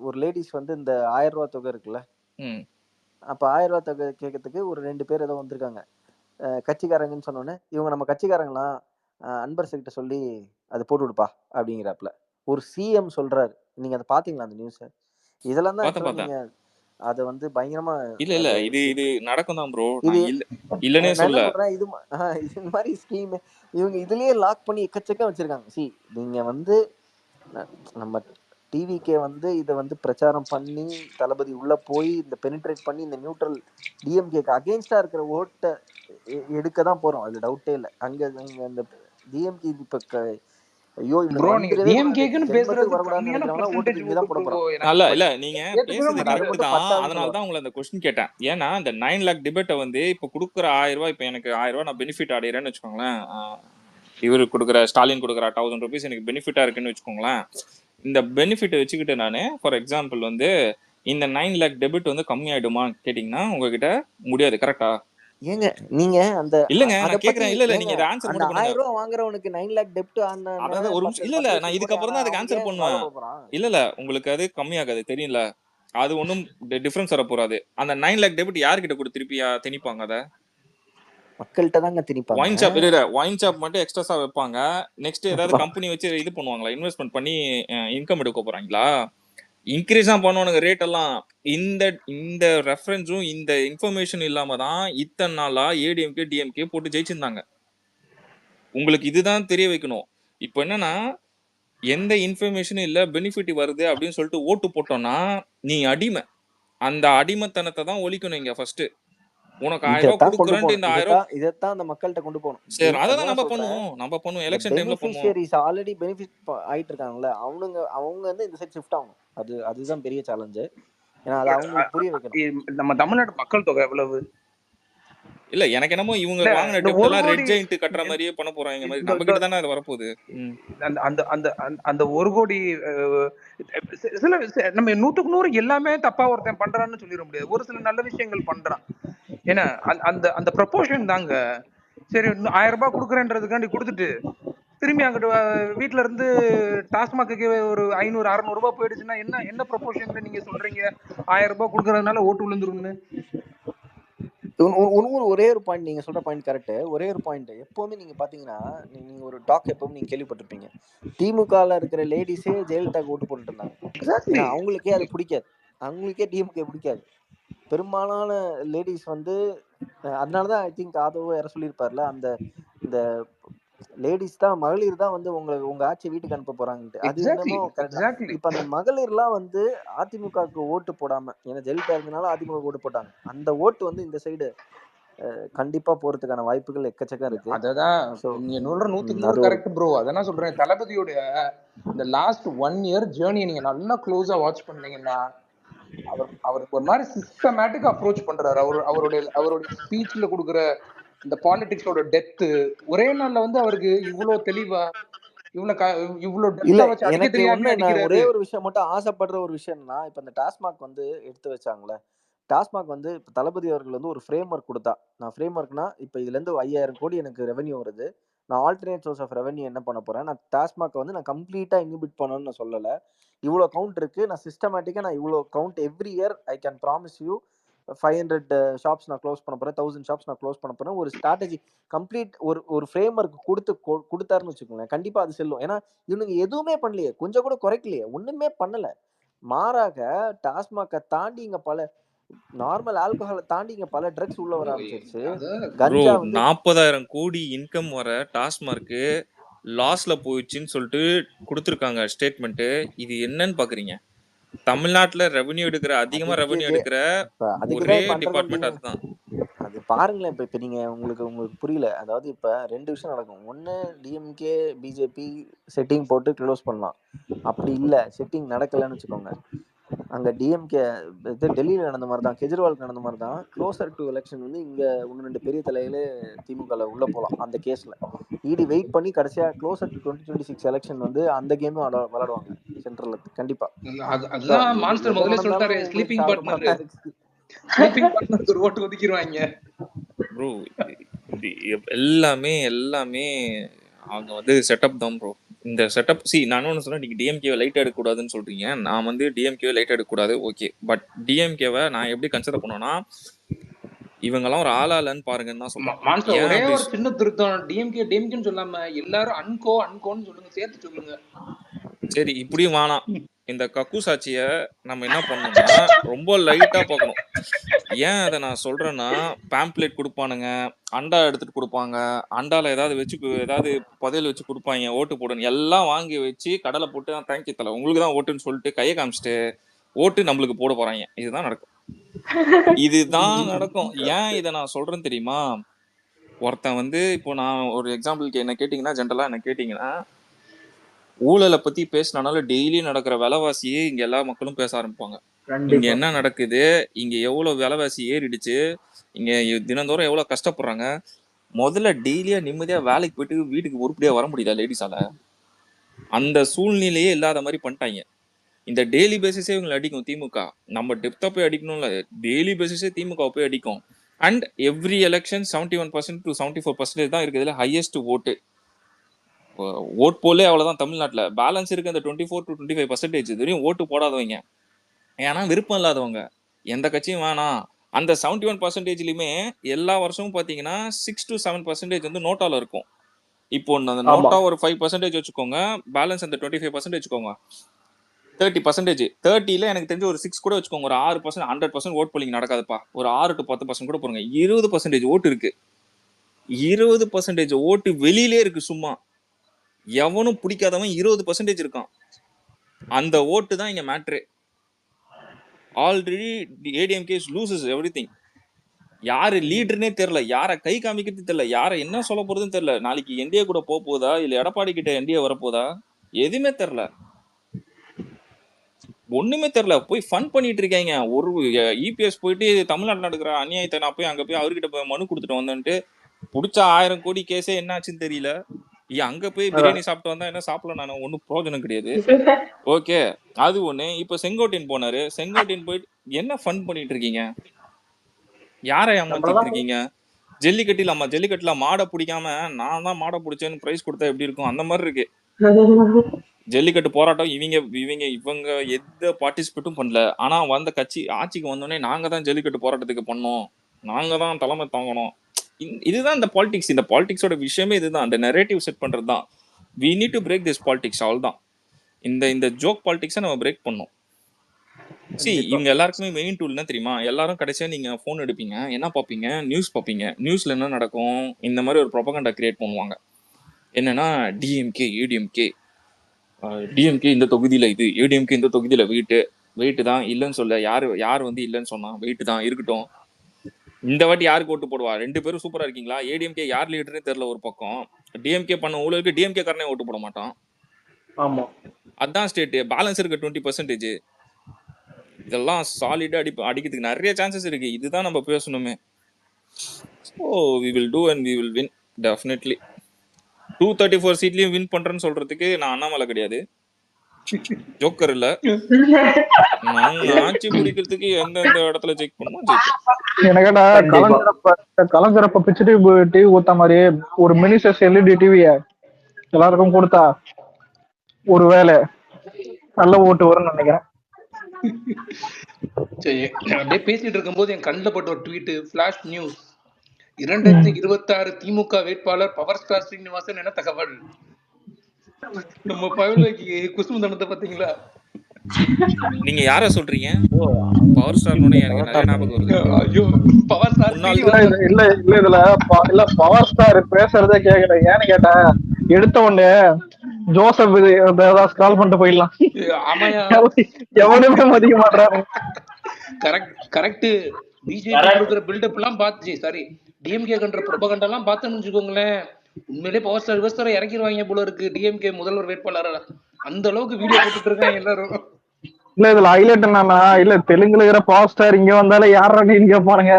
ஒரு லேடிஸ் வந்து இந்த 1000 ரூபாய் தொகை இருக்குல்ல, ம். அப்ப 1000 ரூபாய் தொகை கேட்கறதுக்கு ஒரு 2 பேர் ஏதோ வந்திருக்காங்க. கட்சிக்காரங்கன்னு சொன்னோன்னே, இவங்க நம்ம கட்சிக்காரங்களா, அன்பரசு கிட்ட சொல்லி அது போட்டு விடுப்பா அப்படிங்கிறாப்புல ஒரு சிஎம் சொல்றாரு. நீங்க அதை பாத்தீங்களா அந்த நியூஸ்? இதெல்லாம் தான் actually பார்த்தேன். நீங்க அதை வந்து பயங்கரமா இல்ல அது இது நடக்கும் தான் ப்ரோ. இது நான் இல்லனே நான் சொல்ல. என்ன சொல்றேன், இது மாதிரி ஸ்கீம் இவங்க இதுலயே லாக் பண்ணி எக்கச்சக்கம் வச்சிருக்காங்க. நீங்க வந்து நம்ம டிவிக்கே வந்து இதை வந்து பிரச்சாரம் பண்ணி தளபதி உள்ள போய் இந்த பெனிட்ரேட் பண்ணி இந்த நியூட்ரல் டிஎம்கேக்கு அகெயின்ஸ்டா இருக்கிற ஓட்டை எடுக்க தான் போறோம். அது டவுட்டே இல்லை. அங்க அந்த டிஎம்கே இப்ப ஐயோ ப்ரோ நீங்க டிஎம்கேக்குன்னு பேசுறது கம்மியான ஓட்டுக்கு பெர்சன்டேஜ் இங்கதான் ஓட்டு போட ப்ரோ. போறோம். இல்ல நீங்க பேசுறது அது கரெக்ட் மட்டும் தான். பத்தாதுன்னு அதனால தான் உங்களை அந்த கொஸ்டின் கேட்டேன். ஏன்னா இந்த 9 lakh டிபேட்டை வந்து இப்ப கொடுக்குற 1000 ரூபாய், இப்ப எனக்கு 1000 ரூபாய் நான் பெனிஃபிட் அடையிறேன்னு வச்சுக்கோங்களேன், இவரு கொடுக்குற ஸ்டாலின் கொடுக்குற 1000 rupees எனக்கு பெனிஃபிட்டா இருக்குன்னு வச்சுக்கோங்களேன். இந்த பெனிஃபிட் வச்சுக்கிட்டு நானு ஃபார் எக்ஸாம்பிள் வந்து இந்த 9 lakh டெபிட் வந்து கம்மி ஆயிடுமா கேட்டீங்கன்னா உங்ககிட்ட முடியாது. கரெக்டா? ஏங்க நீங்க அந்த இல்லங்க அத நான் பத்தி கேக்குறேன். இல்ல ஏங்க நீங்க இத ஆன்சர் அந்த மட்டும் 1000 பண்ணுங்க. ரூபாய் வாங்குறவனுக்கு 9 லாக் டெப்ட் ஆன அதாவது ஒரு நிமிஷம். இல்ல நான் இதுக்கப்புறம் தான் அதுக்கு ஆன்சர் பண்ணுவேன். இல்ல உங்களுக்கு அது கம்மியாகாது தெரியல. அது ஒன்றும் டிஃபரன்ஸ் வர போறாது. அந்த 9 lakh டெபிட் யார்கிட்ட கூட திருப்பி திணிப்பாங்க? அதை மக்கள்கிட்ட தாங்க திணிப்பாங்க. ஒயின் ஷாப் இல்ல ஒயின் ஷாப் மட்டும் எக்ஸ்ட்ரா வைப்பாங்க. நெக்ஸ்ட் ஏதாவது கம்பெனி வச்சு இது பண்ணுவாங்களா? இன்வெஸ்ட்மெண்ட் பண்ணி இன்கம் எடுக்க போறாங்களா? இன்க்ரீஸ் தான் பண்ணுவானுங்க ரேட் எல்லாம். இந்த ரெஃபரன்ஸும் இந்த இன்ஃபர்மேஷன் இல்லாம தான் இத்தனை நாளா ஏடிஎம்கே டிஎம்கே போட்டு ஜெயிச்சிருந்தாங்க. உங்களுக்கு இதுதான் தெரிய வைக்கணும். இப்போ என்னன்னா எந்த இன்ஃபர்மேஷனும் இல்ல, பெனிஃபிட் வருது அப்படின்னு சொல்லிட்டு ஓட்டு போட்டோம்னா நீ அடிமை. அந்த அடிமைத்தனத்தை தான் ஒழிக்கணும் இங்க ஃபர்ஸ்ட். உனக்கு 1000 ரூபாய் இதைத்தான் கொண்டு கொடுக்குறேன்ட்டு போகணும். இந்த 1000 இதைத்தான் அந்த மக்கள்கிட்ட கொண்டு போகணும். சரி அதை தான் அதுதான் நம்ம சொல்றேன். பண்ணுவோம். நம்ம பண்ணுவோம் இந்த எலெக்ஷன் டைம்ல பண்ணுவோம். பெனிஃபிஷியரிஸ் ஆல்ரெடி பெனிஃபிட் ஆயிட்டு இருக்காங்கல்ல, அவங்க வந்து இந்த சைட் ஷிஃப்ட் ஆகணும். அதுதான் பெரிய சேலஞ்சு. ஏன்னா அது அவங்களுக்கு புரிய வைக்கணும். நம்ம தமிழ்நாட்டு மக்கள் தொகை எவ்வளவு? இல்ல எனக்கு என்னமோ இவங்க இல்ல, வாங்கின இந்த டெப்ட் ஒரு எல்லாம் ரெட் கோடி ஜெயிண்ட் கட்டுற மாதிரியே பண்ண போறாங்க மாதிரி. இந்த நம்ம கிட்ட தானே அது வரப்போகுது. அந்த அந்த அந்த அந்த- அந்த 1 கோடி நம்ம 100க்கு 100 எல்லாமே தப்பா ஒருத்தன் பண்றான்னு சொல்லிட முடியாது. ஒரு சில நல்ல விஷயங்கள் பண்றான். ஏன்னா அந்த அந்த ப்ரொபோர்ஷன் தாங்க. சரி 1000 ரூபாய் கொடுக்குறேன்றதுக்காண்டி கொடுத்துட்டு திரும்பி அங்கிட்டு வீட்டுல இருந்து டாஸ்மாக்கு ஒரு 500-600 ரூபாய் போயிடுச்சுன்னா என்ன ப்ரொபோர்ஷன்ல நீங்க சொல்றீங்க 1000 ரூபாய் கொடுக்கறதுனால ஓட்டு விழுந்துரும்னு? ஒரே ஒரு பாயிண்ட், நீங்க சொல்ற பாயிண்ட் கரெக்ட். ஒரே ஒரு பாயிண்ட், எப்பவுமே நீங்க பாத்தீங்கன்னா நீங்க ஒரு டாக் எப்பவும் நீங்க கேள்விப்பட்டிருப்பீங்க, திமுகல இருக்கிற லேடிஸே ஜெயலலிதாக்கு ஓட்டு போட்டுட்டு இருந்தாங்க. ஏன்னா அவங்களுக்கே அது பிடிக்காது, அவங்களுக்கே டிஎம்கே பிடிக்காது. பெரும்பாலான லேடிஸ் வந்து அதனாலதான் ஐ திங்க் ஆதவோ யார சொல்லியிருப்பார்ல, இந்த லேடிஸ் தான், மகளிர் தான் வந்து உங்க ஆட்சி வீட்டுக்கு அனுப்ப போறாங்கன்ட்டு. அது என்னமோ கரெக்ட். இப்ப அந்த மகளிர்லாம் வந்து அதிமுகவுக்கு ஓட்டு போடாம, ஏன்னா ஜெயலலிதா இருந்தனால அதிமுக ஓட்டு போட்டாங்க, அந்த ஓட்டு வந்து இந்த சைடு கண்டிப்பா போறதுக்கான வாய்ப்புகள் எக்கச்சக்கம் இருக்கு. அததான் நீங்க 100க்கு 100 கரெக்ட் ப்ரோ. அதான் சொல்றேன், தளபதியோட இந்த லாஸ்ட் 1 இயர் ஜேர்னியை நீங்க நல்லா க்ளோஸா வாட்ச் பண்ணீங்கன்னா அவருக்கு ஒரு மாதிரி சிஸ்டமேட்டிக் அப்ரோச் பண்றாரு. அவருடைய ஸ்பீச்ல கொடுக்குற இந்த பாலிடிக்ஸோட டெப்த் ஒரே நாள்ல வந்து அவருக்கு இவ்வளவு தெளிவா இவ்வளவு டெப்தா வச்சு அடிக்க எனக்கு தெரியாம நான் அடிக்கிறாரு. ஒரே ஒரு விஷயம் மட்டும் ஆசைப்படுற ஒரு விஷயம்னா, இப்ப இந்த டாஸ்மாக் வந்து எடுத்து வச்சாங்களே, டாஸ்மாக் வந்து இப்ப தளபதி அவர்கள் வந்து ஒரு ஃப்ரேம் ஒர்க் கொடுத்தா, நான் ஃப்ரேம் ஒர்க்னா இப்ப இதுல இருந்து 5000 கோடி எனக்கு ரெவென்யூ வருது, நான் ஆல்டர்னேட் சோர்ஸ் ஆஃப் ரெவென்யூ என்ன பண்ண போறேன், நான் டாஸ்மாக் வந்து நான் கம்ப்ளீட்டா இன்ஹிபிட் பண்ணணும்னு நான் சொல்லல, இவ்வளோ கவுண்ட் இருக்கு, நான் சிஸ்டமேட்டிக்கா நான் இவ்வளோ count every year I can promise you 500 shops நான் க்ளோஸ் பண்ண போறேன், 1000 ஷாப்ஸ் நான் க்ளோஸ் பண்ண போறேன், ஒரு ஸ்ட்ராட்டஜி கம்ப்ளீட் ஒரு ஃப்ரேம் ஒர்க் கொடுத்தாருன்னு வச்சுக்கோங்களேன், கண்டிப்பா அது செல்லும். ஏன்னா இவனுக்கு எதுவுமே பண்ணலையே, கொஞ்சம் கூட குறைக்கலையே, ஒண்ணுமே பண்ணல. மாறாக டாஸ்மாகை தாண்டி இங்க பல நார்மல் ஆல்கஹாலை தாண்டி இங்க பல ட்ரக்ஸ் உள்ள வர ஆரம்பிச்சிருச்சு. கஞ்சா வந்து 40,000 கோடி இன்கம் வர டாஸ்மார்க்கு லாஸ்ல போயிடுச்சுன்னு சொல்லிட்டு கொடுத்துருக்காங்க ஸ்டேட்மெண்ட். இது என்னன்னு பாக்குறீங்க? தமிழ்நாட்டுல ரெவென்யூ எடுக்கிற அதிகமா ரெவென்யூ எடுக்கிற ஒரே டிபார்ட்மெண்ட் அதுதான். அது பாருங்களேன், இப்ப நீங்க உங்களுக்கு புரியல. அதாவது இப்ப 2 விஷயம் நடக்கும். ஒண்ணு, டிஎம்கே பிஜேபி செட்டிங் போட்டு க்ளோஸ் பண்ணலாம். அப்படி இல்ல, செட்டிங் நடக்கலன்னு வச்சுக்கோங்க, அங்க டிஎம்கே டெல்லியில நடந்த மாதிரி தான், கெஜ்ரிவாலுக்கு நடந்த மாதிரி தான், க்ளோசர் டு எலெக்ஷன் வந்து இங்க 1-2 பெரிய தலைகளே திமுகல உள்ள போலாம் அந்த கேஸ்ல. இடி வெயிட் பண்ணி கடைசியா க்ளோசர் டு 2026 எலெக்ஷன் வந்து அந்த கேமும் விளையாடுவாங்க சென்ட்ரல்ல கண்டிப்பா. அதுதான் மான்ஸ்டர் முதல்ல சொல்லிட்டாரு, ஸ்லீப்பிங் பார்ட்னர் ஒரு ஓட்டு ஒதுக்கிடுவாங்க ப்ரோ. எல்லாமே அவங்க வந்து செட்டப் தான் ப்ரோ. இந்த செட்டப் நான் ஒன்று சொன்னேன், நீங்கள் டிஎம்கேவை லைட் எடுக்கக்கூடாதுன்னு சொல்கிறீங்க. நான் வந்து டிஎம்கேவை லைட் எடுக்கக்கூடாது, ஓகே. பட் டிஎம்கேவை நான் எப்படி கன்சிடர் பண்ணுவேன்னா, இவங்கெல்லாம் ஒரு ஆளாலன்னு பாருங்கன்னு தான் சொல்லுவேன். ஒரே ஒரு சின்ன திருத்தம், டிஎம்கேன்னு சொல்லாம எல்லாரும் அன்கோன்னு சொல்லுங்க, சேர்த்து சொல்லுங்க. சரி, இப்படியும் வேணாம். இந்த கக்கு சாட்சியை நம்ம என்ன பண்ணணும்னா ரொம்ப லைட்டா பார்க்கணும். ஏன் அதை நான் சொல்றேன்னா, பேம்ப்ளேட் கொடுப்பானுங்க, அண்டா எடுத்துட்டு கொடுப்பாங்க, அண்டால ஏதாவது புதையல் வச்சு கொடுப்பாங்க, ஓட்டு போடணும் எல்லாம் வாங்கி வச்சு கடலை போட்டு தான் தேங்க்யூ தலை உங்களுக்கு தான் ஓட்டுன்னு சொல்லிட்டு கையை காமிச்சிட்டு ஓட்டு நம்மளுக்கு போட போறாங்க. இதுதான் நடக்கும். ஏன் இதை நான் சொல்றேன்னு தெரியுமா? ஒருத்தன் வந்து இப்போ நான் ஒரு எக்ஸாம்பிளுக்கு என்ன கேட்டீங்கன்னா, ஜென்ரலா என்ன கேட்டீங்கன்னா, ஊழலை பத்தி பேசினாலும் டெய்லி நடக்கிற விலைவாசியே இங்க எல்லா மக்களும் பேச ஆரம்பிப்பாங்க. இங்க என்ன நடக்குது, இங்க எவ்வளவு விலைவாசி ஏறிடுச்சு, இங்க தினந்தோறும் எவ்வளவு கஷ்டப்படுறாங்க. முதல்ல டெய்லியா நிம்மதியா வேலைக்கு போயிட்டு வீட்டுக்கு உருப்படியா வர முடியுதா லேடிஸால? அந்த சூழ்நிலையே இல்லாத மாதிரி பண்ணிட்டாங்க. இந்த டெய்லி பேசிஸே இவங்களை அடிக்கும் திமுக. நம்ம டெப்தா போய் அடிக்கணும்ல, டெய்லி பேசிஸே திமுக போய் அடிக்கும். அண்ட் எவ்ரி எலெக்ஷன் 71% to 74% தான் இருக்குதுல ஹையஸ்ட் ஓட்டு. ஓட் போலே அவ்வளவுதான் தமிழ்நாட்டுல. பேலன்ஸ் இருக்கு அந்த 24 to 25% இதுவரையும் ஓட்டு போடாதவங்க, ஏன்னா விருப்பம் இல்லாதவங்க, எந்த கட்சியும் வேணாம். அந்த 71%லயுமே எல்லா வருஷமும் பாத்தீங்கன்னா 6 to 7% வந்து நோட்டால இருக்கும். இப்போ அந்த நோட்டா ஒரு 5% வச்சுக்கோங்க, பேலன்ஸ் அந்த 25% வச்சுக்கோங்க, 30%. 30ல எனக்கு தெரிஞ்ச ஒரு 6 கூட வச்சுக்கோங்க, ஒரு 6%. 100% ஓட் போலிங் நடக்காதுப்பா, ஒரு 6 to 10% கூட போடுங்க. 20% ஓட்டு இருக்கு. 20% ஓட்டு வெளியிலே இருக்கு. சும்மா எவனும் பிடிக்காதவன் 20% இருக்கான். அந்த ஓட்டு தான் இங்க matter. Already ADMK loses everything. யாரு லீடர்னே தெரியல, யார கை காமிக்கிறது தெரியல, யார என்ன சொல்ல போறதுன்னு தெரியல. நாளைக்கு என்டிஏ கூட போதா இல்ல எடப்பாடி கிட்ட என்டிஏ வரப்போதா எதுவுமே தெரியல, ஒண்ணுமே தெரியல. போய் ஃபன் பண்ணிட்டு இருக்காங்க. ஒரு இபிஎஸ் போயிட்டு தமிழ்நாட்டில் நடக்கிற அநியாயத்தை நான் போய் அங்க போய் அவர்கிட்ட போய் மனு கொடுத்துட்டு வந்தேன்ட்டு புடிச்ச 1000 கோடி கேஸே என்ன ஆச்சுன்னு தெரியல. அங்க போய் பிரியாணி சாப்பிட்டு வந்தா என்ன சாப்பிடல, நான் ஒன்னும் பிரோஜனம் கிடையாது. ஓகே, அது ஒண்ணு. இப்ப செங்கோட்டையன் போனாரு, செங்கோட்டையன் போயிட்டு என்ன ஃபன் பண்ணிட்டு இருக்கீங்க, யாரை ஏமாத்திட்டு இருக்கீங்க? ஜல்லிக்கட்டில ஜல்லிக்கட்டுல மாடை பிடிக்காம நான் தான் மாடை பிடிச்சேன்னு பிரைஸ் கொடுத்தா எப்படி இருக்கும், அந்த மாதிரி இருக்கு ஜல்லிக்கட்டு போராட்டம். இவங்க எந்த பார்ட்டிசிபேட்டும் பண்ணல. ஆனா வந்த கட்சி ஆட்சிக்கு வந்தோடனே நாங்க தான் ஜல்லிக்கட்டு போராட்டத்துக்கு பண்ணோம், நாங்க தான் தலைமை தாங்கணும். இதுதான் இந்த பாலிடிக்ஸ். இந்த பாலிடிக்ஸோட விஷயமே இதுதான், அந்த நெரேட்டிவ் செட் பண்றதுதான். we need to break this politics. அவ்வளவுதான். இந்த ஜோக் பாலிடிக்ஸை நம்ம பிரேக் பண்ணோம். இவங்க எல்லாருக்குமே மெயின் டூல் என்ன தெரியுமா? எல்லாரும் கடைசியா நீங்க போன் எடுப்பீங்க, என்ன பார்ப்பீங்க? நியூஸ் பார்ப்பீங்க. நியூஸ்ல என்ன நடக்கும்? இந்த மாதிரி ஒரு ப்ரொபகண்டா கிரியேட் பண்ணுவாங்க. என்னன்னா டிஎம்கே ஏடிஎம்கே, டிஎம்கே இந்த தொகுதியில இது, ஏடிஎம்கே இந்த தொகுதியில வெயிட்டு தான் இல்லைன்னு சொல்ல. யார் வந்து இல்லைன்னு சொன்னா வெயிட்டு தான் இருக்கட்டும். இந்த வாட்டி யாருக்கு ஓட்டு போடுவா? 2 பேரும் சூப்பரா இருக்கீங்களா? ஏடிஎம்கே யார் லீடர்னே தெரியல ஒரு பக்கம். டிஎம்கே பண்ண ஊழலுக்கு டிஎம்கே காரனே ஓட்டு போட மாட்டான். ஆமா, அதான் ஸ்டேட். பேலன்ஸ் இருக்க 20%. இதெல்லாம் சாலிடா அடிக்கிறதுக்கு நிறைய சான்சஸ் இருக்கு. இதுதான் நம்ம பேசணுமே. So we will do and we will win definitely. 234 சீட்லயும் வின் பண்றேன்னு சொல்றதுக்கு நான் அண்ணாமலை கிடையாது, ஜோக்கர் இல்ல. நாங்க ஆட்சி பிடிக்கிறதுக்கு எந்தெந்த இடத்துல செக் பண்ணுமோ ஜெயிப்போம். எனக்கடா கலங்கரப்ப பிச்சுட்டு டிவி கொடுத்த மாதிரி ஒரு மினி சைஸ் எல்இடி டிவிய எல்லாருக்கும் கொடுத்தா ஒரு வேலை நல்ல ஓட்டு வரும்னு நினைக்கிறேன். சரி, அப்படியே பேசிட்டு இருக்கும்போது என் கண்ணில் பட்ட ஒரு ட்வீட், ஃபிளாஷ் நியூஸ். 2026 திமுக வேட்பாளர் பவர் ஸ்டார் ஸ்ரீனிவாசன் என தகவல். நம்ம பவர்லைக்கு குசுமந்தனத்தை பாத்தீங்களா? நீங்க யார சொல்றீங்க? பவர் ஸ்டார் எனக்கு நிறைய ஞாபகம் வருது. ஐயோ, பவர் ஸ்டார் இல்ல இதுல பவர் ஸ்டார் பேசுறதே கேக்குறேன். ஏன்னு கேட்டா எடுத்த உடனே ஜோசப் ஏதாவது ஸ்க்ரால் பண்ணிட்டு போயிடலாம். ஆமாயா, எவனுமே மதிக்க மாட்டாரு. கரெக்ட். பிஜேபி கொடுக்குற பில்டப் எல்லாம் பார்த்து, சாரி டிஎம்கே கண்ட ப்ரொபகண்டா எல்லாம் பார்த்தோம்னு வச்சுக்கோங்களேன், உண்மையிலே பவர் ஸ்டார் விவசாயம் இறக்கிடுவாங்க போல இருக்கு. டிஎம்கே முதல்வர் வேட்பாளர் அந்த அளவுக்கு வீடியோ போட்டுட்டு இருக்காங்க எல்லாரும். இல்ல இதுல ஹைலைட் என்னன்னா, இல்ல தெலுங்குல இருக்கிற பவர் ஸ்டார் இங்க வந்தாலும் யாரா நீங்க கேட்பானுங்க.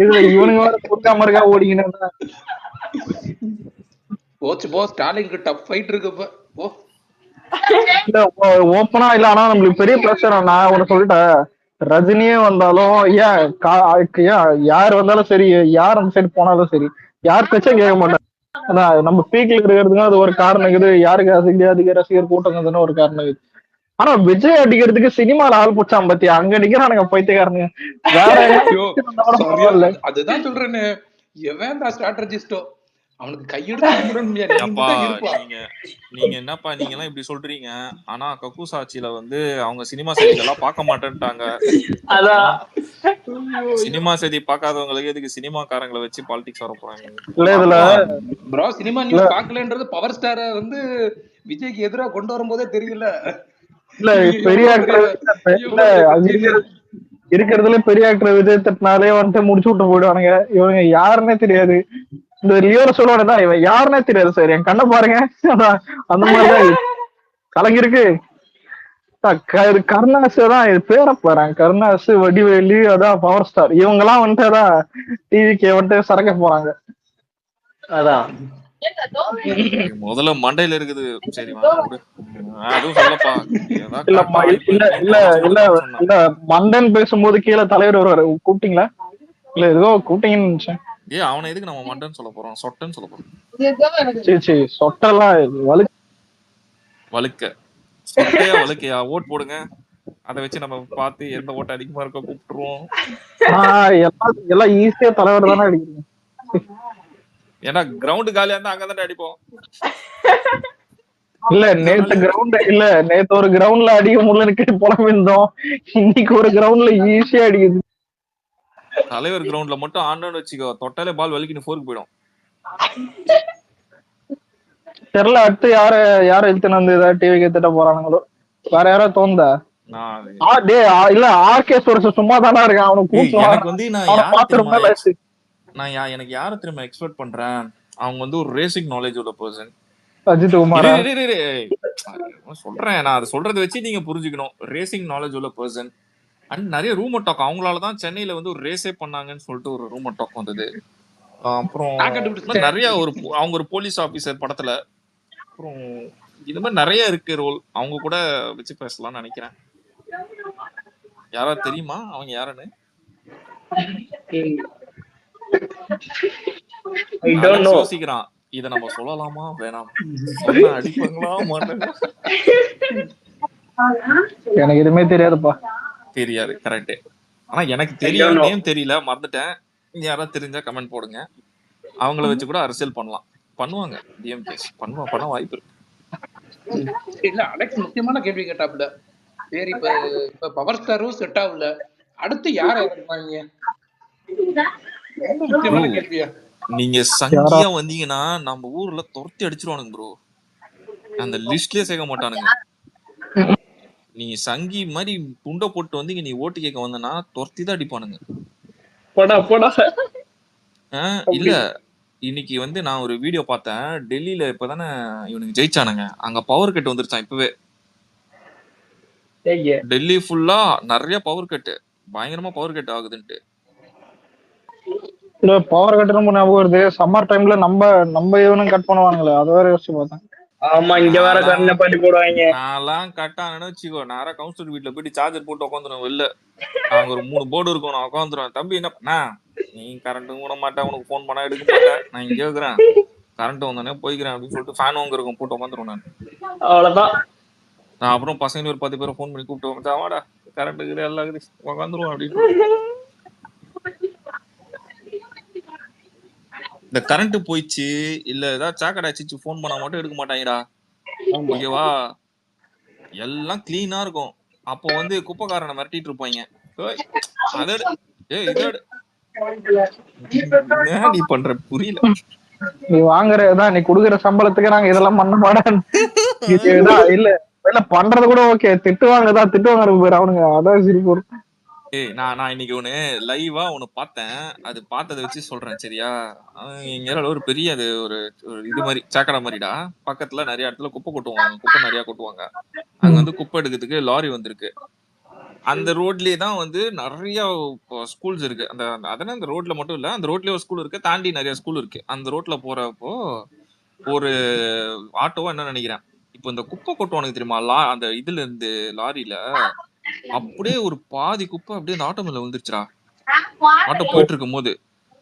இதுல இவனுங்க கொடுக்காம இருக்கா ஓடிங்கன்னா போச்சு போ. ஸ்டாலினுக்கு டஃப் ஃபைட் இருக்கு போ. இல்ல ஓப்பனா இல்ல. ஆனா நம்மளுக்கு பெரிய பிரச்சனை நான் உன சொல்லிட்டேன். ரஜினியே வந்தாலும் யார் வந்தாலும் சரி, யார் அந்த சைடு போனாலும் சரி, யார் பேச்சும் கேட்க மாட்டாங்க. அதான் நம்ம பீக்ல இருக்கிறதுக்கு அது ஒரு காரணம் இருக்குது. யாருக்கு அதிக ரசிகர் கூட்டம் ஒரு காரணம் இருக்குது. ஆனா விஜய் அடிக்கிறதுக்கு சினிமால ஆள் போச்சான் பத்தி அங்க அடிக்கிறானுங்க பைத்தியக்காரனுங்க. வேற அதுதான் சொல்றேன்னு, எவன் ஸ்ட்ராட்டஜிஸ்டோ அவனுக்கு கையெடுத்து. நீங்க என்னப்பா நீங்க எல்லாம் இப்படி சொல்றீங்க? ஆனா கக்கூஸ் ஆட்சியில வந்து அவங்க சினிமா செய்திகள்லாம் பார்க்க மாட்டேன்ட்டாங்க. சினிமா செய்தி பார்க்காதவங்களுக்கு எதுக்கு சினிமாக்காரங்களை வச்சு பாலிடிக்ஸ் வர போறாங்க? ப்ரோ, சினிமா நியூஸ் பார்க்கலன்றது பவர் ஸ்டார வந்து விஜய்க்கு எதிராக கொண்டு வரும்போதே தெரியல. இல்ல பெரிய இருக்கிறதுல பெரிய ஆக்டர் விஜய் தட்டினாலே வந்துட்டு முடிச்சு விட்டு போயிடுவானுங்க. இவங்க யாருன்னே தெரியாது. இந்த லியோல சொல்லுவானதான் இவன் யாருன்னே தெரியாது சார், என் கண்ணை பாருங்க. அந்த மாதிரிதான் கலங்கிருக்கு. கருணாசு தான் இது பேரை போறாங்க. கருணாசு, வடிவேலு, அதான் பவர் ஸ்டார். இவங்க எல்லாம் வந்துட்டு அதான் டிவிக்கு வந்துட்டு சரக்க போறாங்க. அதான் முதல்ல மண்டையில இருக்குது. சரி அதுவும் சொல்லப்பா. இல்ல மண்டன் பேசும்போது கீழே தலைவர் வருவாரு. கூப்பிட்டீங்களா? இல்ல ஏதோ கூப்பிட்டீங்கன்னு நினைச்சேன். அவனை எதுக்கு நம்ம மண்டன் சொல்ல போறோம்? சொட்டன்னு சொல்ல போறோம். சரி சொட்டெல்லாம் வழுக்க சொட்டையா வழுக்கையா ஓட் போடுங்க. அதை வச்சு நம்ம பார்த்து எந்த ஓட்டு அதிகமா இருக்க கூப்பிட்டுருவோம். எல்லாம் ஈஸியா தலைவர் தானே அடிக்கிறீங்க. ஏன்னா கிரவுண்ட் காலியா இருந்தா அங்கதான் அடிப்போம். இல்ல நேத்து ஒரு கிரவுண்ட்ல அடிக்க முடியல புலம்பு இருந்தோம். இன்னைக்கு ஒரு கிரவுண்ட்ல ஈஸியா அடிக்குது. தலைவர் கிரவுண்ட்ல மட்டும் ஆண்டோன்னு வச்சுக்கோ, தொட்டாலே பால் வலிக்கின்னு ஃபோருக்கு போயிடும். தெரியல அடுத்து யார இழுத்துன்னு வந்து ஏதாவது டிவி திட்ட போறானுங்களோ. வேற யாரோ தோணுதா? இல்ல ஆர்கே சும்மா தானே இருக்கான். அவனுக்கு எனக்கு யாரை திரும்ப எக்ஸ்பெக்ட் பண்றேன், அவங்க வந்து ஒரு ரேசிங் நாலேஜ் உள்ள பர்சன். அஜித் இரு குமாரா? இரு இரு இரு. சொல்றேன், நான் அதை சொல்றதை வச்சு நீங்க புரிஞ்சுக்கணும். ரேசிங் நாலேஜ் உள்ள பர்சன் அண்ட் நிறைய ரூமர் டாக், அவங்களால தான் சென்னையில வந்து ஒரு ரேஸே பண்ணாங்கன்னு சொல்லிட்டு ஒரு ரூமர் டாக் வந்தது. அப்புறம் நான் கண்டுபிடிச்சிட்டேன். நிறைய அவங்க ஒரு போலீஸ் ஆபீசர் படத்துல, அப்புறம் இது மாதிரி நிறைய இருக்கு ரோல். அவங்க கூட வச்சு பேசலாம்னு நினைக்கிறேன். யாராவது தெரியுமா அவங்க யாருன்னு? I don't Alex know. யோசிக்கிறான், இதை நம்ம சொல்லலாமா வேணாம், சொன்னா அடிப்பாங்களா மாட்டாங்க. எனக்கு எதுவுமே தெரியாதுப்பா. தெரியாது, கரெக்ட். ஆனா எனக்கு ஐ டோன்ட் தெரியும், நோ. நேம் தெரியல, மறந்துட்டேன். யாராவது தெரிஞ்சா கமெண்ட் போடுங்க. அவங்கள வச்சு கூட அரசியல் பண்ணலாம், பண்ணுவாங்க. டிஎம்கேஸ் பண்ண வாய்ப்பு இருக்கு. இல்ல அலெக்ஸ் முக்கியமான கேள்வி கேட்டாப்புல. சரி இப்ப பவர் ஸ்டாரும் செட் ஆகல, அடுத்து யார இறக்குவாங்க? ரொம்ப முக்கியமான கேள்வியா. நீங்க சங்கியா வந்தீங்கன்னா நம்ம ஊர்ல துரத்தி அடிச்சிருவானுங்க ப்ரோ. அந்த லிஸ்ட்லயே சேர்க்க மாட்டானுங்க. நீங்க சங்கி மாதிரி துண்டை போட்டு வந்தீங்க, நீ ஓட்டு கேட்க வந்தனா துரத்தி தான் அடிப்பானுங்க. போடா போடா. இல்ல, இன்னைக்கு வந்து நான் ஒரு வீடியோ பார்த்தேன். டெல்லியில இப்பதானே இவனுக்கு ஜெயிச்சானுங்க, அங்க பவர் கட் வந்துருச்சான் இப்பவே. டெல்லி ஃபுல்லா நிறைய பவர் கட், பயங்கரமா பவர் கட் ஆகுதுன்ட்டு. இல்ல பவர் கட் ரொம்ப ஞாபகம் வருது. சம்மர் டைம்ல நம்ம இவனும் கட் பண்ணுவானுங்களே, அதை வேற யோசிச்சு பார்த்தேன். ஆமா, இங்க வேற கண்ணை பாட்டி போடுவாங்க. நான்லாம் கட்டானு வச்சுக்கோ, நேரா கவுன்சிலர் வீட்டுல போயிட்டு சார்ஜர் போட்டு உட்காந்துருவேன் வெளில. அங்க ஒரு 3 போர்டு இருக்கும், நான் உட்காந்துருவேன். தம்பி என்ன பண்ண, நீ கரண்ட்டும் கூட மாட்டேன், உனக்கு போன் பண்ணா எடுக்க மாட்டேன், நான் இங்கே இருக்கிறேன், கரண்ட் வந்தானே போய்க்கிறேன் அப்படின்னு சொல்லிட்டு ஃபேன் வாங்க இருக்கும் போட்டு உட்காந்துருவேன் நான். அவ்வளவுதான். நான் அப்புறம் பசங்க ஒரு 10 பேரை ஃபோன் பண்ணி கூப்பிட்டு வாடா, கரண்ட் இருக்குது எல்லாம் இருக்குது, உட்காந்துருவோம் அப்படின்னு. இந்த கரண்ட் போயிடுச்சு இல்ல ஏதாவது சாக்கடை அடிச்சு ஃபோன் பண்ணா மட்டும் எடுக்க மாட்டாங்கடா. ஓகேவா, எல்லாம் கிளீனா இருக்கும். அப்போ வந்து குப்பைக்காரனை மிரட்டிட்டு இருப்பாங்க, நீ பண்ற புரியல. நீ வாங்குறதுதான், நீ குடுக்குற சம்பளத்துக்கு நாங்க இதெல்லாம் பண்ண மாட்டேன். இல்ல இல்ல பண்றது கூட ஓகே, திட்டுவாங்கதான், திட்டுவாங்க பேர் அவனுங்க, அதான் சிரிப்பு. நான் இன்னைக்கு ஒண்ணு லைவா ஒண்ணு பார்த்தேன், அது பார்த்ததை வச்சு சொல்றேன் சரியா. இங்க ஒரு பெரிய அது ஒரு இது மாதிரி சாக்கடை மாதிரிடா, பக்கத்துல நிறைய இடத்துல குப்பை கொட்டுவாங்க, குப்பை நிறைய கொட்டுவாங்க. அங்க வந்து குப்பை எடுக்கிறதுக்கு லாரி வந்திருக்கு. அந்த ரோட்லயே தான் வந்து நிறைய ஸ்கூல்ஸ் இருக்கு. அதனால அந்த ரோட்ல மட்டும் இல்ல, அந்த ரோட்லயே ஒரு ஸ்கூல் இருக்கு, தாண்டி நிறைய ஸ்கூல் இருக்கு. அந்த ரோட்ல போறப்போ ஒரு ஆட்டோவா என்ன நினைக்கிறேன், இப்போ இந்த குப்பை கொட்டுவானுக்கு தெரியுமா, அந்த இதுல இருந்து லாரியில அப்படியே ஒரு பாதி குப்பை அப்படியே அந்த ஆட்டோ மேல விழுந்துருச்சுடா. ஆட்டோ போயிட்டு இருக்கும் போது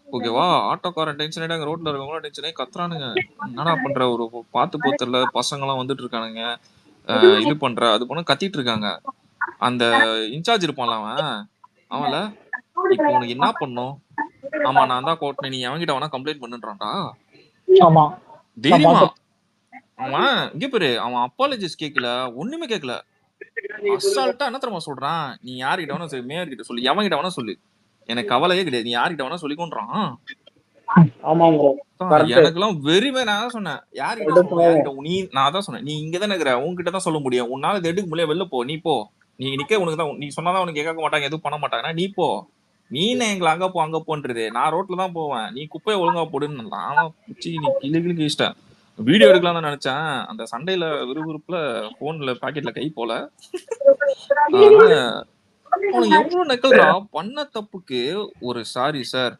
ஓகேவா, ஆட்டோக்காரன் டென்ஷன் ஆயிட்டாங்க, ரோட்ல இருக்கவங்க டென்ஷன் ஆகி கத்துறானுங்க, என்னடா பண்ற, ஒரு பார்த்து போத்தர்ல பசங்க எல்லாம் வந்துட்டு இருக்கானுங்க, இது பண்ற அது பண்ண கத்திட்டு இருக்காங்க. அந்த இன்சார்ஜ் இருப்பான்ல அவன்ல, இப்போ உனக்கு என்ன பண்ணும், ஆமா நான் தான் கோட்டினேன், நீ அவன்கிட்ட வேணா கம்ப்ளைண்ட் பண்ணுன்றான்டா. தைரியமா அவன் இங்க பேரு, அவன் அப்பாலஜிஸ் கேட்கல, ஒண்ணுமே கேட்கல, அசால்ட்டா என்ன தெரியுமா சொல்றான், நீ யார்கிட்ட வேணா சொல்லு, மேயர் கிட்ட சொல்லு, எவன் கிட்ட வேணா சொல்லு, எனக்கு கவலையே கிடையாது, நீ யார்கிட்ட வேணா சொல்லிக்கொன்றான். எனக்கு எல்லாம் வெறுமே. நான் சொன்னேன் யார்கிட்ட சொல்லுவேன், யார்கிட்ட நீ, நான் தான் சொன்னேன், நீ இங்கதானே இருக்கிற, உன்கிட்ட தான் சொல்ல முடியும், உன்னால இது எடுக்க முடியாது, வெளில போ, நீ போ, நீ நிக்க, உனக்கு தான், நீ சொன்னாதான் உனக்கு கேட்க மாட்டாங்க, எதுவும் பண்ண மாட்டாங்கன்னா நீ போ, நீ எங்களை அங்க போ அங்க போன்றது, நான் ரோட்ல தான் போவேன், நீ குப்பையை ஒழுங்கா போடுன்னு. நான் நீ கிளி இஷ்டம் வீடியோ எடுக்கலாம் தான் நினைச்சேன், அந்த சண்டையில விறுவிறுப்புல போன்ல பாக்கெட்ல கை போல. அவனுக்கு எவ்வளவு நக்கல்றா, பண்ண தப்புக்கு ஒரு சாரி சார்,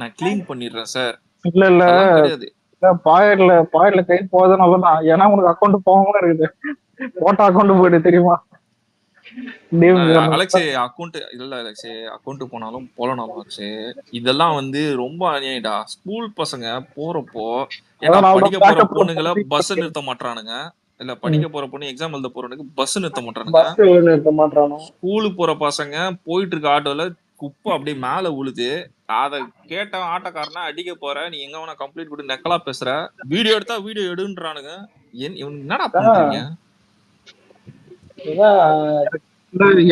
நான் கிளீன் பண்ணிடுறேன் சார். இல்ல இல்ல கிடையாது, பாக்கெட்ல கை போறது நல்லதான், ஏன்னா உனக்கு அக்கௌண்ட் போகாம இருக்குது, போட்ட அக்கௌண்ட் போயிடு தெரியுமா. அலெக்ஸே அக்கௌண்ட் இல்ல, அலெக்ஸே அக்கௌண்ட் போனாலும் போலனாலும் அலெக்ஸே, இதெல்லாம் வந்து ரொம்ப அநியாயம்டா. ஸ்கூல் பசங்க போறப்போ, ஏன்னா படிக்க போற பொண்ணுங்களை பஸ் நிறுத்த மாட்டானுங்க, இல்ல படிக்க போற பொண்ணு எக்ஸாம் எழுத போறவனுக்கு பஸ் நிறுத்த மாட்டானுங்க. ஸ்கூலுக்கு போற பசங்க போயிட்டு இருக்க ஆட்டோல குப்பை அப்படியே மேல உழுது, அத கேட்ட ஆட்டோக்காரனா அடிக்க போற, நீ எங்க வேணா கம்ப்ளீட் பண்ணி நக்கலா பேசுற, வீடியோ எடுத்தா வீடியோ எடுன்றானுங்க. இவனுக்கு என்னடா பண்றீங்க?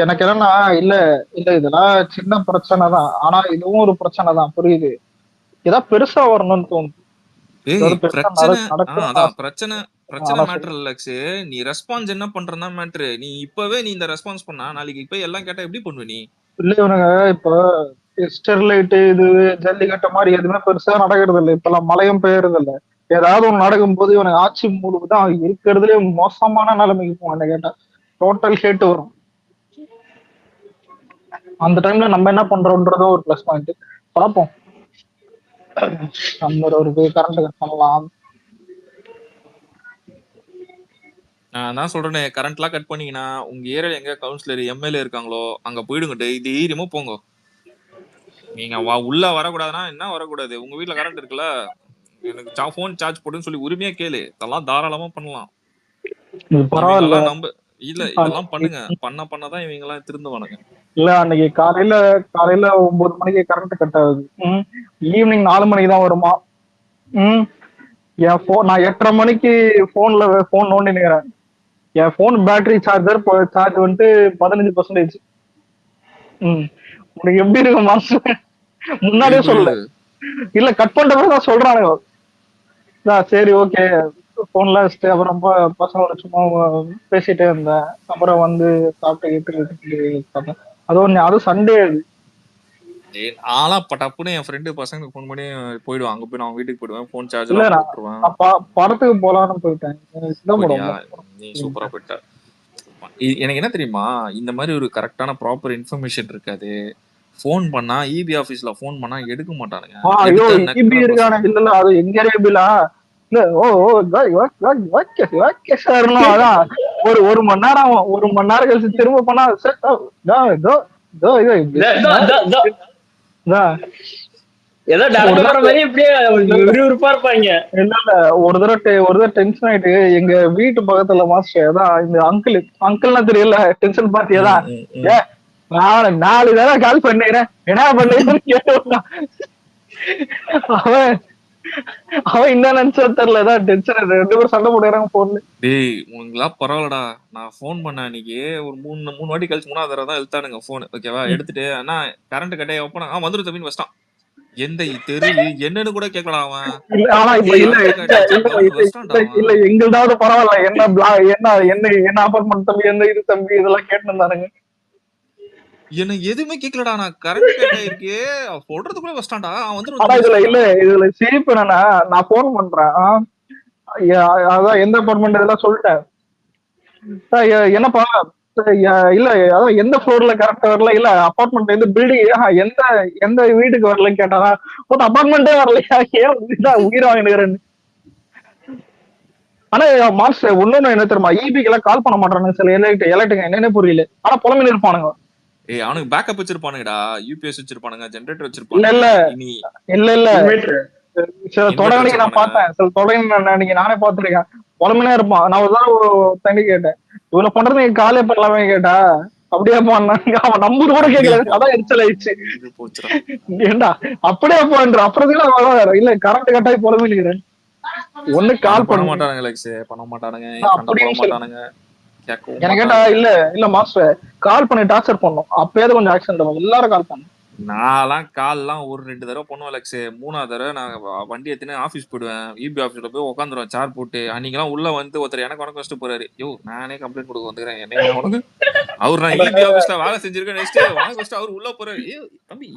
எனக்கு என்னன்னா, இல்ல இல்ல இதெல்லாம் சின்ன பிரச்சனை தான், ஆனா இதுவும் ஒரு பிரச்சனை தான், புரியுது, ஏதாவது பெருசா வரணும்னு தோணுது. பிரச்சனை மேட்டர் இல்ல, நீ ரெஸ்பான்ஸ் என்ன பண்றதா மேட்டர். நீ இப்பவே நீ இந்த ரெஸ்பான்ஸ் பண்ணா நாளைக்கு இப்ப எல்லாம் கேட்டா எப்படி பண்ணுவ நீ? இல்ல இவனுங்க இப்ப ஸ்டெர்லைட் இது ஜல்லிக்கட்டு மாதிரி எதுவுமே பெருசா நடக்கிறது இல்லை. இப்பெல்லாம் மழையும் பெய்யறது இல்ல. ஏதாவது ஒண்ணு நடக்கும் போது இவனுக்கு ஆட்சி மூடுக்கு தான் இருக்கிறதுலே மோசமான நிலைமைக்கு போவான் கேட்டா. டோட்டல் ஹேட் வரும். அந்த டைம்ல நம்ம என்ன பண்றோம்ன்றதும் ஒரு பிளஸ் பாயிண்ட். பார்ப்போம். நம்ம ஒரு கரண்ட் கட் பண்ணலாம். நான் தான் சொல்றேனே, கரண்ட்லாம் கட் பண்ணீங்கன்னா உங்க ஏரியால எங்க கவுன்சிலர் எம்எல்ஏ இருக்காங்களோ அங்க போயிடுங்க. தைரியமா போங்க. நீங்க உள்ள வரக்கூடாதுன்னா என்ன வரக்கூடாது? உங்க வீட்டுல கரண்ட் இருக்குல்ல, எனக்கு போன் சார்ஜ் போடுன்னு சொல்லி உரிமையா கேளு. இதெல்லாம் தாராளமா பண்ணலாம். பரவாயில்ல. இவங்கெல்லாம் நம்ப இல்ல, இதெல்லாம் பண்ணுங்க. பண்ணதான் இவங்க எல்லாம் திருந்துவானுங்க. இல்ல அன்னைக்கு காலையில 9 மணிக்கு கரண்ட் கட் ஆகுது. ஈவினிங் 4 மணிக்கு தான் வருமா. என் போன் நான் 8:30 மணிக்கு போன் நோண்டி நிக்கிறேன். என் போன் பேட்டரி சார்ஜ் வந்துட்டு 15%. உனக்கு எப்படி இருக்கு மாஸ்டர்? முன்னாடியே சொல்லல. இல்ல கட் பண்றதான் சொல்றானுங்க. சரி ஓகே போன்ல வச்சுட்டு அப்புறம் பசங்களோட சும்மா பேசிட்டே இருந்தேன். அப்புறம் வந்து சாப்பிட்டு அதுவும் சண்டே. ஆனா டப்புன்னு என் ஃப்ரெண்டு பசங்களுக்கு போன் பண்ணி போயிடுவான். அங்க போய் நான் வீட்டுக்கு போயிடுவேன். போன் சார்ஜ் இல்ல போட்டுருவேன். படத்துக்கு போலான்னு போயிட்டேன். நீ சூப்பரா போயிட்ட. எனக்கு என்ன தெரியுமா, இந்த மாதிரி ஒரு கரெக்டான ப்ராப்பர் இன்ஃபர்மேஷன் இருக்காது. போன் பண்ணா இபி ஆபீஸ்ல போன் பண்ணா எடுக்க மாட்டானுங்க. ஐயோ இபி இருக்கானே. இல்ல அது எங்க ஏரியாபிலா இல்ல. Okay sir. அதான் ஒரு மணி நேரம் கழிச்சு திரும்ப பண்ணா ஏதோ டாக்டர் மாதிரி இப்படியே விறுவிறுப்பா இருப்பாங்க. இல்ல ஒரு தடவை டென்ஷன் ஆயிட்டு எங்க வீட்டு பக்கத்துல மாஸ்டர் அதான் இந்த அங்கிள்னா தெரியல டென்ஷன் பார்ட்டியதான். நான் 4 தடவை கால் பண்ணிக்கிறேன். என்ன பண்ணு கேட்டு அவன் என்ன நினைச்சா தெரியல. ஏதாவது டென்ஷன் 2 பேரும் சண்டை போடுறாங்க போன்ல. டேய் உங்களா பரவாயில்லடா. நான் போன் பண்ண அன்னைக்கு ஒரு 3 வாட்டி கழிச்சு 3ஆவது தடவை தான் எடுத்தானுங்க போன். ஓகேவா, எடுத்துட்டு அண்ணா கரண்ட் கட்டே ஓப்பன் வந்துடும் தம்பின்னு வச்சிட்டான். எந்த தெரு என்னன்னு கூட கேட்கலாம் அவன். ஆனா இப்ப இல்ல எங்களாவது பரவாயில்ல. என்ன அபார்ட்மெண்ட் தம்பி என்ன இது தம்பி இதெல்லாம் கேட்டு இருந்தானுங்க. என்ன எதுவுமே கேட்கலடா. நான் கரண்ட் கட் ஆயிருக்கு சொல்றதுக்குள்ள வச்சிட்டான்டா. இதுல சிரிப்பு என்னன்னா நான் போன் பண்றேன். அதான் எந்த அபார்ட்மெண்ட் இதெல்லாம் சொல்லிட்டேன். என்னப்பா இல்ல அதான் எந்த ஃப்ளோர்ல கரெக்டா வரல. இல்ல அபார்ட்மெண்ட் பில்டிங் எந்த வீட்டுக்கு வரலன்னு கேட்டாரா. அபார்ட்மெண்டே வரலையா? ஏன் உயிர் வாங்கினுக்கிறேன்னு. ஆனா மாஸ்டர் இன்னொன்னு என்ன தெரியுமா, இபிக்கு எல்லாம் கால் பண்ண மாட்டானுங்க சில எலக்ட்ரிக் என்னன்னே புரியல. ஆனா புலம்பின்னு இருப்பானுங்க. அவனுக்கு பேக்கப் வச்சிருப்பானுங்கடா. யூபிஎஸ் வச்சிருப்பானுங்க, ஜெனரேட்டர் வச்சிருப்பானுங்க. சில தொடர்ந்து நான் பார்த்தேன். சில தொடர்ந்து நானே பார்த்திருக்கேன். புலம்பினே இருப்பான். நான் ஒரு தண்ணி கேட்டேன், இவ்வளவு பண்றது நீங்க காலே பண்ணலாமே கேட்டா அப்படியே பண்ணாங்க. அவன் நம்பர் கூட கேட்கல. அதான் எரிச்சல் ஆயிடுச்சு. ஏண்டா அப்படியே போன்ற அப்புறம் இல்ல கரண்ட் கட்டாயி புலம்பிக்கிறேன். ஒண்ணு கால் பண்ண மாட்டானுங்க. எனக்கு கேட்டா இல்ல மாஸ்டர் கால் பண்ணி டார்ச்சர் பண்ணும். அப்பயாவது கொஞ்சம் ஆக்சன் ஆகும். எல்லாரும் கால் பண்ணும். நான்லாம் கால்லாம் 2 தடவை பண்ணுவேன் லக்ஸ். 3ஆவது தடவை நான் வண்டி எடுத்துன்னு ஆஃபீஸ் போயிடுவேன். இபி ஆஃபீஸ்ல போய் உட்காந்துருவேன் சேர் போட்டு. அன்னைக்கெல்லாம் உள்ள வந்து ஒருத்தர் எனக்கு உனக்கு வச்சுட்டு போறாரு. நானே கம்ப்ளைண்ட் கொடுக்க வந்துக்கிறேன். என்ன உனக்கு அவர் நான் இபி ஆஃபீஸ்ல வேலை செஞ்சிருக்கேன் நெக்ஸ்ட் உனக்கு வச்சுட்டு அவர் உள்ள போறாரு. தம்பி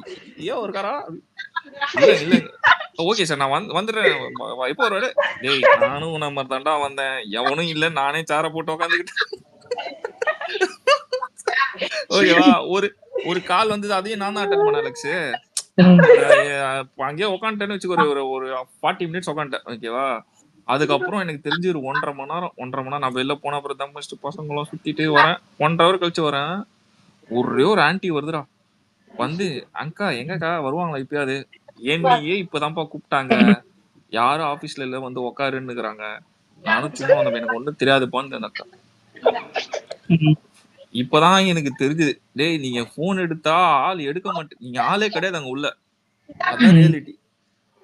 இருக்காரா? இல்ல ஓகே சார் நான் வந்துடுறேன். எப்போ வருவாரு? டேய் நானும் நம்ம தாண்டா வந்தேன். எவனும் இல்ல, நானே சேரை போட்டு உட்காந்துக்கிட்டு. ஓகேவா, ஒரு கால் வந்தது. அதையும் நான் தான் அட்டெண்ட் பண்ணேன் அலெக்ஸ். அங்கேயே உட்காந்துட்டேன்னு வச்சுக்கோ. ஒரு 40 மினிட்ஸ் உட்காந்துட்டேன். ஓகேவா, அதுக்கப்புறம் எனக்கு தெரிஞ்சு ஒரு 1.5 மணி நேரம் நான் வெளில போன அப்புறம் தான் முடிச்சுட்டு பசங்களும் சுத்திட்டு வரேன். 1.5 hour கழிச்சு வரேன். ஒரே ஒரு ஆன்டி வருதுடா வந்து, அக்கா எங்கக்கா வருவாங்களா இப்பயாவது? என்னையே இப்பதான்ப்பா கூப்பிட்டாங்க, யாரும் ஆபீஸ்ல இல்ல வந்து உக்காருன்னுக்குறாங்க. நானும் சும்மா வந்தேன், எனக்கு ஒண்ணும் தெரியாதுப்பான்னு அந்த அக்கா. இப்பதான் எனக்கு தெரிஞ்சது, டேய் நீங்க போன் எடுத்தா ஆள் எடுக்க மாட்டேன், நீங்க ஆளே கிடையாது அங்க உள்ள. அதான் ரியாலிட்டி.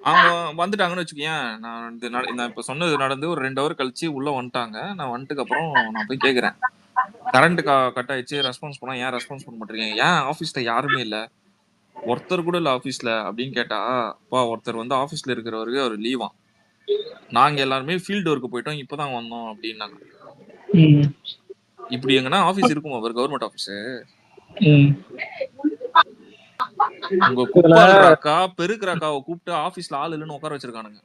அவங்க வந்துட்டாங்கன்னு வச்சுக்கேன். நான் இப்ப சொன்னது நடந்து ஒரு 2 hour கழிச்சு உள்ள வந்துட்டாங்க. நான் வந்துட்டுக்கு அப்புறம் நான் போய் கேக்குறேன், கரண்ட் கட் ஆயிடுச்சு, ரெஸ்பான்ஸ் பண்ணா ஏன் ரெஸ்பான்ஸ் பண்ண மாட்டீங்க, ஏன் ஆபீஸ்ல யாருமே இல்ல, ஒருத்தர் கூட இல்ல ஆபீஸ்ல அப்படின்னு கேட்டா, அப்பா ஒருத்தர் வந்து ஆபீஸ்ல இருக்கிறவருக்கு அவர் லீவா, நாங்க எல்லாருமே ஃபீல்டு ஒர்க்கு போயிட்டோம், இப்பதான் வந்தோம் அப்படின்னாங்க. இப்படி எங்கன்னா ஆபீஸ் இருக்குமா? அவர் கவர்மெண்ட் ஆபீஸ். உங்க இதுல குப்பால் ராக்கா பெருக்கு ராக்காவை கூப்பிட்டு ஆபீஸ்ல ஆள் இல்லைன்னு உட்கார வச்சிருக்கானுங்க.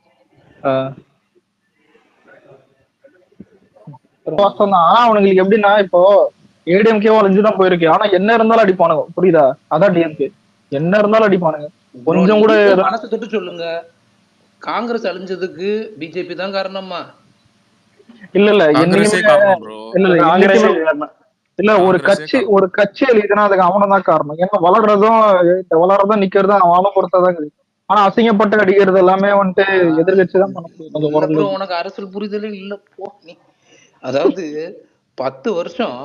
வாஸ்தவம் தான். ஆனா அவனுங்களுக்கு எப்படின்னா இப்போ ஏடிஎம்கே அழிஞ்சுதான் போயிருக்கு. ஆனா என்ன இருந்தாலும் அடிப்பானுங்க, புரியுதா? அதான் டிஎம்கே, என்ன இருந்தாலும் அடிப்பானுங்க. ப்ரோ கொஞ்சம் கூட நீங்க மனசு தொட்டு சொல்லுங்க, காங்கிரஸ் அழிஞ்சதுக்கு பிஜேபி தான் காரணமா? இல்ல இல்ல காங்கிரஸே என்னைக்குமே காரணம் ப்ரோ. இல்ல இல்ல காங்கிரஸ் என்னைக்குமே இல்ல. காங்கிரஸே காரணம். ஒரு கட்சி அழியுதுன்னா அதுக்கு அவனதான் காரணம். ஏன்னா வளர்றதும் நிக்கிறதும் அவனை பொறுத்ததான் இருக்குது. ஆனா அசிங்கப்பட்டு அடிக்கிறது எல்லாமே வந்துட்டு எதிர்கட்சி தான் பண்ண முடியும் கொஞ்சம் இல்ல ப்ரோ, ஓரளவுக்கு. உனக்கு அரசியல் புரிதலே இல்ல போ நீ. அதாவது 10 வருஷம்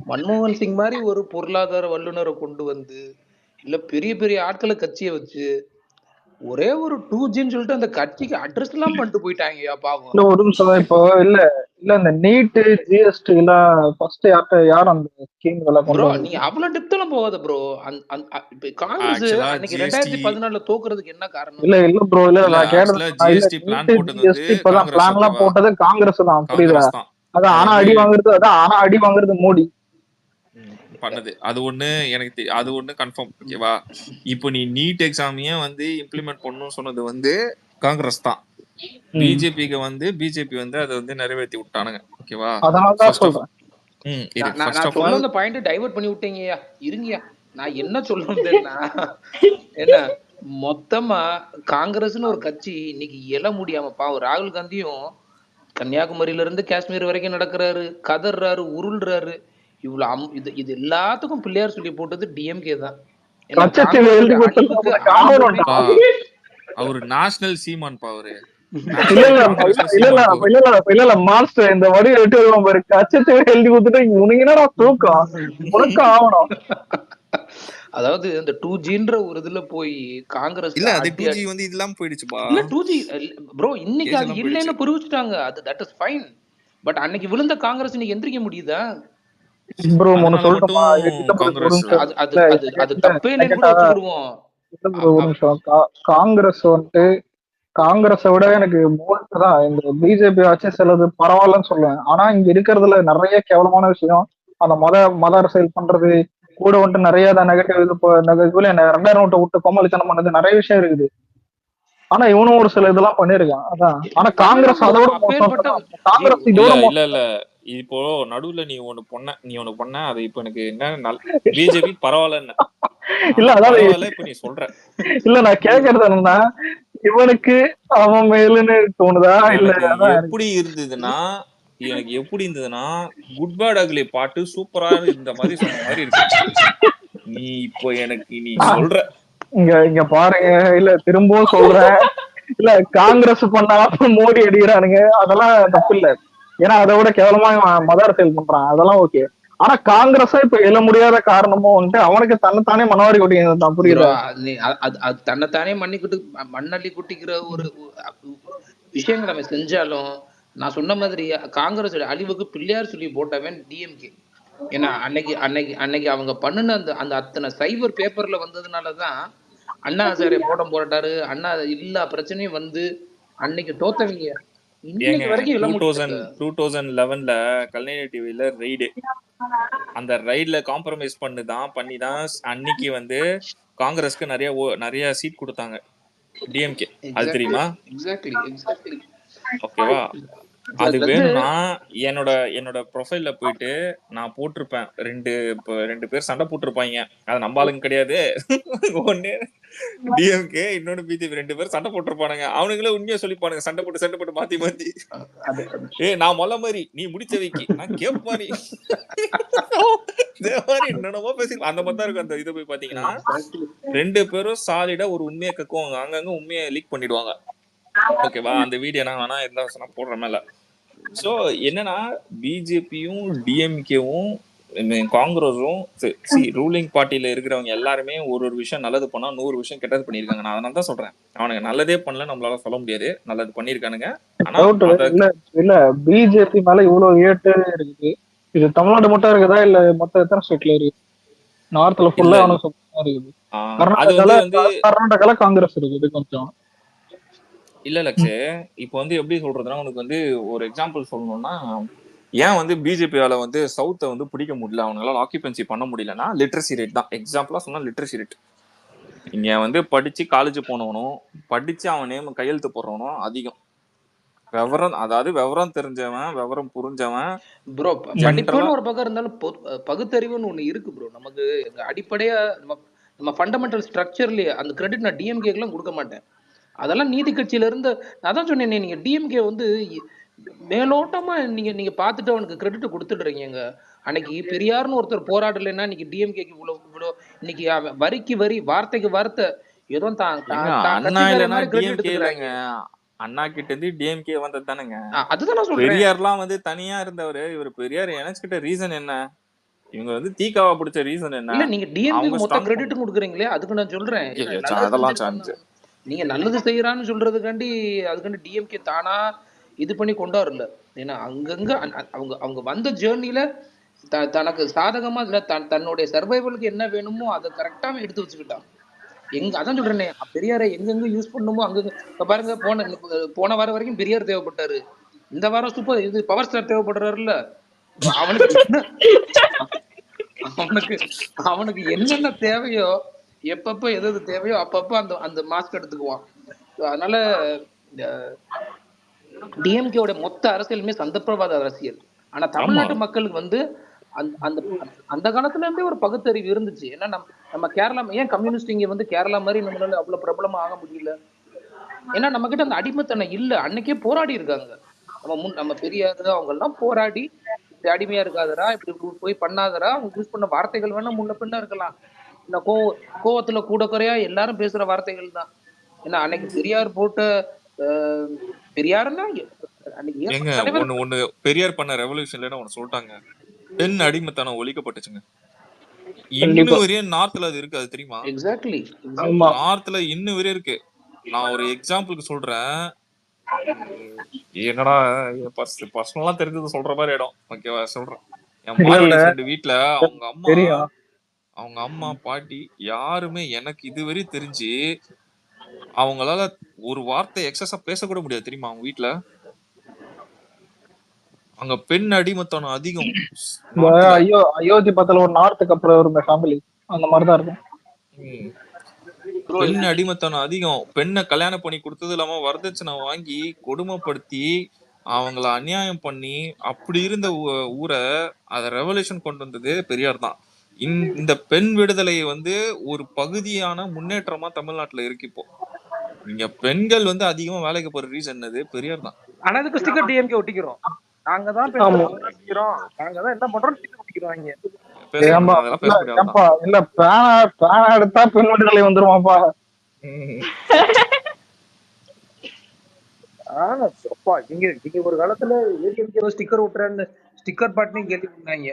மன்மோகன் சிங் மாதிரி ஒரு பொருளாதார வல்லுநரை கொண்டு வந்து, இல்ல பெரிய பெரிய ஆட்களை கட்சியை வச்சு, ஒரே ஒரு 2Gன்னு சொல்லிட்டு அந்த கட்சிக்கு அட்ரஸ் எல்லாம் பண்ணிட்டு போயிட்டாங்கயா பாவம். இல்ல ஒரு நிமிஷம் இப்போ இல்ல இல்ல இந்த நீட்டு ஜிஎஸ்டி எல்லாம் ஃபர்ஸ்ட் யார் அந்த ஸ்கீம் எல்லாம் ப்ரோ கொண்டு நீ வந்தது? அவ்வளவு டெப்த்லாம் போகாத ப்ரோ. இப்ப காங்கிரஸ் ஆக்சுவலா அன்னைக்கு ஜிஎஸ்டி 2014 தோக்குறதுக்கு என்ன காரணம்? இல்ல ப்ரோ இல்ல இல்ல நான் கேட்டது ஆக்சுவலா இல்ல. ஜிஎஸ்டி பிளான் நீட்டு போட்டது வந்து ஜிஎஸ்டி இப்பதான் காங்கிரஸ். பிளான் எல்லாம் ஓகேவா? போட்டது காங்கிரஸ் தான், புரியுதா? காங்கிரஸ் தான். அதான் அது ஆனா வந்து அடி வாங்குறது, ஆனா அடி வாங்குறது மோடி. பண்ணது அது ஒண்ணு எனக்கு அது ஒண்ணு கன்ஃபார்ம். ஓகேவா? இப்போ நீ நீட் எக்ஸாமையே வந்து இம்ப்ளிமெண்ட் பண்ணணும்னு சொன்னது வந்து காங்கிரஸ் தான். பிஜேபிக்கு வந்து பிஜேபி வந்து அதை வந்து நிறைவேற்றி விட்டானுங்க. ஓகேவா? அதனாலதான் ஃபர்ஸ்ட் ஆஃப் சொல்றேன். ஃபர்ஸ்ட் ஆஃப் சொல்ல ஆல் அந்த பாயிண்ட் டைவர்ட் பண்ணி விட்டீங்கயா. இருங்கயா, நான் என்ன சொல்ல வந்தேன்னா, என்ன மொத்தமா காங்கிரஸ்னு ஒரு கட்சி இன்னைக்கு எழ முடியாம பாவம் ராகுல் காந்தியும் கன்னியாகுமரியில இருந்து காஷ்மீர் வரைக்கும் நடக்கிறாரு, கதறாரு, உருள்றாரு. இது இது எல்லாத்துக்கும் பிள்ளையார் சொல்லி போட்டது டிஎம்கே தான். ஏன்னா கச்சத்தீவை எழுதி காங்கிரஸோட அழிவுக்கு கொடுத்தது ஆரம்பமே பா அவரு நேஷனல் சீமான் பா. அவரு இல்ல நேஷனல் இல்ல காங்கிரஸ்ல இல்ல இல்ல சீமான் பா. இல்ல இல்ல இல்ல இல்ல மாஸ்டர் இந்த வடியை விட்டு வருவான் பாரு. கச்சத்தீவை எழுதி கொடுத்துட்டு உனக்கு என்னடா தூக்கம், உனக்கு ஆகணும். அதாவது இந்த 2Gன்ற ஒரு இதுல போய் காங்கிரஸ் இல்ல அது 2G வந்து இதெல்லாம் போயிடுச்சுப்பா. இல்ல 2G ப்ரோ, இன்னைக்கு கேஸ் அது எல்லாம் இல்லைன்னு போயிடுச்சு. புரிவிச்சுட்டாங்க. அது தட் இஸ் ஃபைன். பட் அன்னைக்கு விழுந்த காங்கிரஸ் இன்னைக்கு எந்திரிக்க முடியுதா? ப்ரோ ஒன்னு அதனால சொல்லட்டுமா? மட்டும் இல்ல bro, ஒரு காங்கிரஸ் நிமிஷம். அது அது இல்ல அது அது இல்ல தப்பே என்ன இல்லைன்னு கூட கேட்டா வச்சுக்கிடுவோம். இல்ல bro, ஒரு நிமிஷம். காங்கிரஸ் வந்துட்டு காங்கிரஸை விட எனக்கு மோஸ்ட் தான் இந்த பிஜேபி ஆச்சு சிலது பரவாயில்லன்னு சொல்லுவேன். ஆனா இங்க இருக்கிறதுல நிறைய கேவலமான விஷயம் அந்த மத அரசியல் பண்றது, கூட வந்துட்டு நிறைய நெகட்டிவ் இது இதுல 2000 நோட்டை விட்டு கொமளித்தனம் பண்ணது நிறைய விஷயம் இருக்குது. ஆனா இவனும் ஒரு சில இதெல்லாம் பண்ணிருக்கான். அதான் ஆனா காங்கிரஸ் அதை விட மோசம். காங்கிரஸ் இதோட இல்ல மோசம். இல்ல இப்போ நடுவுல நீ ஒண்ணு பண்ண அது இப்ப எனக்கு என்ன பிஜேபி பரவாயில்லன்னு இல்ல அதாவது பரவாயில்ல இப்ப நீ சொல்ற. இல்ல நான் கேக்குறது என்னன்னா இவனுக்கு அவன் மேலுன்னு தோணுதா? இல்ல எனக்கு எப்படி இருந்ததுன்னா குட் பேட் அக்லி பாட்டு சூப்பரா இருந்த மாதிரி சொன்ன மாதிரி இருக்கு. நீ இப்போ எனக்கு நீ சொல்ற இங்க பாருங்க. இல்ல திரும்பவும் சொல்றேன், இல்ல காங்கிரஸ் பண்ணா மோடி அடிக்கிறானுங்க, அதெல்லாம் தப்பு இல்ல. ஏன்னா அதை விட கேவலமா மத அரசியல் பண்றான், அதெல்லாம் ஓகே. ஆனா காங்கிரஸா இப்ப எழ முடியாத காரணமும் வந்துட்டு அவனுக்கு தன்னைத்தானே மனவாரி கொட்டிதான், புரியுதா? அது தன்னைத்தானே மண்ணள்ளி குட்டிக்கிற ஒரு விஷயங்கள் நம்ம செஞ்சாலும், நான் சொன்ன மாதிரி காங்கிரஸ் அழிவுக்கு பிள்ளையார் சொல்லி போட்டவன் டிஎம்கே. ஏன்னா அன்னைக்கு அவங்க பண்ணுன அந்த அத்தனை சைபர் பேப்பர்ல வந்ததுனாலதான் அண்ணா ஹசாரே போட்டாரு. அண்ணா எல்லா பிரச்சனையும் வந்து அன்னைக்கு தோத்தவங்க இன்னைக்கு வரைக்கும் 2011ல கலைஞர் டிவில ரெய்டு, அந்த ரைட்ல காம்ப்ரமைஸ் பண்ணிதான் அன்னைக்கு வந்து காங்கிரஸ்க்கு நிறைய சீட் கொடுத்தாங்க டிஎம்கே. அது தெரியுமா? எக்ஸாக்ட்லி. ஓகேவா? அது வேணும்னா என்னோட ப்ரொஃபைல்ல போயிட்டு நான் போட்டிருப்பேன். ரெண்டு பேர் சண்டை போட்டிருப்பாங்க. அது நம்ம ஆளுங்க கிடையாது. ஒண்ணு டிஎம்கே, இன்னொன்னு பிஜேபி, 2 பேர் சண்டை போட்டிருப்பானுங்க. அவனுங்களே உண்மையா சொல்லிப்பானுங்க, சண்டை போட்டு மாத்தி நான் மொல்ல மாதிரி நீ முடிச்ச வைக்கி நான் கேப்பா நீ என்னென்னமோ பேசி அந்த மாதிரி தான் இருக்கும். அந்த இதை போய் பாத்தீங்கன்னா 2 பேரும் சாலிடா ஒரு உண்மையை கக்குவாங்க, அங்கங்க உண்மையை லீக் பண்ணிடுவாங்க. ஓகேவா? அந்த வீடியோ நான் வேணா இருந்தா போடுற மேல. சோ என்னன்னா பிஜேபியும் டிஎம்கேவும் காங்கிரஸும் ரூலிங் பார்ட்டியில இருக்கிறவங்க எல்லாருமே ஒரு விஷயம் நல்லது பண்ணா 100 விஷயம் கெட்டது பண்ணிருக்காங்க. நான் அதனால தான் சொல்றேன், அவனுங்க நல்லதே பண்ணல நம்மளால சொல்ல முடியாது, நல்லது பண்ணிருக்கானுங்க. இல்ல பிஜேபி மேல இவ்வளவு ஏட்டு இருக்குது, இது தமிழ்நாடு மட்டும் இருக்குதா இல்ல மொத்த எத்தனை ஸ்டேட்ல இருக்கு? நார்த்ல ஃபுல்லா இருக்குது. கர்நாடகால காங்கிரஸ் இருக்குது கொஞ்சம். இல்ல லட்சே, இப்போ வந்து எப்படி சொல்றதுன்னா உனக்கு வந்து ஒரு எக்ஸாம்பிள் சொல்லணும்னா, ஏன் வந்து பிஜேபியால வந்து சவுத்தை வந்து பிடிக்க முடியல, அவங்களால ஆக்கியபன்சி பண்ண முடியலன்னா லிட்ரஸி ரேட் தான். எக்ஸாம்பிளா சொன்னா லிட்ரஸி ரேட். இங்க வந்து படிச்சு காலேஜ் போனவனும் படிச்சு அவன் நேம் கையெழுத்து போடுறவனும் அதிகம். விவரம், அதாவது விவரம் தெரிஞ்சவன், விவரம் புரிஞ்சவன், ப்ரோ ஜென்ரலா படிப்புன்னு ஒரு பக்கம் இருந்தாலும் பகுத்தறிவுன்னு ஒண்ணு இருக்கு ப்ரோ. நமக்கு அடிப்படையா நம்ம ஃபண்டமெண்டல் ஸ்ட்ரக்சர்லயே அந்த கிரெடிட் நான் டிஎம்கேக்கெல்லாம் கொடுக்க மாட்டேன். அதெல்லாம் நீதி கட்சியில இருந்து அதான் சொன்னேனே, நீங்க டிஎம்கே வந்து மேலோட்டமா நீங்க பார்த்துட்டு அவனுக்கு கிரெடிட் கொடுத்துடுறீங்க. அன்னைக்கு பெரியார்னு ஒருத்தர் போராடலைன்னா இன்னைக்கு டிஎம்கேக்கு இவ்வளோ இன்னைக்கு வரிக்கு வரி வார்த்தைக்கு வார்த்தை ஏதோ அண்ணா இல்லைன்னா டிஎம்கே இல்லைங்க, அண்ணா கிட்ட இருந்து டிஎம்கே வந்தது தானேங்க. அதுதான் நான் சொல்றேன். பெரியார்லாம் வந்து தனியா இருந்தவரு, இவர் பெரியார் இணைச்சுக்கிட்ட ரீசன் என்ன? இவங்க வந்து தீக்காவா பிடிச்ச ரீசன் என்ன? இல்ல நீங்க டிஎம்கே மொத்த கிரெடிட் கொடுக்குறீங்களே, அதுக்கு நான் சொல்றேன் அதெல்லாம் சான்ஸ். நீங்க நல்லது செய்யறான்னு சொல்றதுக்காண்டி அதுக்காண்டி டிஎம்கே தானா இது பண்ணி கொண்டாடல. ஏன்னா அங்கங்க அவங்க வந்த ஜேர்னில தனக்கு சாதகமா இல்ல தன்னுடைய சர்வைவலுக்கு என்ன வேணுமோ அதை கரெக்டா எடுத்து வச்சுக்கிட்டான். அதான் சொல்றேனே, பெரியாரை எங்கெங்க யூஸ் பண்ணுமோ அங்கங்க. இப்ப பாருங்க, போன வாரம் வரைக்கும் பெரியார் தேவைப்பட்டாரு, இந்த வாரம் சூப்பர் இது பவர் ஸ்டார் தேவைப்படுறாருல்ல. அவனுக்கு என்னென்ன தேவையோ, எப்பப்ப எது தேவையோ அப்பப்ப அந்த மாஸ்க் எடுத்துக்குவான். அதனால டிஎம்கேவோட மொத்த அரசியலுமே சந்தர்ப்பவாத அரசியல். ஆனா தமிழ்நாட்டு மக்களுக்கு வந்து அந்த காலத்துல இருந்தே ஒரு பகுத்தறிவு இருந்துச்சு. ஏன்னா நம்ம கேரளா ஏன் கம்யூனிஸ்ட் இங்க வந்து கேரளா மாதிரி நம்மளால அவ்வளவு பிரபலமா ஆக முடியல? ஏன்னா நம்ம கிட்ட அந்த அடிமைத்தனம் இல்ல. அன்னைக்கே போராடி இருக்காங்க. நம்ம பெரியாரு அவங்க எல்லாம் போராடி இப்படி அடிமையா இருக்காதரா, இப்படி போய் பண்ணாதரா, அவங்க யூஸ் பண்ண வார்த்தைகள் வேணா முன்ன பின்ன இருக்கலாம். இந்த கோவத்துல கூட குறையா எல்லாரும் பேசுற வார்த்தைகள் தான். ஏன்னா அன்னைக்கு பெரியார் போட்ட பெரியாருன்னா ஒண்ணு பெரியார் பண்ண ரெவல்யூஷன்ல ஒண்ணு சொல்லிட்டாங்க, பெண் அடிமைத்தனம் ஒழிக்கப்பட்டுச்சுங்க. இன்னும் வரையே நார்த்ல அது இருக்கு, அது தெரியுமா? எக்ஸாக்ட்லி, நார்த்ல இன்னும் வரையே இருக்கு. நான் ஒரு எக்ஸாம்பிளுக்கு சொல்றேன், என்னடா பர்சனலா தெரிஞ்சது சொல்ற மாதிரி இடம், ஓகேவா? சொல்றேன். என் மார்வாடி ஃப்ரெண்ட் வீட்டுல அவங்க அம்மா பாட்டி யாருமே எனக்கு இதுவரை தெரிஞ்சு அவங்களால ஒரு வார்த்தை எக்ஸஸா பேசக்கூட முடியாது, தெரியுமா? அவங்க வீட்டுல அங்க பெண் அடிமைத்தனம் அதிகம். அயோத்தி பக்கத்துல ஒரு நார்த்துக்கு அப்புறம் ஒரு ஃபேமிலி அந்த மாதிரிதான் இருக்கும். பெண் அடிமைத்தனம் அதிகம். பெண்ணை கல்யாணம் பண்ணி கொடுத்தது இல்லாம வரதட்சணை வாங்கி கொடுமைப்படுத்தி அவங்கள அநியாயம் பண்ணி அப்படி இருந்த ஊரை அத ரெவல்யூஷன் கொண்டு வந்தது பெரியார் தான். இந்த பெண் விடுதலை வந்து ஒரு பகுதியான முன்னேற்றமா தமிழ்நாட்டுல இருக்கு. இப்போ இங்க பெண்கள் வந்து அதிகமா வேலைக்கு போற ரீசன் என்னது? பெரியார் தான். ஆனா அதுக்கு ஸ்டிக்கர் டிஎம்கே ஒட்டிக்கிறோம். நாங்க தான் பேசுறோம், நாங்க தான் என்ன பண்றோம், ஸ்டிக்கர் ஒட்டிக்கிறாங்க. இல்ல பேனா எடுத்தா பெண் விடுதலை வந்துருமாப்பா. நீங்க ஒரு காலத்துல ஏடிஎம்கே ஸ்டிக்கர் ஒட்டுறேன்னு ஸ்டிக்கர் பாட்டுன்னு கேள்வி பண்ணாங்க.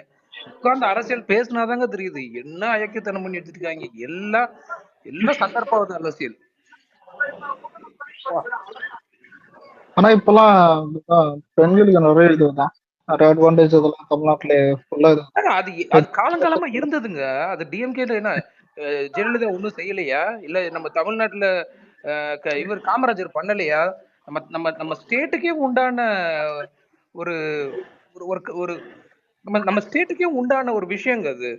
உட்கார்ந்து அரசியல் பேசினாதாங்க தெரியுது என்ன அயக்கத்தனம் பண்ணி எடுத்துருக்காங்க. எல்லாம் சந்தர்ப்பவாத அரசியல். ஆனா இப்பெல்லாம் பெண்களுக்கு நிறைய இதுதான், நிறைய அட்வான்டேஜ் இதெல்லாம் தமிழ்நாட்டுல ஃபுல்லா அது காலங்காலமா இருந்ததுங்க. அது டிஎம்கேல என்ன ஜெயலலிதா ஒண்ணும் செய்யலையா? இல்ல நம்ம தமிழ்நாட்டுல இவர் காமராஜர் பண்ணலையா? நம்ம ஸ்டேட்டுக்கே உண்டான ஒரு ஒரு நம்ம ஸ்டேட்டுக்கே உண்டான ஒரு விஷயங்க அது.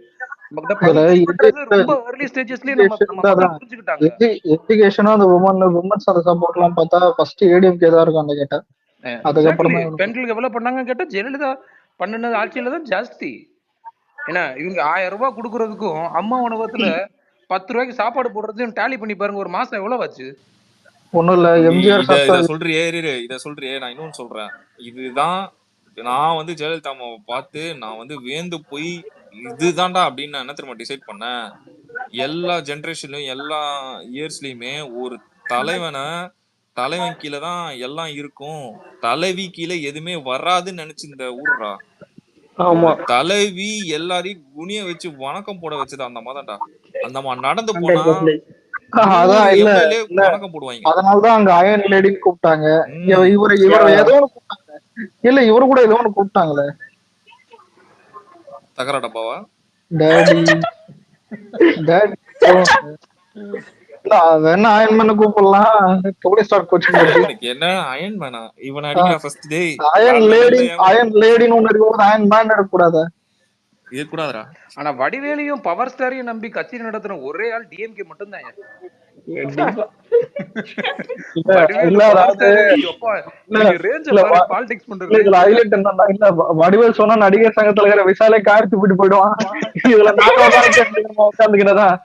பெண்களுக்கு எவ்வளவு பண்ணாங்க கேட்டா ஜெயலலிதா பண்ணுனது ஆட்சியிலதான் ஜாஸ்தி. ஏன்னா இவங்க 1000 ரூபாய் கொடுக்கறதுக்கும் அம்மா உணவகத்துல 10 ரூபாய்க்கு சாப்பாடு போடுறதையும் டேலி பண்ணி பாருங்க, ஒரு மாசம் எவ்வளவு ஆச்சு? ஒண்ணும் இல்ல, எம்ஜிஆர் இத சொல்றியே, நான் இன்னொன்னு சொல்றேன். இதுதான் நான் வந்து ஜெயலலிதா அம்மாவை பார்த்து நான் வந்து வேந்து போய் இதுதான்டா அப்படின்னு நான் என்ன தெரியுமா டிசைட் பண்ணேன்? எல்லா ஜெனரேஷன்லயும் எல்லா இயர்ஸ்லயுமே ஒரு தலைவன் கீழே தான் எல்லாம் இருக்கும், தலைவி கீழே எதுவுமே வராதுன்னு நினைச்சு இந்த ஊர்ரா. தலைவி எல்லாரையும் குனிய வச்சு வணக்கம் போட வச்சது அந்த மாதிரிடா. அந்த மாதிரி நடந்து போனா வணக்கம் போடுவாங்க. அதனாலதான் அங்க அயன் லேடின்னு கூப்பிட்டாங்க. இவரு ஏதோ ஒண்ணு கூப்பிட்டாங்க. இல்ல இவரு கூட ஏதோ ஒண்ணு கூப்பிட்டாங்களே, தகரா டப்பாவா டாடி வேணா அயன்மேன் கூப்பிடலாம். டோனி ஸ்டார்க் கோச்சிங் என்ன அயன்மேனா? இவன் அடிக்கிற ஃபர்ஸ்ட் டே அயன் லேடின்னு ஒண்ணு இருக்கும்போது அயன் மேன் எடுக்க கூடாதா? இது கூடாதுடா. ஆனா வடிவேலையும் பவர் ஸ்டாரையும் நம்பி கட்சி நடத்துற ஒரே ஆள் டிஎம்கே மட்டும்தான். கண்டிப்பா. இல்ல வடிவேலு இல்ல பவர் அதாவது ஸ்டார் எப்பா இல்ல நீங்க ரேஞ்ச இல்ல பாரு, பாலிடிக்ஸ் பண்ற இல்ல இதுல ரேஞ்ச். ஹைலைட் என்னன்னா இல்ல வடிவேல் சொன்னா நடிகர் சங்கத்துல இருக்கிற விசாலே கார் துப்பிட்டு போயிடுவான். இதுல நாங்க உட்காந்துக்கிட்டதான்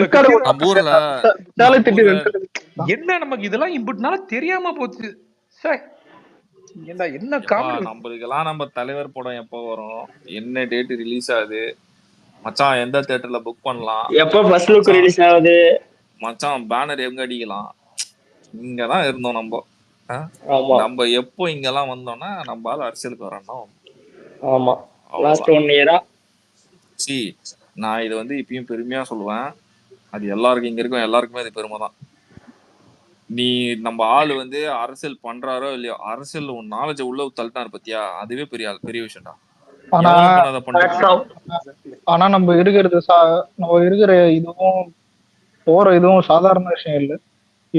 ரெக்கார்டு நம்ம ஊர்ல விசாலை நம்ம திட்டி ஊர்ல என்ன நமக்கு இதெல்லாம் இம்புட்னால தெரியாம போச்சு. சே, ஏன்டா என்ன எப்பா காமெடி. நம்மளுக்கெல்லாம் நம்ம தலைவர் படம் எப்போ வரும், என்ன டேட் ரிலீஸ் ஆகுது மச்சான், எந்த தியேட்டர்ல புக் பண்ணலாம் எப்ப ஃபர்ஸ்ட் லுக் மச்சான், ரிலீஸ் ஆகுது? மச்சான் பேனர் எங்க அடிக்கலாம், இங்கதான் இருந்தோம் நம்ம. ஆமா நம்ம எப்போ இங்கெல்லாம் வந்தோம்னா நம்ம ஆள் அரசியலுக்கு வரணும். ஆமா. லாஸ்ட் 1 இயரா சி நான் இது வந்து இப்பயும் பெருமையா சொல்லுவேன், அது எல்லாருக்கும் இங்க இருக்கும் எல்லாருக்குமே அது பெருமை தான். நீ நம்ம ஆளு வந்து அரசியல் பண்றாரோ இல்லையோ, அரசியல் உன் நாலேஜ உள்ள தள்ளிட்டாரு பத்தியா, அதுவே பெரிய விஷயம்டா. ஆனா எவனும் பண்ணாத பண்ணிட்டு ஆனா நம்ம இருக்கிறது நம்ம இருக்கிற இதுவும் போற இதுவும் சாதாரண விஷயம் இல்லை.